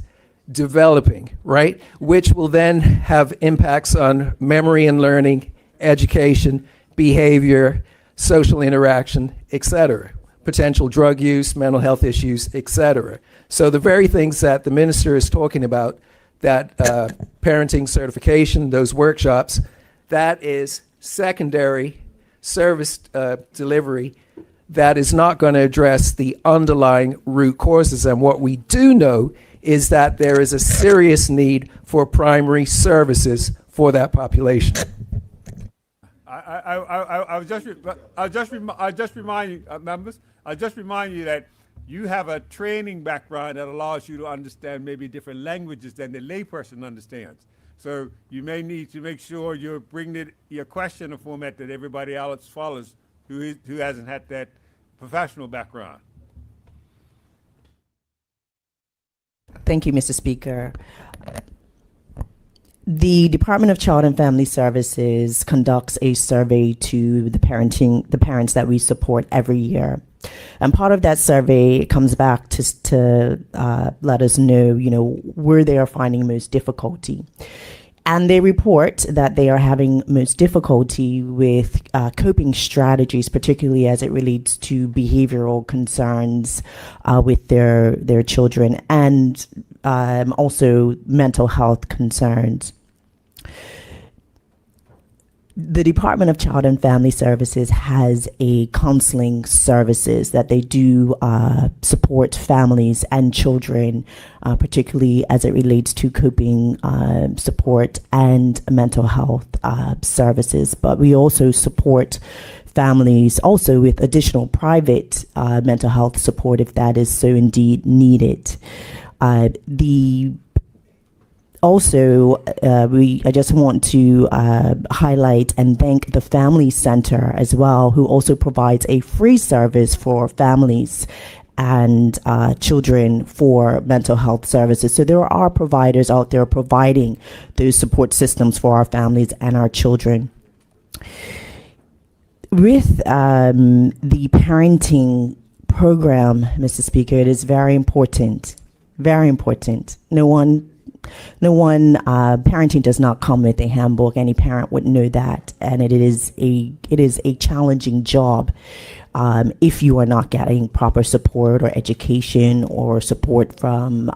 developing, right? Which will then have impacts on memory and learning, education, behavior, social interaction, etc. Potential drug use, mental health issues, etc. So the very things that the minister is talking about, that parenting certification, those workshops, that is secondary service delivery that is not going to address the underlying root causes. And what we do know is that there is a serious need for primary services for that population. I'll just remind you, members. I'll just remind you that you have a training background that allows you to understand maybe different languages than the layperson understands. So you may need to make sure you're bringing your question in a format that everybody else follows who hasn't had that professional background. Thank you, Mr. Speaker. The Department of Child and Family Services conducts a survey to the parents that we support every year. And part of that survey comes back to let us know, where they are finding most difficulty. And they report that they are having most difficulty with coping strategies, particularly as it relates to behavioral concerns with their children, and also mental health concerns. The Department of Child and Family Services has a counseling services that they do support families and children, particularly as it relates to coping support and mental health services. But we also support families also with additional private mental health support if that is so indeed needed. I just want to highlight and thank the Family Center as well, who also provides a free service for families and children for mental health services. So there are providers out there providing those support systems for our families and our children. With the parenting program, Mr. Speaker, it is very important. Very important. No one parenting does not come with a handbook. Any parent would know that, and it is a challenging job if you are not getting proper support or education or support from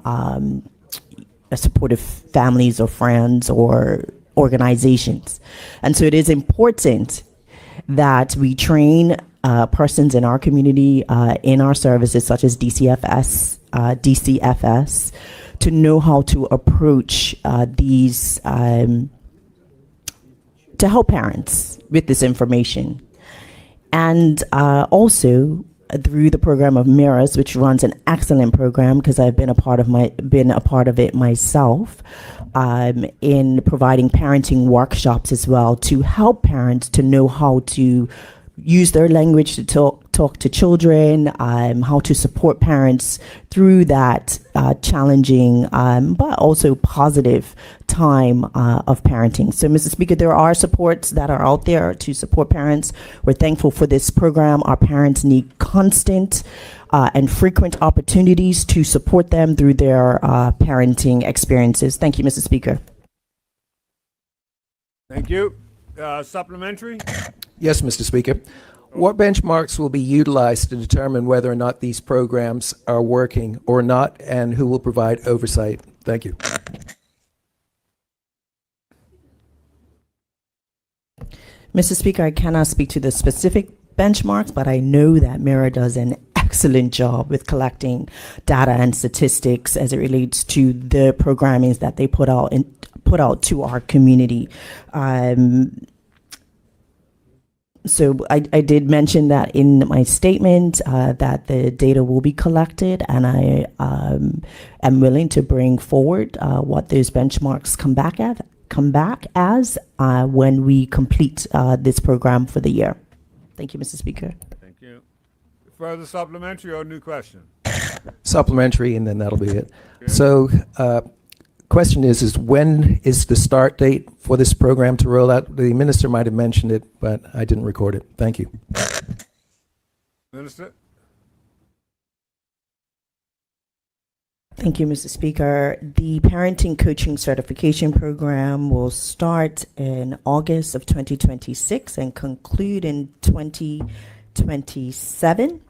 supportive families or friends or organizations. And so it is important that we train persons in our community, in our services such as DCFS, to know how to approach these, to help parents with this information. And also through the program of Mirrors, which runs an excellent program because I've been a part of it myself, in providing parenting workshops as well to help parents to know how to use their language to talk to children, how to support parents through that challenging but also positive time of parenting. So, Mr. Speaker, there are supports that are out there to support parents. We're thankful for this program. Our parents need constant and frequent opportunities to support them through their parenting experiences. Thank you, Mr. Speaker. Thank you. Supplementary? Yes, Mr. Speaker. What benchmarks will be utilized to determine whether or not these programs are working or not, and who will provide oversight? Thank you. Mr. Speaker, I cannot speak to the specific benchmarks, but I know that Mirror does an excellent job with collecting data and statistics as it relates to the programmings that they put out to our community. So I did mention that in my statement that the data will be collected, and I am willing to bring forward what those benchmarks come back as when we complete this program for the year. Thank you, Mr. Speaker. Thank you. Further supplementary or new question? Supplementary, and then that'll be it. Okay. So, question is when is the start date for this program to roll out? The minister might have mentioned it, but I didn't record it. Thank you. Minister? Thank you, Mr. Speaker. The Parenting Coaching Certification Program will start in August of 2026 and conclude in 2027.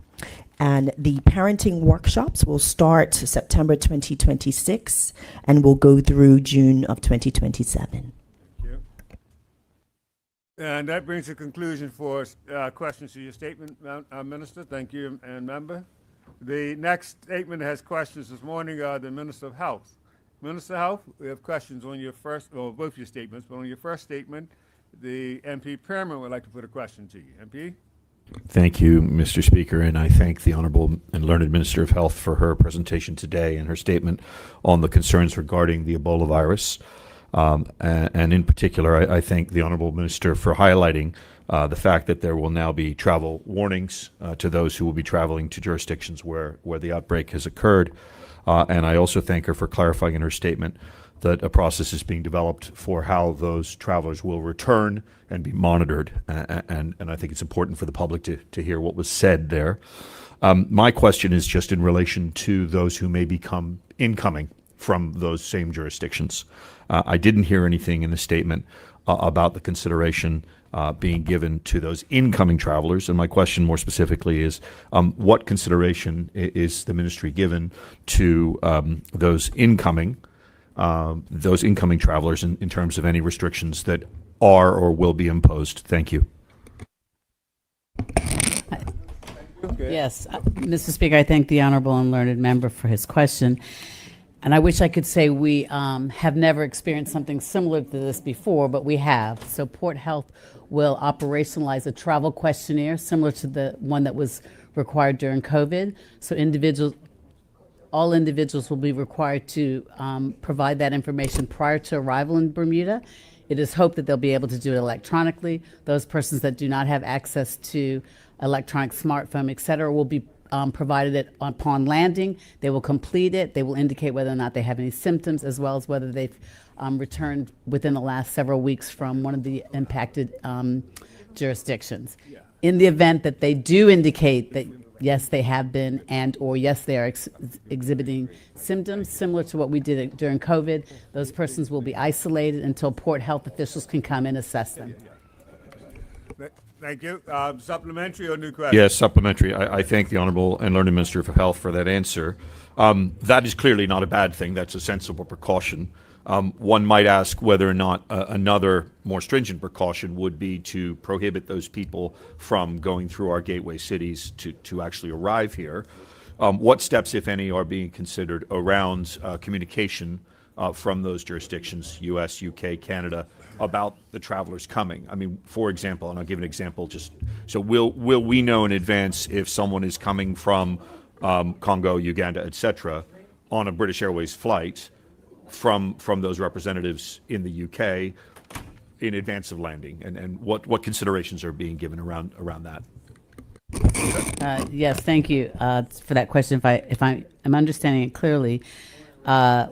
And the parenting workshops will start September 2026 and will go through June of 2027. And that brings a conclusion for questions to your statement, Minister. Thank you, and member. The next statement has questions this morning, the Minister of Health. Minister of Health, we have questions on your first, or both your statements, but on your first statement, the MP Perriman would like to put a question to you. MP? Thank you, Mr. Speaker, and I thank the Honorable and Learned Minister of Health for her presentation today and her statement on the concerns regarding the Ebola virus. And in particular, I thank the Honorable Minister for highlighting the fact that there will now be travel warnings to those who will be traveling to jurisdictions where the outbreak has occurred. And I also thank her for clarifying in her statement that a process is being developed for how those travelers will return and be monitored. And I think it's important for the public to hear what was said there. My question is just in relation to those who may become incoming from those same jurisdictions. I didn't hear anything in the statement about the consideration being given to those incoming travelers. And my question more specifically is, what consideration is the ministry given to those incoming travelers in terms of any restrictions that are or will be imposed? Thank you. Yes, Mr. Speaker, I thank the honorable and learned member for his question. And I wish I could say we have never experienced something similar to this before, but we have. So Port Health will operationalize a travel questionnaire similar to the one that was required during COVID. So all individuals will be required to provide that information prior to arrival in Bermuda. It is hoped that they'll be able to do it electronically. Those persons that do not have access to electronic smartphone, et cetera, will be provided it upon landing. They will complete it. They will indicate whether or not they have any symptoms, as well as whether they've returned within the last several weeks from one of the impacted jurisdictions. In the event that they do indicate that yes, they have been or yes, they are exhibiting symptoms similar to what we did during COVID, those persons will be isolated until Port Health officials can come and assess them. Thank you. Supplementary or new question? Yes, supplementary. I thank the Honorable and Learned Minister for Health for that answer. That is clearly not a bad thing. That's a sensible precaution. One might ask whether or not another more stringent precaution would be to prohibit those people from going through our gateway cities to actually arrive here. What steps, if any, are being considered around communication from those jurisdictions, U.S., U.K., Canada, about the travelers coming? I mean, for example, and I'll give an example, so will we know in advance if someone is coming from Congo, Uganda, etc., on a British Airways flight from those representatives in the UK in advance of landing, and what considerations are being given around that? Yes, thank you for that question. If I am understanding it clearly,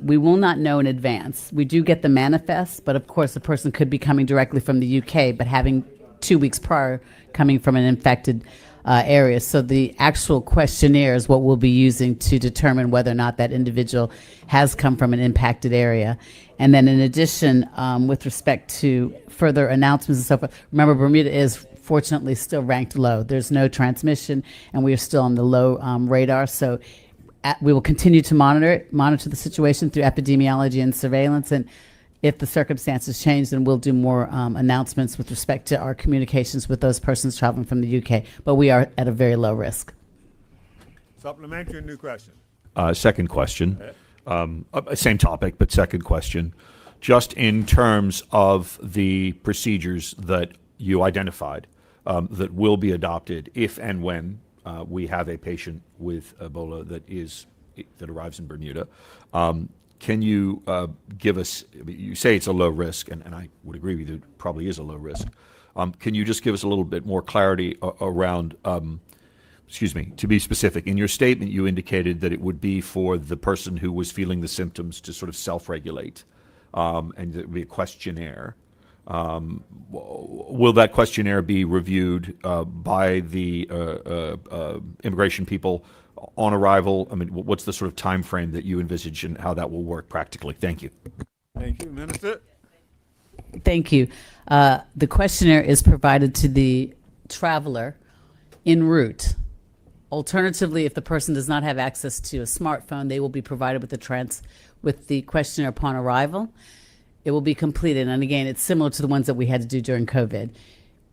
we will not know in advance. We do get the manifest, but of course, the person could be coming directly from the UK, but having 2 weeks prior coming from an infected area. So the actual questionnaire is what we'll be using to determine whether or not that individual has come from an impacted area. And then in addition, with respect to further announcements and so forth, remember Bermuda is fortunately still ranked low. There's no transmission, and we are still on the low radar. So we will continue to monitor the situation through epidemiology and surveillance. And if the circumstances change, then we'll do more announcements with respect to our communications with those persons traveling from the UK. But we are at a very low risk. Supplementary, new question. Second question, same topic, but second question. Just in terms of the procedures that you identified that will be adopted if and when we have a patient with Ebola that arrives in Bermuda, can you give us, you say it's a low risk, and I would agree with you, it probably is a low risk. Can you just give us a little bit more clarity around, to be specific? In your statement, you indicated that it would be for the person who was feeling the symptoms to sort of self-regulate, and it would be a questionnaire. Will that questionnaire be reviewed by the immigration people on arrival? I mean, what's the sort of time frame that you envisage and how that will work practically? Thank you. Thank you, Minister. Thank you. The questionnaire is provided to the traveler en route. Alternatively, if the person does not have access to a smartphone, they will be provided with the questionnaire upon arrival. It will be completed, and again, it's similar to the ones that we had to do during COVID.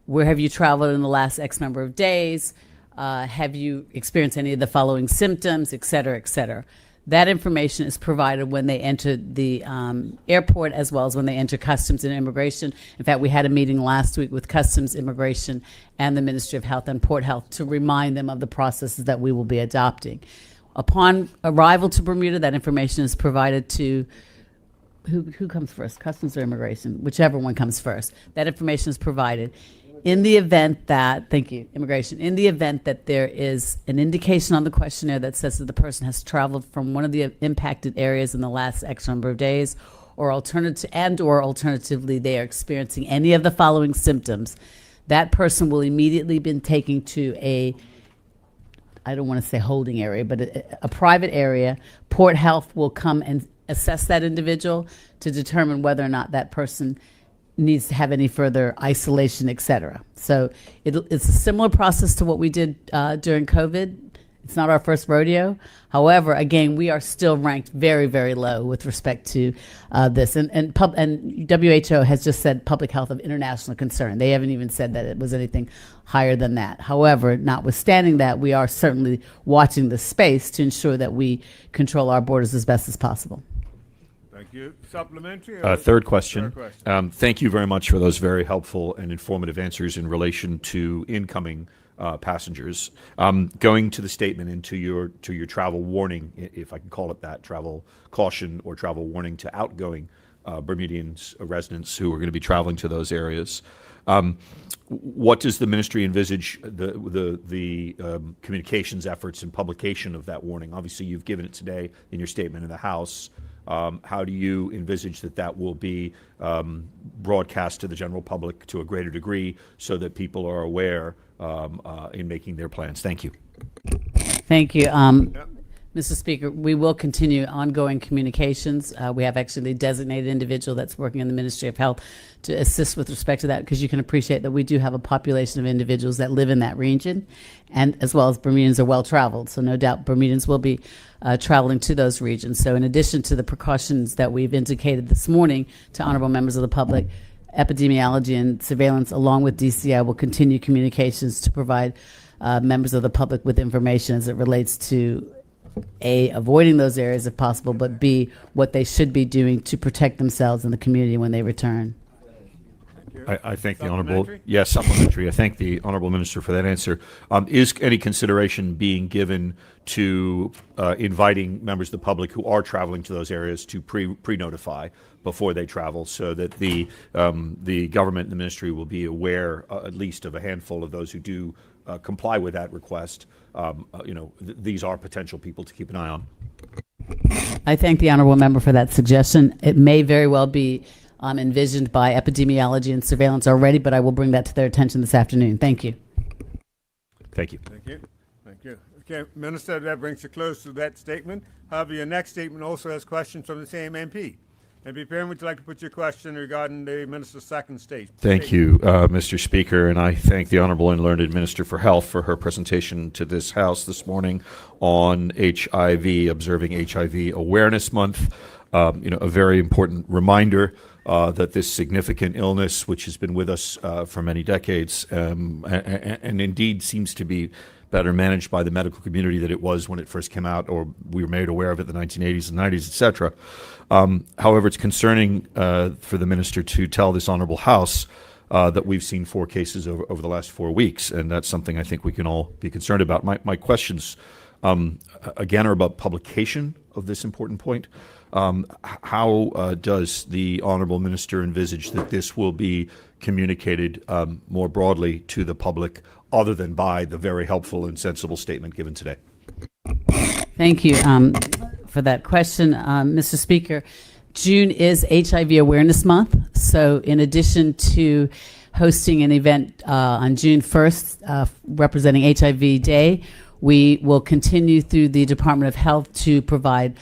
Where have you traveled in the last X number of days? Have you experienced any of the following symptoms, et cetera, et cetera? That information is provided when they enter the airport as well as when they enter Customs and Immigration. In fact, we had a meeting last week with Customs, Immigration, and the Ministry of Health and Port Health to remind them of the processes that we will be adopting. Upon arrival to Bermuda, that information is provided to who comes first, Customs or Immigration, whichever one comes first. That information is provided. In the event that, thank you, Immigration, in the event that there is an indication on the questionnaire that says that the person has traveled from one of the impacted areas in the last X number of days, or alternatively they are experiencing any of the following symptoms, that person will immediately be taken to I don't want to say holding area, but a private area. Port Health will come and assess that individual to determine whether or not that person needs to have any further isolation, et cetera. So it's a similar process to what we did during COVID. It's not our first rodeo. However, again, we are still ranked very, very low with respect to this. And WHO has just said public health of international concern. They haven't even said that it was anything higher than that. However, notwithstanding that, we are certainly watching the space to ensure that we control our borders as best as possible. Thank you. Supplementary? Third question. Third question. Thank you very much for those very helpful and informative answers in relation to incoming passengers. Going to the statement and to your travel warning, if I can call it that, travel caution or travel warning to outgoing Bermudians, residents who are going to be traveling to those areas. What does the ministry envisage the communications efforts and publication of that warning? Obviously, you've given it today in your statement in the House. How do you envisage that will be broadcast to the general public to a greater degree so that people are aware in making their plans? Thank you. Thank you. Mr. Speaker, we will continue ongoing communications. We have actually a designated individual that's working in the Ministry of Health to assist with respect to that, because you can appreciate that we do have a population of individuals that live in that region, and as well as Bermudians are well traveled. So no doubt Bermudians will be traveling to those regions. So in addition to the precautions that we've indicated this morning to honorable members of the public, epidemiology and surveillance along with DCI will continue communications to provide members of the public with information as it relates to A, avoiding those areas if possible, but B, what they should be doing to protect themselves and the community when they return. I thank the honorable. Yes, supplementary. I thank the honorable minister for that answer. Is any consideration being given to inviting members of the public who are traveling to those areas to pre-notify before they travel, so that the government and the ministry will be aware at least of a handful of those who do comply with that request? These are potential people to keep an eye on. I thank the honorable member for that suggestion. It may very well be envisioned by epidemiology and surveillance already, but I will bring that to their attention this afternoon. Thank you. Thank you. Thank you. Thank you. Okay, Minister, that brings a close to that statement. However, your next statement also has questions from the same MP. MP Perrin, would you like to put your question regarding the minister's second statement? Thank you, Mr. Speaker, and I thank the Honorable and Learned Minister for Health for her presentation to this House this morning on HIV, observing HIV Awareness Month. A very important reminder that this significant illness, which has been with us for many decades, and indeed seems to be better managed by the medical community than it was when it first came out, or we were made aware of it in the 1980s and 90s, et cetera. However, it's concerning for the minister to tell this honorable House that we've seen 4 cases over the last 4 weeks, and that's something I think we can all be concerned about. My questions, again, are about publication of this important point. How does the honorable minister envisage that this will be communicated more broadly to the public, other than by the very helpful and sensible statement given today? Thank you for that question, Mr. Speaker. June is HIV Awareness Month, so in addition to hosting an event on June 1st representing HIV Day, We will continue through the Department of Health to provide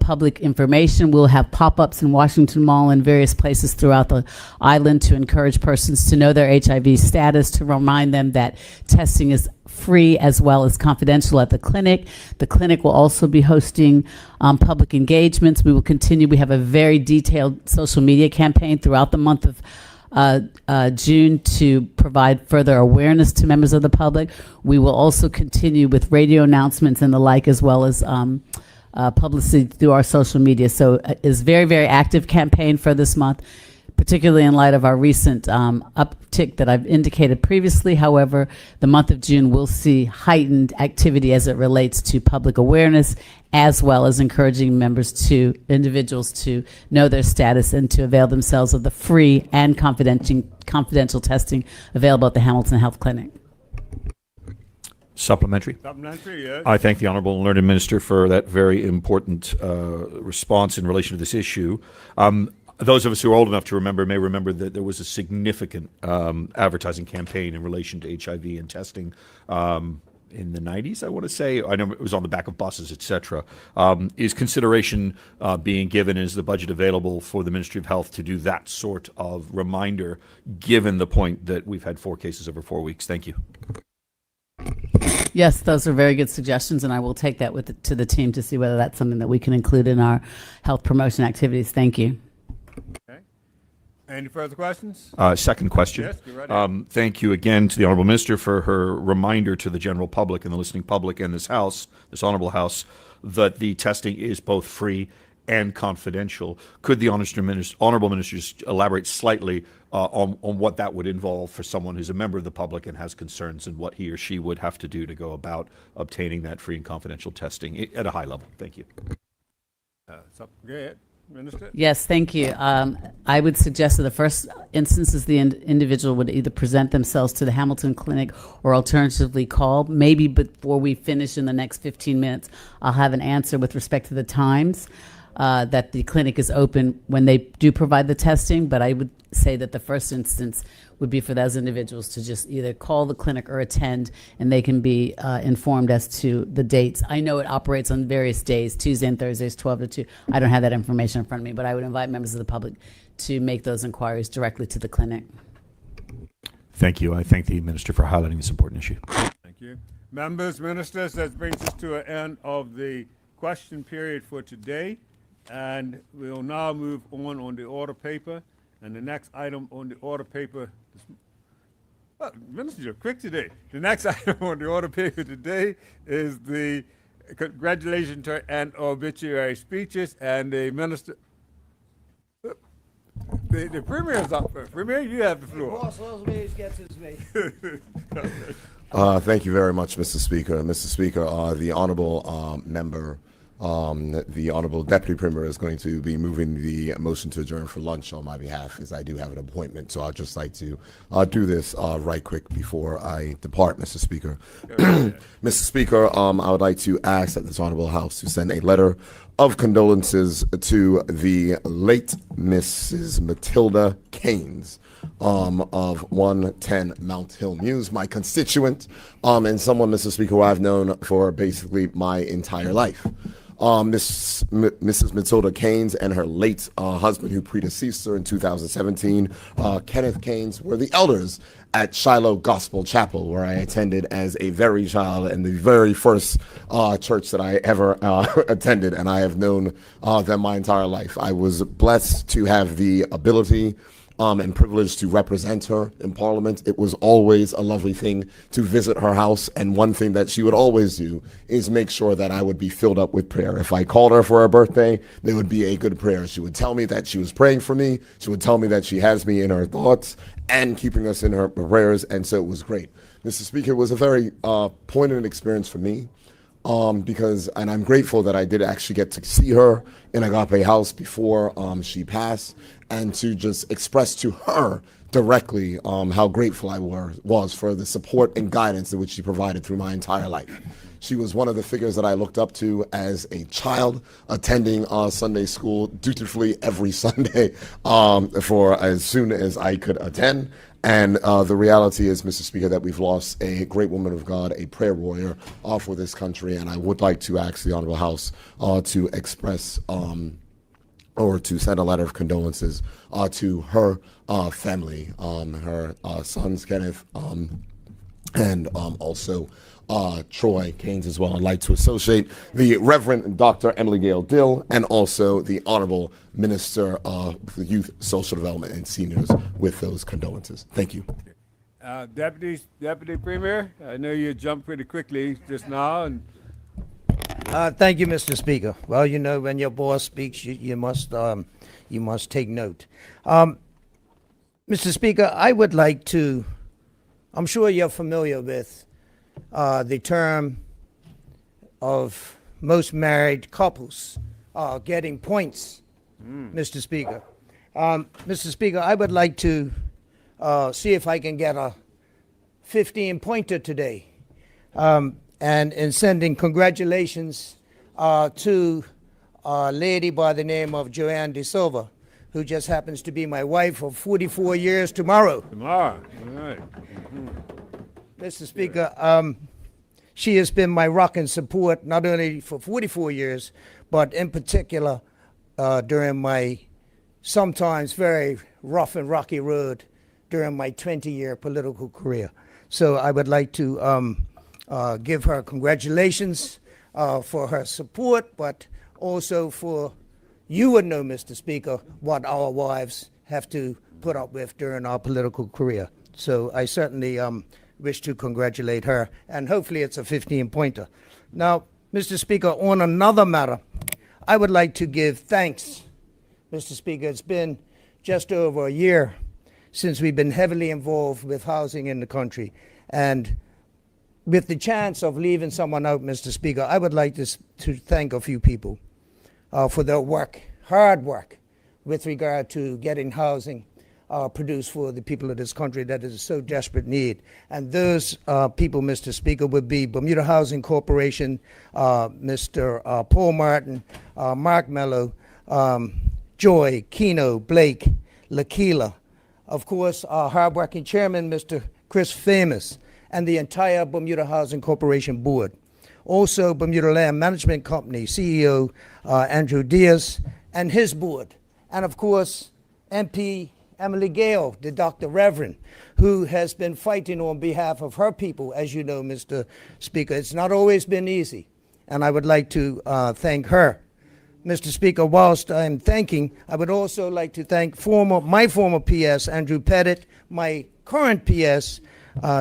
public information. We'll have pop-ups in Washington Mall and various places throughout the island to encourage persons to know their HIV status, to remind them that testing is free as well as confidential at the clinic. The clinic will also be hosting public engagements. We will continue. We have a very detailed social media campaign throughout the month of June to provide further awareness to members of the public. We will also continue with radio announcements and the like, as well as publicity through our social media. So it's a very, very active campaign for this month, particularly in light of our recent uptick that I've indicated previously. However, the month of June will see heightened activity as it relates to public awareness, as well as encouraging individuals to know their status and to avail themselves of the free and confidential testing available at the Hamilton Health Clinic. Supplementary. Supplementary, yes. I thank the Honorable and Learned Minister for that very important response in relation to this issue. Those of us who are old enough to remember may remember that there was a significant advertising campaign in relation to HIV and testing in the 90s, I want to say. I know it was on the back of buses, etc. Is consideration being given, is the budget available for the Ministry of Health to do that sort of reminder, given the point that we've had 4 cases over 4 weeks? Thank you. Yes, those are very good suggestions, and I will take that to the team to see whether that's something that we can include in our health promotion activities. Thank you. Okay. Any further questions? Second question. Yes, go right ahead. Thank you again to the Honorable Minister for her reminder to the general public and the listening public and this House, this Honorable House, that the testing is both free and confidential. Could the Honorable Minister just elaborate slightly on what that would involve for someone who's a member of the public and has concerns, and what he or she would have to do to go about obtaining that free and confidential testing at a high level? Thank you. Go ahead, Minister. Yes, thank you. I would suggest that the first instance is the individual would either present themselves to the Hamilton Clinic or alternatively call. Maybe before we finish in the next 15 minutes, I'll have an answer with respect to the times that the clinic is open when they do provide the testing. But I would say that the first instance would be for those individuals to just either call the clinic or attend, and they can be informed as to the dates. I know it operates on various days, Tuesday and Thursdays, 12 to 2. I don't have that information in front of me, but I would invite members of the public to make those inquiries directly to the clinic. Thank you. I thank the Minister for highlighting this important issue. Thank you. Members, ministers, that brings us to an end of the question period for today. And we'll now move on the order paper. And the next item on the order paper, well, Minister, you're quick today. The next item on the order paper today is the congratulations and obituary speeches. And the Minister, the Premier is up first. Premier, you have the floor. Thank you very much, Mr. Speaker. Mr. Speaker, the honorable member, the honorable deputy premier is going to be moving the motion to adjourn for lunch on my behalf, because I do have an appointment. So I'd just like to do this right quick before I depart, Mr. Speaker. Mr. Speaker, I would like to ask that this honorable House to send a letter of condolences to the late Mrs. Matilda Keynes of 110 Mount Hill Mews, my constituent, and someone, Mr. Speaker, who I've known for basically my entire life. Mrs. Matilda Keynes and her late husband, who predeceased her in 2017, Kenneth Keynes, were the elders at Shiloh Gospel Chapel, where I attended as a very child, and the very first church that I ever attended, and I have known them my entire life. I was blessed to have the ability and privileged to represent her in Parliament. It was always a lovely thing to visit her house, and one thing that she would always do is make sure that I would be filled up with prayer. If I called her for her birthday, there would be a good prayer. She would tell me that she was praying for me. She would tell me that she has me in her thoughts and keeping us in her prayers, and so it was great. Mr. Speaker, it was a very poignant experience for me. Because I'm grateful that I did actually get to see her in Agape House before she passed, and to just express to her directly how grateful I was for the support and guidance in which she provided through my entire life. She was one of the figures that I looked up to as a child, attending Sunday school dutifully every Sunday for as soon as I could attend. And the reality is, Mr. Speaker, that we've lost a great woman of God, a prayer warrior for this country. And I would like to ask the Honorable House to express or to send a letter of condolences to her family, her sons, Kenneth, and also Troy Keynes as well. I'd like to associate the Reverend Dr. Emily Gale Dill and also the Honorable Minister of Youth, Social Development, and Seniors with those condolences. Thank you. Deputy Premier, I know you jumped pretty quickly just now, and Thank you, Mr. Speaker. Well, you know, when your boss speaks, you must take note. Mr. Speaker, I would like to, I'm sure you're familiar with the term of most married couples getting points, Mr. Speaker. Mr. Speaker, I would like to see if I can get a 15-pointer today. And in sending congratulations to a lady by the name of Joanne De Silva, who just happens to be my wife of 44 years tomorrow. Tomorrow, all right. Mr. Speaker, she has been my rock and support not only for 44 years, but in particular during my sometimes very rough and rocky road during my 20-year political career. So I would like to give her congratulations for her support, but also for, you would know, Mr. Speaker, what our wives have to put up with during our political career. So I certainly wish to congratulate her, and hopefully it's a 15-pointer. Now, Mr. Speaker, on another matter, I would like to give thanks, Mr. Speaker. It's been just over a year since we've been heavily involved with housing in the country, and with the chance of leaving someone out, Mr. Speaker, I would like to thank a few people for their work, hard work, with regard to getting housing produced for the people of this country that is so desperate need. And those people, Mr. Speaker, would be Bermuda Housing Corporation, Mr. Paul Martin, Mark Mello, Joy, Keno, Blake, Lakila, of course, our hardworking chairman, Mr. Chris Famous, and the entire Bermuda Housing Corporation board. Also, Bermuda Land Management Company CEO Andrew Diaz and his board. And of course, MP Emily Gale, the Dr. Reverend, who has been fighting on behalf of her people, as you know, Mr. Speaker. It's not always been easy, and I would like to thank her. Mr. Speaker, whilst I'm thanking, I would also like to thank my former PS, Andrew Pettit, my current PS,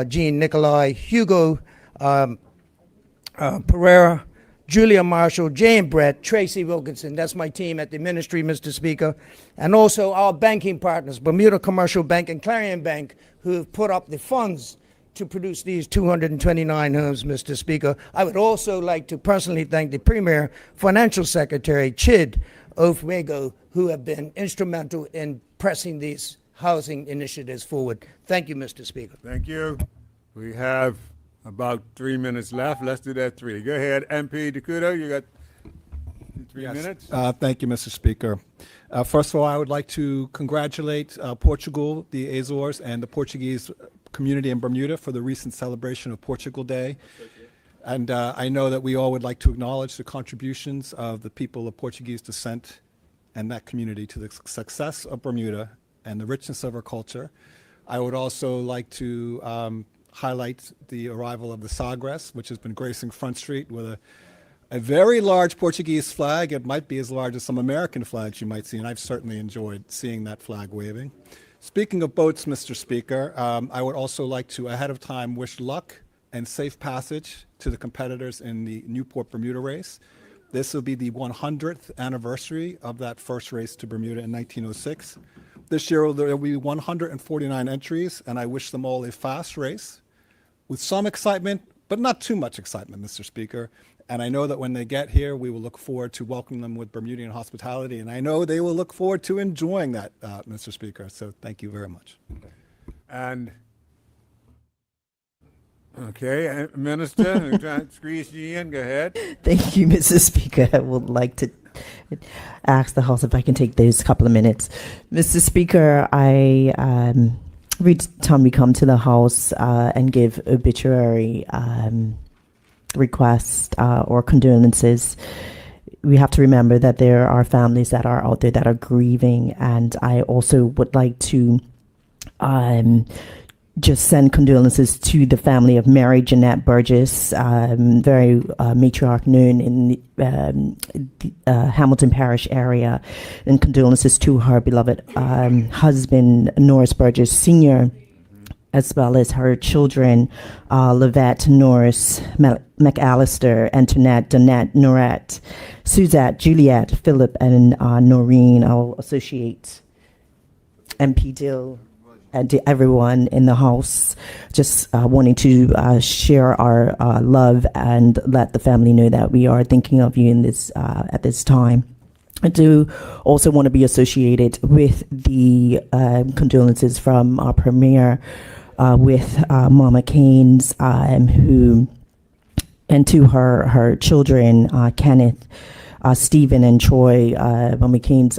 Jean Nicolai, Hugo Pereira, Julia Marshall, Jane Brett, Tracy Wilkinson. That's my team at the ministry, Mr. Speaker. And also our banking partners, Bermuda Commercial Bank and Clarion Bank, who have put up the funds to produce these 229 homes, Mr. Speaker. I would also like to personally thank the Premier Financial Secretary, Chid Ofwego, who have been instrumental in pressing these housing initiatives forward. Thank you, Mr. Speaker. Thank you. We have about 3 minutes left. Let's do that 3. Go ahead, MP DeCudo, you got 3 minutes. Thank you, Mr. Speaker. First of all, I would like to congratulate Portugal, the Azores, and the Portuguese community in Bermuda for the recent celebration of Portugal Day. And I know that we all would like to acknowledge the contributions of the people of Portuguese descent and that community to the success of Bermuda and the richness of our culture. I would also like to highlight the arrival of the Sagres, which has been gracing Front Street with a very large Portuguese flag. It might be as large as some American flags you might see, and I've certainly enjoyed seeing that flag waving. Speaking of boats, Mr. Speaker, I would also like to, ahead of time, wish luck and safe passage to the competitors in the Newport Bermuda race. This will be the 100th anniversary of that first race to Bermuda in 1906. This year there will be 149 entries, and I wish them all a fast race with some excitement, but not too much excitement, Mr. Speaker. And I know that when they get here, we will look forward to welcoming them with Bermudian hospitality, and I know they will look forward to enjoying that, Mr. Speaker. So thank you very much. And, okay, Minister, I'm trying to squeeze you in. Go ahead. Thank you, Mr. Speaker. I would like to ask the House if I can take those couple of minutes. Mr. Speaker, I every time we come to the house and give obituary requests or condolences, we have to remember that there are families that are out there that are grieving. And I also would like to just send condolences to the family of Mary Jeanette Burgess, very matriarch known in the Hamilton Parish area, and condolences to her beloved husband, Norris Burgess Sr., as well as her children, Lavette, Norris, McAllister, Antoinette, Donette, Norette, Suzette, Juliet, Philip, and Noreen. I'll associate MP Dill and to everyone in the house, just wanting to share our love and let the family know that we are thinking of you in this at this time. I do also want to be associated with the condolences from our premier, with Mama Keynes, who, and to her children, Kenneth, Stephen, and Troy. Mama Keynes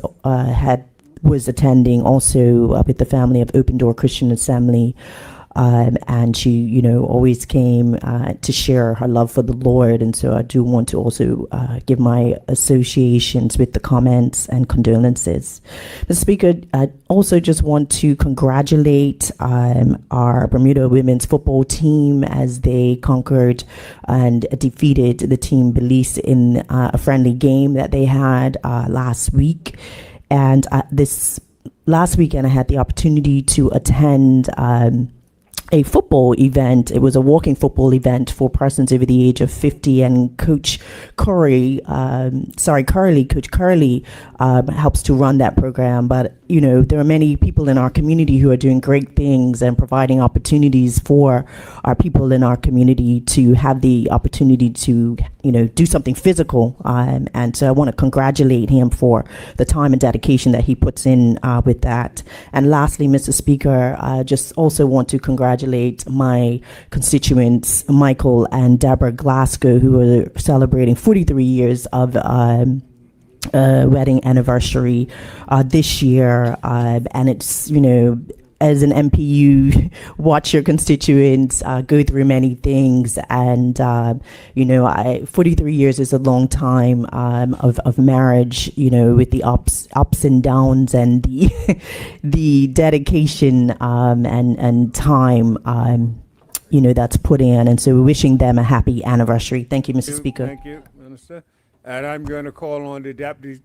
was attending also with the family of Open Door Christian Assembly. And she, you know, always came to share her love for the Lord. And so I do want to also give my associations with the comments and condolences. Mr. Speaker, I also just want to congratulate our Bermuda women's football team as they conquered and defeated the team Belize in a friendly game that they had last week. And this last weekend, I had the opportunity to attend a football event. It was a walking football event for persons over the age of 50, and Coach Curley helps to run that program. But, you know, there are many people in our community who are doing great things and providing opportunities for our people in our community to have the opportunity to, you know, do something physical. And so I want to congratulate him for the time and dedication that he puts in with that. And lastly, Mr. Speaker, I just also want to congratulate my constituents, Michael and Deborah Glasgow, who are celebrating 43 years of wedding anniversary this year. And it's, you know, as an MP, you watch your constituents go through many things, and you know, 43 years is a long time of marriage. You know, with the ups and downs, and the dedication and time. You know, that's put in, and so we're wishing them a happy anniversary. Thank you, Mr. Speaker. Thank you, Minister. And I'm going to call on the Deputy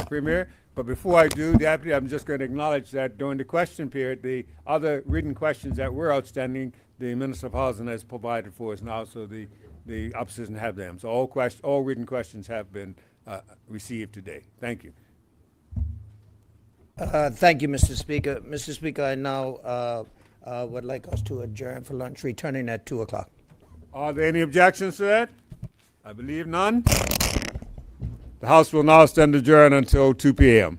Premier. But before I do, Deputy, I'm just going to acknowledge that during the question period, the other written questions that were outstanding, the Minister of Housing has provided for us now, so the opposition have them. So all written questions have been received today. Thank you. Thank you, Mr. Speaker. Mr. Speaker, I now would like us to adjourn for lunch, returning at 2 o'clock. Are there any objections to that? I believe none. The House will now stand adjourned until 2 p.m.